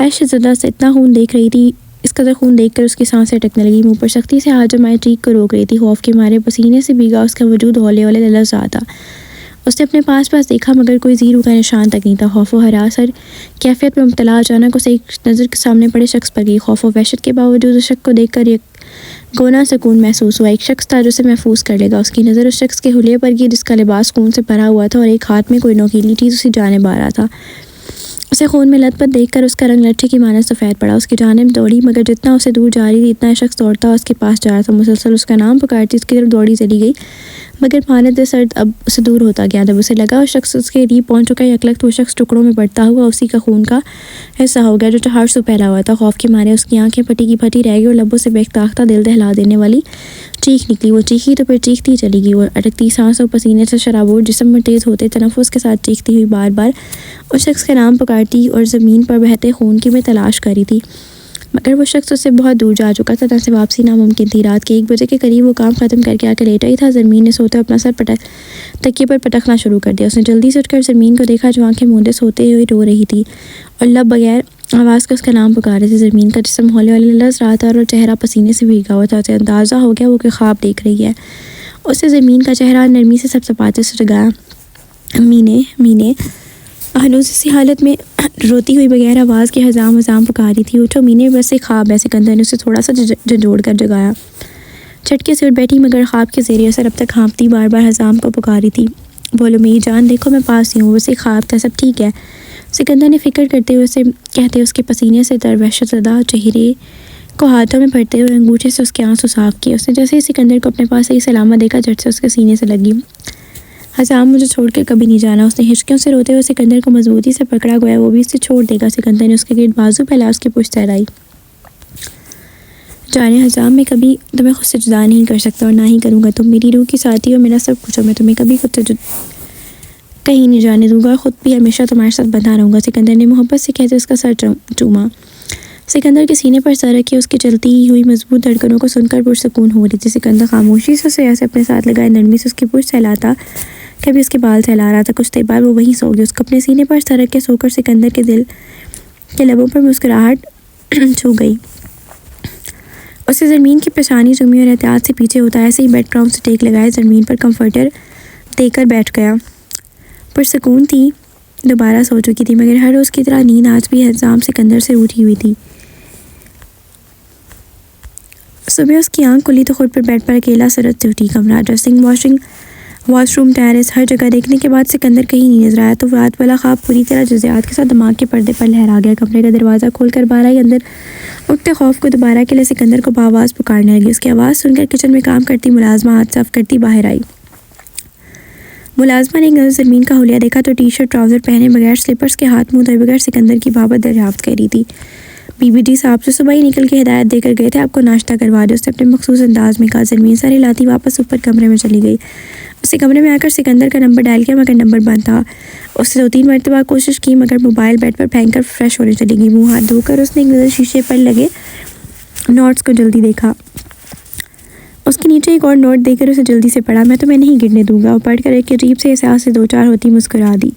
B: आयशा ज़दा से इतना खून देख रही थी, इस कदर खून देखकर उसकी सांसें अटकने लगी। मुंह पर सख्ती से हाथ जमाए चीख को रोक रही थी। खौफ के मारे पसीने से भीगा उसका वजूद हौले हौले ललच रहा था। उसने अपने पास देखा, मगर कोई जीरू का निशान तक नहीं था। खौफ व हरास और कैफियत में मुब्तला अचानक उसे एक नज़र के सामने पड़े शख्स पर गई। खौफ व वहशत के बावजूद उस शख्स को देखकर एक गोना सुकून महसूस हुआ। एक शख्स था जो उसे महफूज कर लेगा। उसकी नज़र उस शख्स के हुलिये पर गिरी जिसका लिबास खून से भरा हुआ था, और एक हाथ में कोई नोकीली चीज़ उसे जानिब आ रहा था। उसे खून में लथपथ देखकर उसका रंग लट्ठे की मानद सफ़ेद पड़ा। उसकी जानिब दौड़ी, मगर जितना उसे दूर जा रही थी इतना शख्स दौड़ता उसके पास जा रहा था। मुसलसल उसका नाम पुकारती उसकी तरफ दौड़ी चली गई, मगर मानद सर्द अब उसे दूर होता गया। जब उसे लगा उस शख्स उसके करीब पहुँच चुका, यकलख्त वो शख्स टुकड़ों में बढ़ता हुआ उसी का खून का हिस्सा हो गया जो चहार से फैला हुआ था। खौफ के मारे उसकी आंखें फटी की फटी रह गई और लबों से बेख्ताख्ता दिल दहला देने वाली चीख निकली। वो चीखी तो फिर चीखती चली गई। वो अटकती सांस और पसीने से शराबोर जिस्म में तेज़ होते तनफ़ुस के साथ चीखती हुई बार बार उस शख्स का नाम पुकारती और ज़मीन पर बहते खून की में तलाश करी थी, मगर वो शख्स उससे बहुत दूर जा चुका था। से वापसी नामुमकिन थी। रात के 1 बजे के करीब वो काम ख़त्म करके आकर लेटा ही था। ज़मीन ने सोते अपना सर तकिए पर पटकना शुरू कर दिया। उसने जल्दी से उठकर ज़मीन को देखा जो आंखें मूंदे सोते हुए रो रही थी और लब बगैर आवाज़ का उसका नाम पुकार रही थी। ज़मीन का जिस्म हौले हौले लरज़ रहा था और चेहरा पसीने से भीगा हुआ था। उसे अंदाज़ा हो गया वो कि ख्वाब देख रही है। उससे ज़मीन का चेहरा नरमी से सपसपाते से जगाया। मीने हनूस इसी हालत में रोती हुई बगैर आवाज़ के हजाम हजाम पुकारी थी। उठो मीने, बस एक ख्वाब है। सिकंदर ने उसे थोड़ा सा झंझोड़ कर जगाया। झटके से उठ बैठी मगर ख्वाब के ज़ेरे असर अब तक हाँफती बार बार हजाम को पुकारी थी। बोलो मेरी जान, देखो मैं पास ही हूँ, बस एक ख्वाब था, सब ठीक है। सिकंदर ने फिक्र करते हुए उसे कहते उसके पसीने से दरवहशत ज़दा चेहरे को हाथों में भरते हुए अंगूठे से उसके आंसू साफ किए। उसने जैसे ही सिकंदर को अपने पास सही सलामत देखा, झट से उसके सीने से लगी। हजाम, मुझे छोड़कर कभी नहीं जाना। उसने हिचकियों से रोते हुए सिकंदर को मजबूती से पकड़ा, गोया वो भी इसे छोड़ देगा। सिकंदर ने उसके गिर्द बाजू फैला उसकी पुश्त सहलाई। जाने हजाम, मैं कभी तुम्हें खुद से जुदा नहीं कर सकता और ना ही करूँगा। तुम मेरी रूह की साथी हो, मेरा सब कुछ हो। मैं तुम्हें कभी खुद से कहीं नहीं जाने दूंगा और ख़ुद भी हमेशा तुम्हारे साथ बंधा रहूँगा। सिकंदर ने मोहब्बत से कहते उसका सर चूमा। सिकंदर के सीने पर सर रखे उसकी चलती हुई मजबूत धड़कनों को सुनकर पुरसकून हो रही थी। सिकंदर खामोशी से उसे ऐसे अपने साथ लगाए नरमी से उसकी पुश्त सहलाता, कभी उसके बाल सहला रहा था। कुछ देर बाद वो वहीं सो गई। उसको अपने सीने पर सर रख के सोकर सिकंदर के दिल के लबों पर मुस्कुराहट छू गई। उसे ज़मीन की पेशानी चूमी और एहतियात से पीछे होता ऐसे ही बेड ग्राउंड से टेक लगाए ज़मीन पर कंफर्टर देकर बैठ गया। पुरसकून थी, दोबारा सो चुकी थी, मगर हर रोज़ की तरह नींद आज भी हजाम सिकंदर से उठी हुई थी। सुबह उसकी आंख खुली तो खुद पर बेड पर अकेला सरद से उठी। कमरा, ड्रेसिंग वॉशरूम, टेरेस, हर जगह देखने के बाद सिकंदर कहीं नहीं नजर आया तो रात वाला ख्वाब पूरी तरह जुज़ियात के साथ दिमाग के पर्दे पर लहरा गया। कमरे का दरवाज़ा खोलकर बाहर आई। अंदर उठते खौफ को दोबारा के लिए सिकंदर को बावाज़ पुकारने लगी। उसकी आवाज़ सुनकर किचन में काम करती मुलाजमा हाथ साफ करती बाहर आई। मुलाजमा ने एक नज़र ज़मीन का हुलिया देखा तो टी शर्ट ट्राउज़र पहने बगैर, स्लीपर्स के हाथ मुँह धोए बगैर सिकंदर की बाबत दरियाफ्त कर रही थी। बीबी जी साहब से सुबह ही निकल के हिदायत देकर गए थे आपको नाश्ता करवा दो, उसने अपने मखसूस अंदाज में कहा। ज़मीन सर हिलाती वापस ऊपर कमरे में चली गई। उसे कमरे में आकर सिकंदर का नंबर डायल किया मगर नंबर बंद था। उसने 2-3 मरतबा कोशिश की मगर मोबाइल बेड पर फेंक कर फ्रेश होने चली गई। मुँह हाथ धोकर उसने एक नज़र शीशे पर लगे नोट्स को जल्दी देखा। उसके नीचे एक और नोट देकर उसे जल्दी से पढ़ा। मैं तुम्हें नहीं गिरने दूंगा। और पढ़कर एक अजीब से एहसास से 2-4 होती मुस्कुरा दी।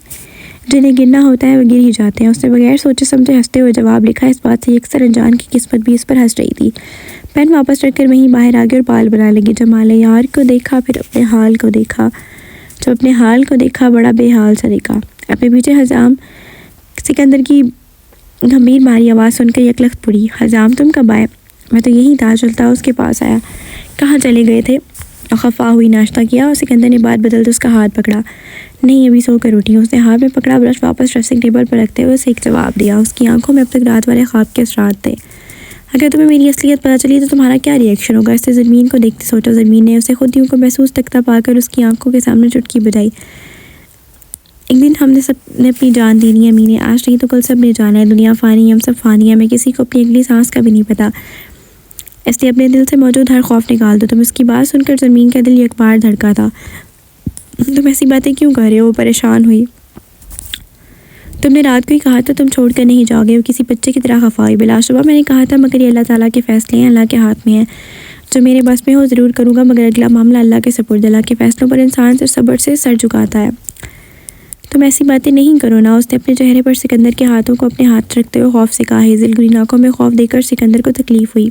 B: जिन्हें गिरना होता है वो गिर ही जाते हैं। उसने बगैर सोचे समझे हंसते हुए जवाब लिखा। इस बात से अक्सर अनजान की किस्मत भी इस पर हंस रही थी। पेन वापस रखकर वहीं बाहर आ गई और बाल बनाने लगी। जमाल यार को देखा, फिर अपने हाल को देखा। जब अपने हाल को देखा बड़ा बेहाल सा देखा। अपने पीछे हजाम सिकंदर की गंभीर मारी आवाज़ सुनकर यकलख्त पुड़ी। हजाम तुम कब आए? मैं तो यहीं था, चलता उसके पास आया। कहाँ चले गए थे? खफा हुई। नाश्ता किया? और सिकंदर ने बात बदलते उसका हाथ पकड़ा। नहीं, अभी सोकर उठी। उसने हाथ में पकड़ा ब्रश वापस ड्रेसिंग टेबल पर रखते हुए उसे एक जवाब दिया। उसकी आंखों में अब तक रात वाले ख्वाब के असरात थे। अगर तुम्हें मेरी असलियत पता चली तो तुम्हारा क्या रिएक्शन होगा? इससे ज़मीन को देखते सोचा। ज़मीन ने उसे खुद यूं को महसूस तकता पाकर उसकी आंखों के सामने चुटकी बजाई। एक दिन हमने सब ने अपनी जान देनी है मीने, आज नहीं तो कल सब ने जाना है। दुनिया फ़ानी है, हम सब फ़ानी है। मैं किसी को अपनी अगली सांस का भी नहीं पता, इसलिए अपने दिल से मौजूद हर खौफ निकाल दो। तुम इसकी बात सुनकर ज़मीन का दिल एक बार धड़का था। तुम ऐसी बातें क्यों कर रहे हो? वो परेशान हुई। तुमने रात को ही कहा था तुम छोड़ कर नहीं जाओगे। वो किसी बच्चे की तरह खफा हुई। बिलाशुबा मैंने कहा था, मगर ये अल्लाह ताला के फ़ैसले हैं, अल्लाह के हाथ में है। जो मेरे बस में हो ज़रूर करूँगा, मगर अगला मामला अल्लाह के सपुर्द। अल्लाह के फ़ैसलों पर इंसान सिर्फ सब्र से सर झुकाता है। तुम ऐसी बातें नहीं करो ना। उसने अपने चेहरे पर सिकंदर के हाथों को अपने हाथ रखते हुए खौफ से कहा। हेज़ल ग्रीन आंखों में खौफ देकर सिकंदर को तकलीफ़ हुई।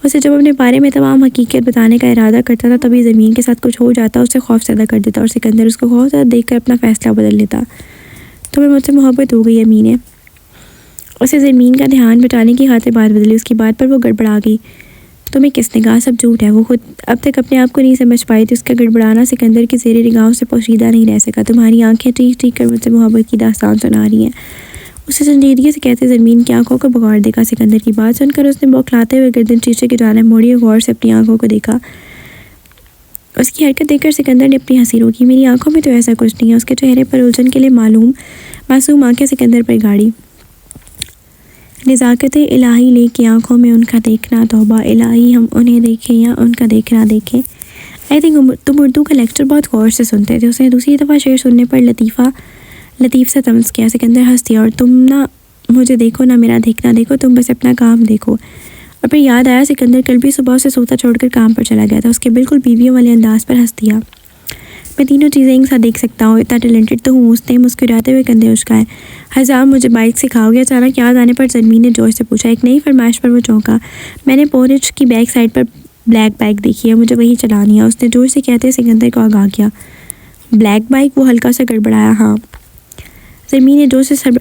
B: उसे जब अपने बारे में तमाम हकीकत बताने का इरादा करता था तभी ज़मीन के साथ कुछ हो जाता, उसे खौफ ज़्यादा कर देता और सिकंदर उसको खौफ ज़्यादा देखकर अपना फ़ैसला बदल लेता। तुम्हें मुझसे मोहब्बत हो गई है मीने। उसे ज़मीन का ध्यान बचाने की खातिर बात बदली। उसकी बात पर वो गड़बड़ा गई। तुम्हें किसने कहा? सब झूठ है। वो खुद अब तक अपने आप को नहीं समझ पाई थी। उसका गड़बड़ाना सिकंदर की ज़ेरे निगाहों से पोशीदा नहीं रह सका। तुम्हारी आंखें ठीक ठीक कर मुझसे मोहब्बत की दास्तान सुना रही हैं। उसे संजीदगी से कहते ज़मीन की आंखों को बिगाड़ देगा। सिकंदर की बात सुनकर उसने बौखलाते हुए गर्दन शीशे की जानिब मोड़ी और गौर से अपनी आंखों को देखा। उसकी हरकत देखकर सिकंदर ने अपनी हंसी रोकी। मेरी आंखों में तो ऐसा कुछ नहीं है। उसके चेहरे पर उलझन के लिए मासूम आंखें सिकंदर पर गाड़ी। नज़ाकत इलाही लेके आंखों में उनका देखना तौबा इलाही, हम उन्हें देखें या उनका देखना देखें। आई थिंक तुम उर्दू का लेक्चर बहुत गौर से सुनते थे। उसने दूसरी दफ़ा शेर सुनने पर लतीफ़ से तमस किया। सिकंदर हंस दिया। और तुम ना मुझे देखो ना मेरा देखना देखो, तुम बस अपना काम देखो। और फिर याद आया सिकंदर कल भी सुबह से सोता छोड़कर काम पर चला गया था। उसके बिल्कुल बीवियों वाले अंदाज पर हंस दिया। मैं तीनों चीज़ें एक साथ देख सकता हूँ, इतना टैलेंटेड तो हूँ। उसने मुस्कुराते हुए कंधे उचकाए। हजाम मुझे बाइक सिखाओगे? अचानक याद आने पर ज़मीन ने जोश से पूछा। एक नई फरमाइश पर वो चौंका। मैंने पोरिज की बैक साइड पर ब्लैक बाइक देखी है, मुझे वही चलानी है। उसने जोश से कहते सिकंदर को आगाह किया। Black bike? वो हल्का सा गड़बड़ाया। हाँ। ज़रमीन ने जोर से सर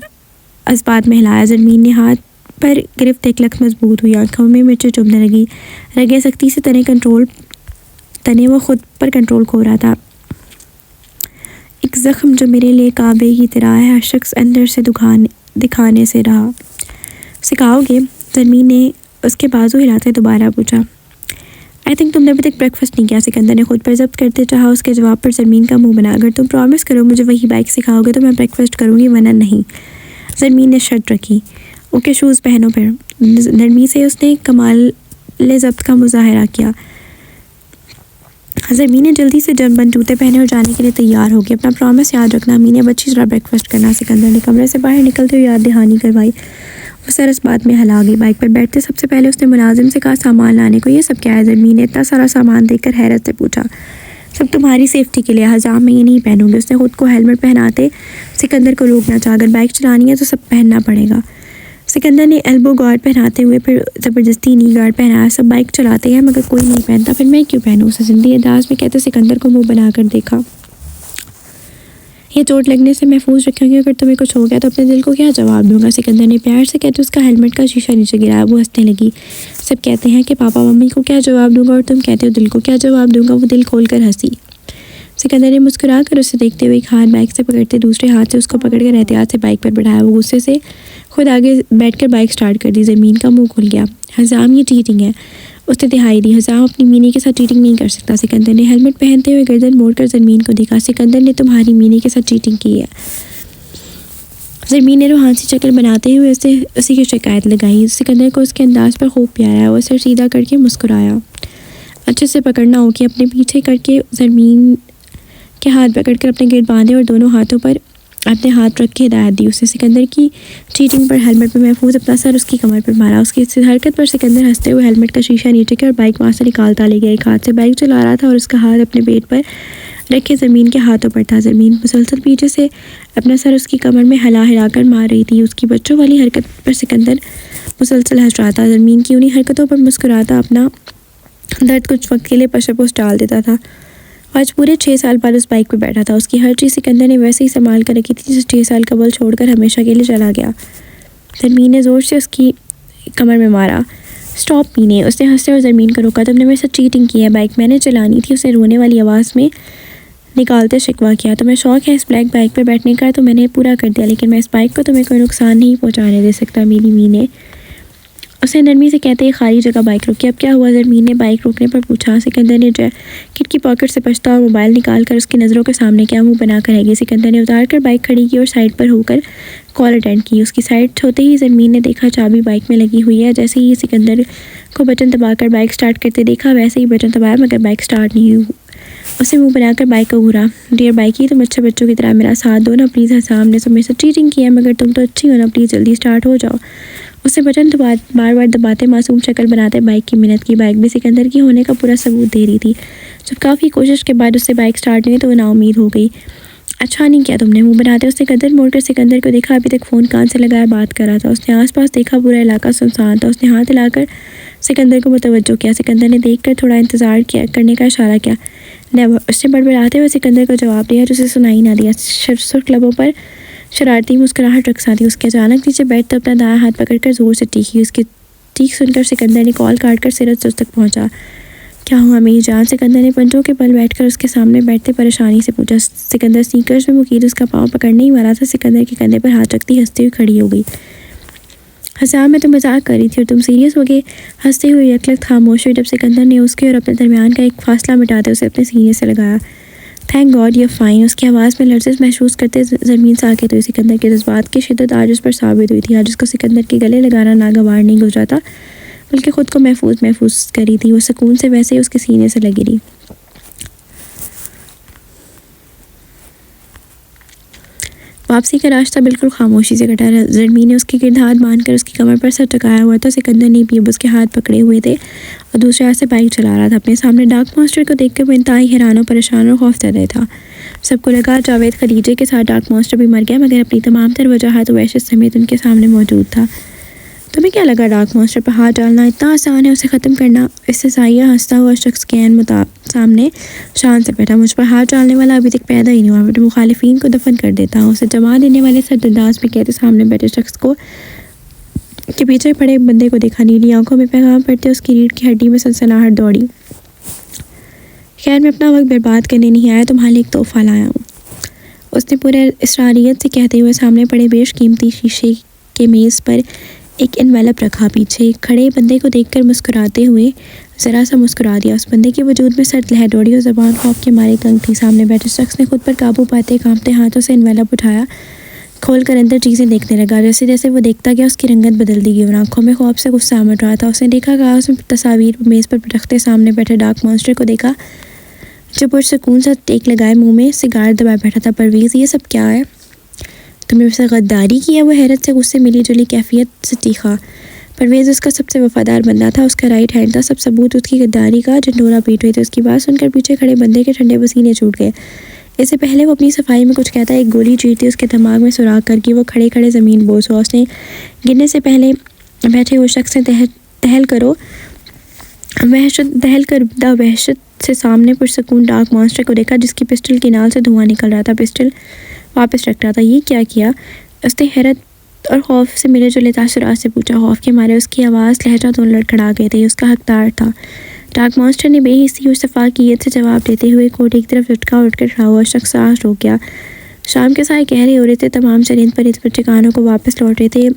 B: इस्बात में हिलाया। ज़रमीन ने हाथ पर गिरफ्त एक लख मजबूत हुई, आंखों में मिर्चें चुभने लगी। रगे सख्ती से तने वो खुद पर कंट्रोल खो रहा था। एक ज़ख्म जो मेरे लिए काबे की तरह है, हर शख्स अंदर से दिखाने से रहा। सिखाओगे? ज़रमीन ने उसके बाजू हिलाते दोबारा पूछा। आई थिंक तुमने अभी तक ब्रेकफास्ट नहीं किया, सिकंदर ने खुद पर जब्त करते चाहा। उसके जवाब पर ज़रमीन का मुंह बना, अगर तुम प्रॉमिस करो मुझे वही बाइक सिखाओगे तो मैं ब्रेकफास्ट करूँगी, वरना नहीं। ज़रमीन ने शर्त रखी। ओके, शूज़ पहनो फिर। नरमी से उसने कमाल ज़ब्त का मुजाहरा किया। ज़रमीन ने जल्दी से जमबंद जूते पहने और जाने के लिए तैयार हो गई। अपना प्रॉमिस याद रखना, अम्मी ने अब अच्छी तरह ब्रेकफास्ट करना। सिकंदर ने कमरे से बाहर निकलते हुए याद दहानी करवाई। वो सर इस बात में हला गई। बाइक पर बैठते सबसे पहले उसने मुलाजिम से कहा सामान लाने को। ये सब क्या है? ज़रमीन ने इतना सारा सामान देखकर हैरत से पूछा। सब तुम्हारी सेफ्टी के लिए, हजाम में ये नहीं पहनूंगी। उसने खुद को हेलमेट पहनाते सिकंदर को रोकना चाहा। अगर बाइक चलानी है तो सब पहनना पड़ेगा। सिकंदर ने एल्बो गार्ड पहनाते हुए फिर ज़बरदस्ती नी गार्ड पहनाया। सब बाइक चलाते हैं मगर कोई नहीं पहनता, फिर मैं क्यों पहनूँ? उसे जिंदगी अंदाज में कहते सिकंदर को मुंह बनाकर देखा। ये चोट लगने से महफूज रखेंगे, अगर तुम्हें कुछ हो गया तो अपने दिल को क्या जवाब दूंगा? सिकंदर ने प्यार से कहते उसका हेलमेट का शीशा नीचे गिराया। वो हंसने लगी। सब कहते हैं कि पापा मम्मी को क्या जवाब दूंगा और तुम कहते हो दिल को क्या जवाब दूंगा। वो दिल खोल कर हंसी। सिकंदर ने मुस्कुरा कर उसे देखते हुए एक हाथ बाइक से पकड़ते दूसरे हाथ से उसको पकड़कर एहतियात से बाइक पर बढ़ाया। वो गुस्से से खुद आगे बैठकर बाइक स्टार्ट कर दी। ज़रमीन का मुंह खुल गया। हजाम, ये चीटिंग है। उसने दिहाई दी। हजाम अपनी मीनी के साथ चीटिंग नहीं कर सकता। सिकंदर ने हेलमेट पहनते हुए गर्दन मोड़कर ज़रमीन को देखा। सिकंदर ने तुम्हारी मीनी के साथ चीटिंग की है। ज़रमीन ने रूहानी शक्ल बनाते हुए उसी की शिकायत लगाई। सिकंदर को उसके अंदाज पर खूब प्यारा है। वो सर सीधा करके मुस्कुराया। अच्छे से पकड़ना होगी। अपने पीछे करके ज़रमीन के हाथ पकड़कर अपने गिरद बांधे और दोनों हाथों पर अपने हाथ रख के हिदायत दी। उसने सिकंदर की चीटिंग पर हेलमेट पर महफूज अपना सर उसकी कमर पर मारा। उसकी इस हरकत पर सिकंदर हंसते हुए हेलमेट का शीशा नीचे किया और बाइक वहाँ से निकालता ले गया। एक हाथ से बाइक चला रहा था और उसका हाथ अपने पेट पर रखे ज़मीन के हाथों पर था। ज़मीन मुसलसल पीछे से अपना सर उसकी कमर में हिला कर मार रही थी। उसकी बच्चों वाली हरकत पर सिकंदर मुसलसल हंस रहा था। ज़मीन की उन्हीं हरकतों पर मुस्कुराता अपना दर्द कुछ वक्त के लिए पशपोश डाल देता था। आज पूरे 6 साल बाद उस बाइक पर बैठा था। उसकी हर चीज़ सिकंदर ने वैसे ही संभाल कर रखी थी जैसे 6 साल का बल छोड़कर हमेशा के लिए चला गया। ज़रमीन ने ज़ोर से उसकी कमर में मारा। स्टॉप मीने, उसने हंसते और ज़रमीन को रोका। तुमने मेरे साथ चीटिंग की है, बाइक मैंने चलानी थी। उसने रोने वाली आवाज़ में निकालते शिकवा किया। तुम्हें शौक़ है इस ब्लैक बाइक पर बैठने का, तो मैंने पूरा कर दिया, लेकिन मैं इस बाइक को तुम्हें कोई नुकसान नहीं पहुँचाने दे सकता। मेरी मीने, उसने नरमी से कहते ही खाली जगह बाइक रोकी। अब क्या हुआ? ज़रमीन ने बाइक रोकने पर पूछा। सिकंदर ने जैकेट की पॉकेट से बचता और मोबाइल निकाल कर उसकी नज़रों के सामने क्या मुंह बनाकर रह गई। सिकंदर ने उतार कर बाइक खड़ी की और साइड पर होकर कॉल अटेंड की। उसकी साइड होते ही ज़रमीन ने देखा चाबी बाइक में लगी हुई है। जैसे ही सिकंदर को बटन दबाकर बाइक स्टार्ट करते देखा, वैसे ही बटन दबाया मगर बाइक स्टार्ट नहीं हुई। उसने मुँह बनाकर बाइक को घूरा। डियर बाइक, तुम अच्छे बच्चों की तरह मेरा साथ दो ना प्लीज़। हसाम ने मेरे साथ चीटिंग की है मगर तुम तो अच्छी हो ना, प्लीज़ जल्दी स्टार्ट हो जाओ। उसने बटन बार बार दबाते मासूम शक्ल बनाते बाइक की मिन्नत की। बाइक भी सिकंदर की होने का पूरा सबूत दे रही थी। जब काफ़ी कोशिश के बाद उससे बाइक स्टार्ट नहीं तो वो नाउम्मीद हो गई। अच्छा नहीं किया तुमने, मुंह बनाते उसने कदर मोड़कर सिकंदर को देखा। अभी तक फ़ोन कान से लगाया बात कर रहा था। उसने आसपास देखा, पूरा इलाका सुनसान था। उसने हाथ हिलाकर सिकंदर को मुतवज्जो किया। सिकंदर ने देखकर थोड़ा इंतज़ार करने का इशारा किया। नेवर, उसने बड़बड़ाते हुए सिकंदर को जवाब दिया जो उसे सुनाई ना दिया। सुर्ख लबों पर शरारती मुस्कुराहट रखसा थी। उसके अचानक नीचे बैठ अपना दायां हाथ पकड़कर ज़ोर से टीकी। उसकी चीख सुनकर सिकंदर ने कॉल काट कर सिरत से उस तक पहुँचा। क्या हुआ मेरी जान? सिकंदर ने पंजों के बल बैठकर उसके सामने बैठते परेशानी से पूछा। सिकंदर स्नीकर्स में मुकीद उसका पाँव पकड़ने ही वाला था। सिकंदर के कंधे पर हाथ रखती हंसती हुई खड़ी हो गई। हसाम, मैं तो मजाक कर रही थी और तुम सीरियस हो गए? हंसते हुए यकलक खामोश हुई जब सिकंदर ने उसके और अपने दरमियान का एक फासला मिटाते उसे अपने सीने से लगाया। Thank God you fine. उसकी आवाज़ में लर्जिश महसूस करते ज़मीन साकित हुई। सिकंदर के जज्बात की शिद्दत आज उस पर साबित हुई थी। आज उसको सिकंदर के गले लगाना नागवार नहीं गुजरा था, बल्कि ख़ुद को महफूज कर रही थी। वो सुकून से वैसे ही उसके सीने से लगी रही। वापसी का रास्ता बिल्कुल खामोशी से कटा। ज़रमीन ने उसके गिर्द हाथ बांधकर उसकी कमर पर सर टकाया हुआ था। सिकंदर ने भी अब उसके हाथ पकड़े हुए थे और दूसरे हाथ से बाइक चला रहा था। अपने सामने डाक मास्टर को देखकर वो इंतहाई हैरान, परेशान और खौफजदा था। सबको लगा जावेद खलीजे के साथ डाक मास्टर भी मर गया, मगर अपनी तमाम तर वजह तो वैश्य समेत उनके सामने मौजूद था। तुम्हें क्या लगा डार्क मॉन्स्टर पर हाथ डालना इतना आसान है उसे ख़त्म करना? इससे साया हंसता हुआ शख्स के सामने शान से बैठा। मुझ पर हाथ डालने वाला अभी तक पैदा ही नहीं हुआ, मैं मुखालिफिन को दफन कर देता हूँ। उसे जमा देने वाले सरदंदाज में कहते सामने बैठे शख्स को के पीछे पड़े बंदे को देखा। नीली आंखों में पैगाम पड़ते उसकी रीढ़ की हड्डी में सनसनाहट दौड़ी। खैर, मैं अपना वक्त बर्बाद करने नहीं आया, तुम्हारे लिए एक तोहफा लाया हूँ, उसने पूरे इसरारियत से कहते हुए सामने पड़े बेशकीमती शीशे के मेज़ पर एक एनवेलप रखा। पीछे खड़े बंदे को देखकर मुस्कुराते हुए ज़रा सा मुस्कुरा दिया। उस बंदे के वजूद में सर्द लहर दौड़ी और ज़बान खौफ के मारे तंग थी। सामने बैठे शख्स ने खुद पर काबू पाते कांपते हाथों से एनवेलप उठाया, खोल कर अंदर चीज़ें देखने लगा। जैसे जैसे वो देखता गया उसकी रंगत बदल दी गई और आंखों में खौफ से गुस्सा उमड़ रहा था। उसने देखा कागज़ में तस्वीर मेज़ पर रखते सामने बैठे डार्क मॉन्स्टर को देखा जो पुरसकून सा टेक लगाए मुंह में सिगार दबाए बैठा था। परवेज़, ये सब क्या है? तुमने उससे गद्दारी की है? वो हैरत से गुस्से मिली जुली कैफियत से चीखा। परवेज़ उसका सबसे वफादार बंदा था, उसका राइट हैंड था। सब सबूत उसकी गद्दारी का झंडोरा पीट हुए थे। उसकी बात सुनकर पीछे खड़े बंदे के ठंडे पसीने छूट गए। इससे पहले वो अपनी सफाई में कुछ कहता, एक गोली चीरती उसके दिमाग में सुराख करके वो खड़े खड़े ज़मीन बोस हुआ। उसने गिरने से पहले बैठे हुए शख्स ने दहल कर वहशत से सामने पुरसकून डार्क मॉन्स्टर को देखा जिसकी पिस्टल की नाल से धुआं निकल रहा था। पिस्टल वापस रख रहा था। ये क्या किया? उसने हैरत और खौफ से मिले जुले तासुरात से पूछा। खौफ के मारे उसकी आवाज़ लहजा दोनों लड़खड़ा गए थे। उसका हकदार था। डार्क मॉन्स्टर ने बेहिस्सी और शफाकियत से जवाब देते हुए कोटे की तरफ लटका उठकर खड़ा हुआ। शख्स सांस रोक गया। शाम के साए गहरे हो रहे थे। तमाम चरिंद पर इस ठिकानों को वापस लौट रहे थे।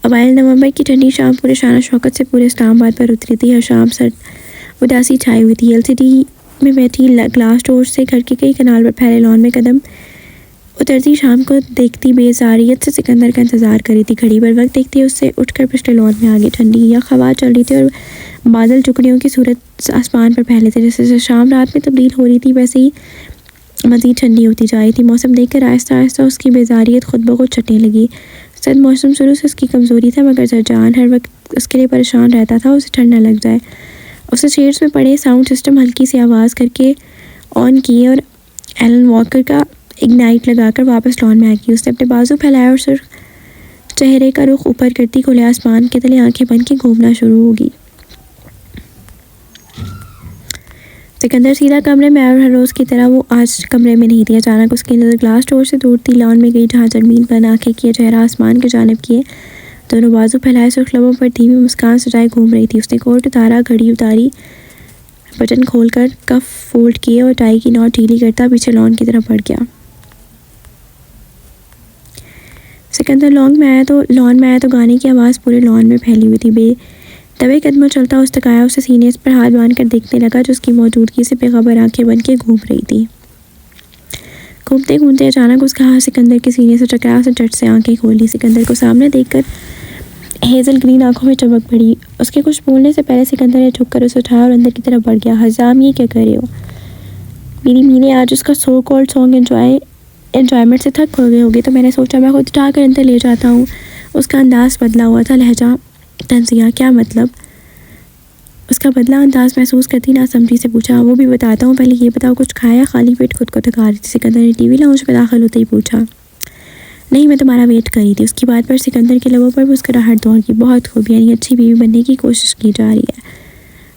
B: अवाइल नवंबर की ठंडी शाम पूरे शान शौकत से पूरे इस्लामाबाद पर उतरी थी। हर शाम सर्द उदासी छाई हुई थी। एलसीडी में बैठी ग्लास डोर से घर के कई कनाल पर फैले लॉन में कदम उतरती शाम को देखती बेजारियत से सिकंदर का इंतजार करी थी। घड़ी पर वक्त देखती उससे उठकर पिछले लॉन में आ गई। ठंडी या हवा चल रही थी और बादल टुकड़ियों की सूरत आसमान पर फैले थे। जैसे जैसे शाम रात में तब्दील हो रही थी वैसे ही मज़ीद ठंडी होती जा रही थी। मौसम देखकर आहिस्ता आहिस्ता उसकी बेजारियत खुद ब खुद छटने लगी। सर्द मौसम शुरू से उसकी कमज़ोरी था मगर जरजान हर वक्त उसके लिए परेशान रहता था उसे ठंड न लग जाए। उसने चेयर्स में पड़े साउंड सिस्टम हल्की सी आवाज़ करके ऑन किए और एलन वॉकर का इग्नाइट लगाकर वापस लॉन में आ गई। उसने अपने बाजू फैलाया और सुर्ख चेहरे का रुख ऊपर करती खुले आसमान के तले आंखें बंद के घूमना शुरू होगी। सिकंदर सीधा कमरे में आया और हर रोज़ की तरह वो आज कमरे में नहीं थी। अचानक उसकी नज़र ग्लास डोर से दौड़ती लॉन में गई जहाँ ज़मीन पर आंखें किए चेहरा आसमान की जानिब किए दोनों बाजू फैलाए सुर्ख लबों पर धीमी मुस्कान सजाए घूम रही थी। उसने कोट उतारा, घड़ी उतारी, बटन खोलकर कफ फोल्ड किए और टाई की नॉट ढीली करता पीछे लॉन की तरफ बढ़ गया। सिकंदर लॉन में आया तो गाने की आवाज़ पूरे लॉन में फैली हुई थी। दबे कदमों चलता उस तक आया। उसे सीने पर हाथ बांध कर देखने लगा जो उसकी मौजूदगी से बेखबर आंखें बन के घूम रही थी। घूमते घूमते अचानक उसका हाथ सिकंदर के सीने से टकराया। उसने झट से आंखें खोली। सिकंदर को सामने देखकर हेज़ल ग्रीन आंखों में चमक पड़ी। उसके कुछ बोलने से पहले सिकंदर ने झुककर उसे उठाया और अंदर की तरफ बढ़ गया। हजाम, ये क्या कर रहे हो? मेरी मीने आज उसका सो कॉल्ड सॉन्ग एन्जॉयमेंट से थक हो गए होगे तो मैंने सोचा मैं खुद उठाकर अंदर ले जाता हूँ। उसका अंदाज बदला हुआ था। लहजा तंजिया, क्या मतलब? उसका बदला अंदाज महसूस करती ना समझी से पूछा। वो भी बताता हूँ, पहले ये बताओ कुछ खाया? खाली पेट खुद को थका रही थी। सिकंदर ने टीवी लाउंज में दाखिल होते ही पूछा। नहीं, मैं तुम्हारा वेट कर रही थी। उसकी बात पर सिकंदर के लबों पर मुस्कुराहट दौड़ गई। बहुत खूब, यानी अच्छी बीवी बनने की कोशिश की जा रही है।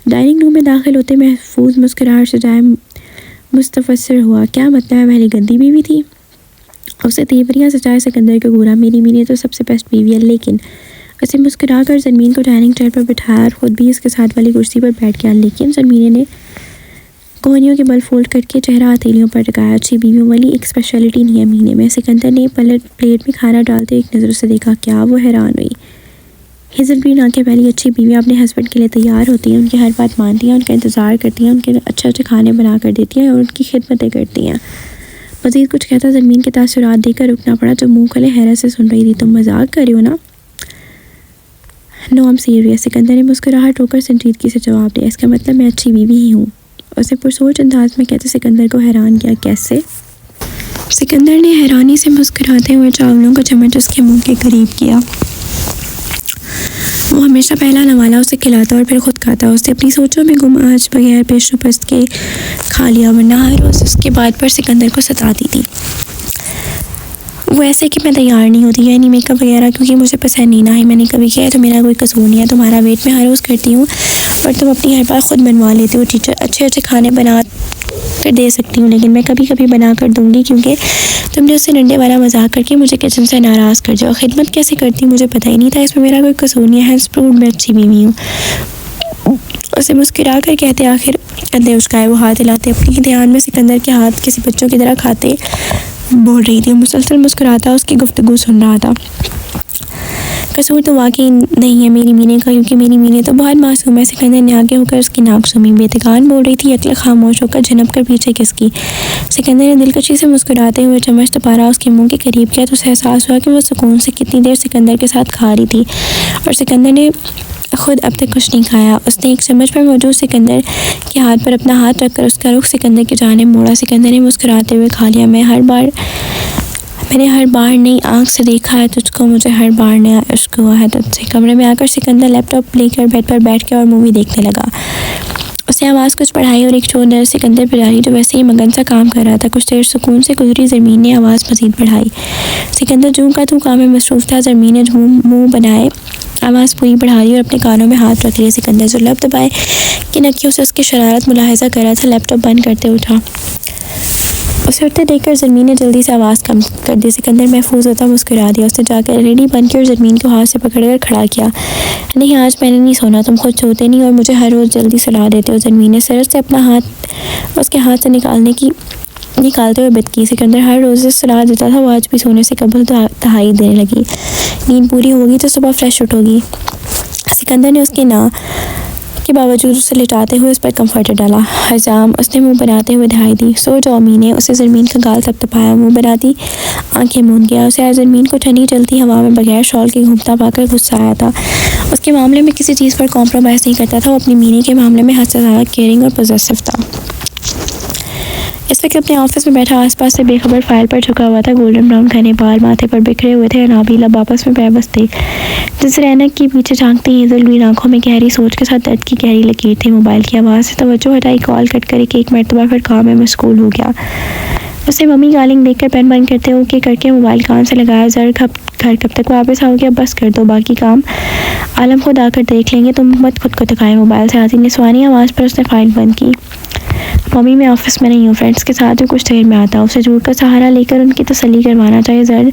B: डाइनिंग रूम में दाखिल होते महफूज मुस्कुराहट से जाए मुस्तफसर हुआ। क्या मतलब है, पहले गंदी बीवी थी? उसे तेवरियाँ सजाए सिकंदर का घूरा। मेरी मीने तो सबसे बेस्ट बीवी है, लेकिन उसे मुस्कुरा कर ज़मीन को डाइनिंग टेबल पर बिठाया और खुद भी उसके साथ वाली कुर्सी पर बैठ गया। लेकिन ज़मीने ने कोहनियों के बल फोल्ड करके चेहरा हथेलियों पर टिकाया। अच्छी बीवियों वाली एक स्पेशलिटी नहीं है महीने में। सिकंदर ने प्लेट में खाना डालते एक नज़र से देखा। क्या? वो हैरान हुई। हेज़ल ग्रीन आंखें पहली अच्छी बीवियाँ अपने हस्बैंड के लिए तैयार होती हैं, उनकी हर बात मानती हैं, उनका इंतज़ार करती हैं, उनके अच्छे अच्छे खाने बना कर देती हैं और उनकी खिदमतें करती हैं। मज़ीद कुछ कहता ज़मीन के तासुरात देकर रुकना पड़ा जो मुँह खुले हैरत से सुन रही थी। तुम मजाक कर रही हो ना? No, I am serious. Sikandar ने मुस्कुराहट होकर संजीदगी से जवाब दिया। इसका मतलब मैं अच्छी बीवी ही हूँ। उसे पुरसोच अंदाज में कहते सिकंदर को हैरान किया। कैसे? सिकंदर ने हैरानी से मुस्कुराते हुए चावलों का चम्मच उसके मुंह के करीब किया। वो हमेशा पहला नवाला उसे खिलाता और फिर खुद खाता। उसे अपनी सोचों में गुम आज बगैर पेशोपस्त के खा लिया, वरना हर रोज़ उसके बात पर सिकंदर को सताती थी। वो ऐसे कि मैं तैयार नहीं होती, यानी मेकअप वगैरह क्योंकि मुझे पसंद नहीं ना ही मैंने कभी किया है, तो मेरा कोई कसूर नहीं है। तुम्हारा वेट मैं हर रोज़ करती हूँ और तुम अपनी हर बार ख़ुद बनवा लेती हो। टीचर अच्छे अच्छे खाने बना कर दे सकती हूँ, लेकिन मैं कभी कभी बना कर दूँगी क्योंकि तुमने उससे डंडे वाला मजाक करके मुझे किचन से नाराज़ कर दिया। और खिदमत कैसे करती मुझे पता ही नहीं था, इसमें मेरा कोई कसूर नहीं है। प्रूव मैं अच्छी बीवी हूँ। उसे मुस्कुरा कर कहते आखिर कंधे उचकाए, वो हाथ हिलाते अपनी ध्यान में सिकंदर के हाथ किसी बच्चों की तरह खाते बोल रही थी। मुसलसल मुस्कुराता उसकी गुफ्तगू सुन रहा था। कसूर तो वाकई नहीं है मेरी मीने का, क्योंकि मेरी मीने तो बहुत मासूम है। सिकंदर ने आगे होकर उसकी नाक सूमी। बेतकान बोल रही थी अकल खामोश होकर झनक कर पीछे किसकी। सिकंदर ने दिलकशी से मुस्कुराते हुए चम्मच तपारा उसके मुंह के करीब किया तो उसे एहसास हुआ कि वह सुकून से कितनी देर सिकंदर के साथ खा रही थी और सिकंदर ने खुद अब तक कुछ नहीं खाया। उसने एक चम्मच पर मौजूद सिकंदर के हाथ पर अपना हाथ रखकर उसका रुख सिकंदर की जानिब मोड़ा। सिकंदर ने मुस्कुराते हुए खा लिया। मैंने हर बार नई आँख से देखा है तुझको, मुझे हर बार नया इश्क हुआ है तुझसे। कमरे में आकर सिकंदर लैपटॉप लेकर बेड पर बैठ के और मूवी देखने लगा। उसने आवाज़ कुछ बढ़ाई और एक छोर नज़र सिकंदर पर डाली जो वैसे ही मगन सा काम कर रहा था। कुछ देर सुकून से गुजरी। ज़मीन ने आवाज़ मज़ीद बढ़ाई। सिकंदर जूं का तू काम में मसरूफ़ था। ज़मीन ने मुँह बनाए आवाज़ पूरी बढ़ा दी और अपने कानों में हाथ रख लिया। सिकंदर जो लब दबाए कि नकियों से उसकी शरारत मुलाहिजा कर रहा था, लैपटॉप बंद करते उठा। उसे उठते देखकर ज़मीन ने जल्दी से आवाज़ कम कर दी। सिकंदर महफूज होता मुस्कुरा दिया। उसने जाकर एलईडी बंद की और ज़मीन को हाथ से पकड़कर खड़ा किया। नहीं, आज मैंने नहीं सोना, तुम खुद सोते नहीं और मुझे हर रोज़ जल्दी सुला देते हो। ज़मीन ने सरस से अपना हाथ उसके हाथ से निकालते हुए बिदकी। सिकंदर हर रोज़ सुला देता था, वो आज भी सोने से कबल तहाई देने लगी। नींद पूरी होगी तो सुबह फ्रेश उठोगी। सिकंदर ने उसके ना के बावजूद उसे लिटाते हुए उस पर कंफर्टर डाला। हजाम उसने मुंह बनाते हुए दिखाई दी। सो जाओ मीने। उसे ज़मीन का गाल थपथपाया, मुंह बनाती आंखें मूंद गया। उसे आज ज़मीन को ठंडी चलती हवा में बगैर शॉल के घूमता पाकर गुस्सा आया था। उसके मामले में किसी चीज़ पर कॉम्प्रोमाइज़ नहीं करता था। वो अपनी मीने के मामले में हद से ज़्यादा केयरिंग और पॉजेसिव था। इस वक्त अपने ऑफिस में बैठा आसपास से बेखबर फाइल पर झुका हुआ था। गोल्डन ब्राउन घने बाल माथे पर बिखरे हुए थे। नाबीला आपस में बेबस थे। जिस रैनक की पीछे झांकती हेज़ल आंखों में गहरी सोच के साथ दर्द की गहरी लकीर थी। मोबाइल की आवाज़ से तवज्जो हटाई, कॉल कट कर एक मरतबा फिर काम में मशगूल हो गया। उसे मम्मी गालिंग देखकर पेन बंद करके मोबाइल कान से लगाया। घर कब तक वापस आओगे? अब बस कर दो, बाकी काम आलम खुद आकर देख लेंगे, तुम मत खुद को थकाए। मोबाइल से आती निस्वानी आवाज़ पर उसने फाइल बंद की। मम्मी मैं ऑफिस में नहीं हूँ, फ्रेंड्स के साथ हूँ, कुछ देर में आता हूँ। उसे झूठ का सहारा लेकर उनकी तसल्ली करवाना चाहिए। जर्द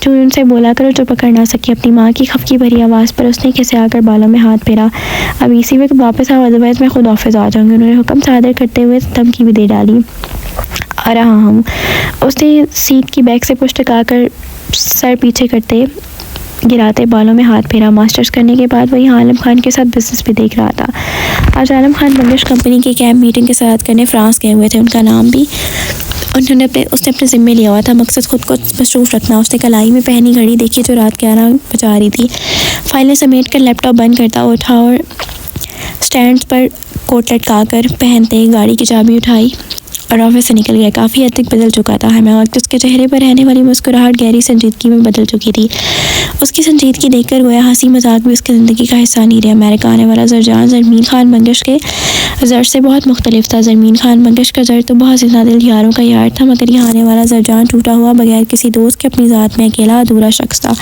B: जो उनसे बोला करो जो पकड़ ना सकी। अपनी माँ की खफकी भरी आवाज़ पर उसने खिसे आकर बालों में हाथ फेरा। अब इसी वक्त वापस आओ, अदरवाइज मैं खुद ऑफिस आ जाऊँगी। उन्होंने हुक्म सादर करते हुए धमकी भी दे डाली। आ रहा हूँ। उसने सीट की बैक से पुश टकाकर सर पीछे करते गिराते बालों में हाथ फेरा। मास्टर्स करने के बाद वही आलम खान के साथ बिजनेस भी देख रहा था। आज आलम खान बंगश कंपनी के कैंप मीटिंग के साथ करने फ्रांस गए हुए थे। उनका नाम भी उसने अपने ज़िम्मे लिया हुआ था। मकसद खुद को मसरूफ़ रखना। उसने कलाई में पहनी घड़ी देखी जो रात 11 बजा रही थी। फाइलें समेट कर लैपटॉप बंद करता उठा और स्टैंड पर कोट लटका कर पहनते गाड़ी की चाबी उठाई और ऑफिस से निकल गया। काफ़ी हद तक बदल चुका था। हमें वक्त उसके चेहरे पर रहने वाली मुस्कुराहट गहरी संजीदगी में बदल चुकी थी। उसकी संजीदगी देखकर गोया हंसी मजाक भी उसकी ज़िंदगी का हिस्सा नहीं रहा। अमेरिका आने वाला ज़रजान ज़मीन खान बंगश के ज़र से बहुत मुख्तलिफ था। ज़मीन खान बंगश का ज़र तो बहुत ज़िंदा दिल यारों का यार था, मगर यहाँ आने वाला ज़रजान टूटा हुआ बगैर किसी दोस्त के अपनी ज़ात में अकेला अधूरा शख्स था।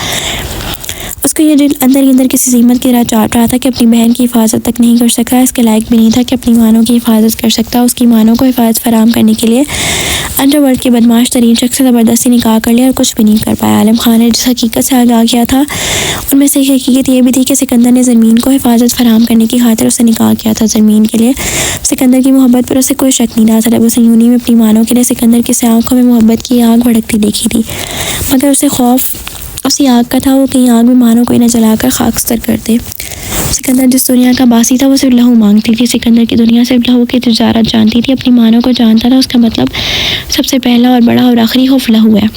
B: उसको ये दिल अंदर ही अंदर किसी ज़ीमत की राह चाट रहा था कि अपनी बहन की हिफाजत तक नहीं कर सकता। इसके लायक भी नहीं था कि अपनी मानों की हिफाजत कर सकता। उसकी मानों को हिफाजत फराम करने के लिए अंडरवर्ल्ड के बदमाश तरीन शख्स से ज़बरदस्ती निकाह कर लिया और कुछ भी नहीं कर पाया। आलम खान ने जिस हकीकत से आगाह किया था उनमें से एक हकीकत ये भी थी कि सिकंदर ने ज़मीन को हिफाजत फराम करने की खातिर उससे निकाह किया था। ज़मीन के लिए सिकंदर की मोहब्बत पर उसे कोई शक नहीं रहा था। उसे यूनी में अपनी मानों के लिए सिकंदर की आंखों में मोहब्बत की आग भड़कती देखी थी, मगर उसे खौफ उसी आग का था वो कहीं आग में मानों को न जलाकर खाकस्तर कर दे। सिकंदर जिस दुनिया का बासी था वो सिर्फ लहू मांगती थी। सिकंदर की दुनिया सिर्फ लहू की तिजारत जानती थी। अपनी मानों को जानता था। उसका मतलब सबसे पहला और बड़ा और आखिरी खौफ लहू है।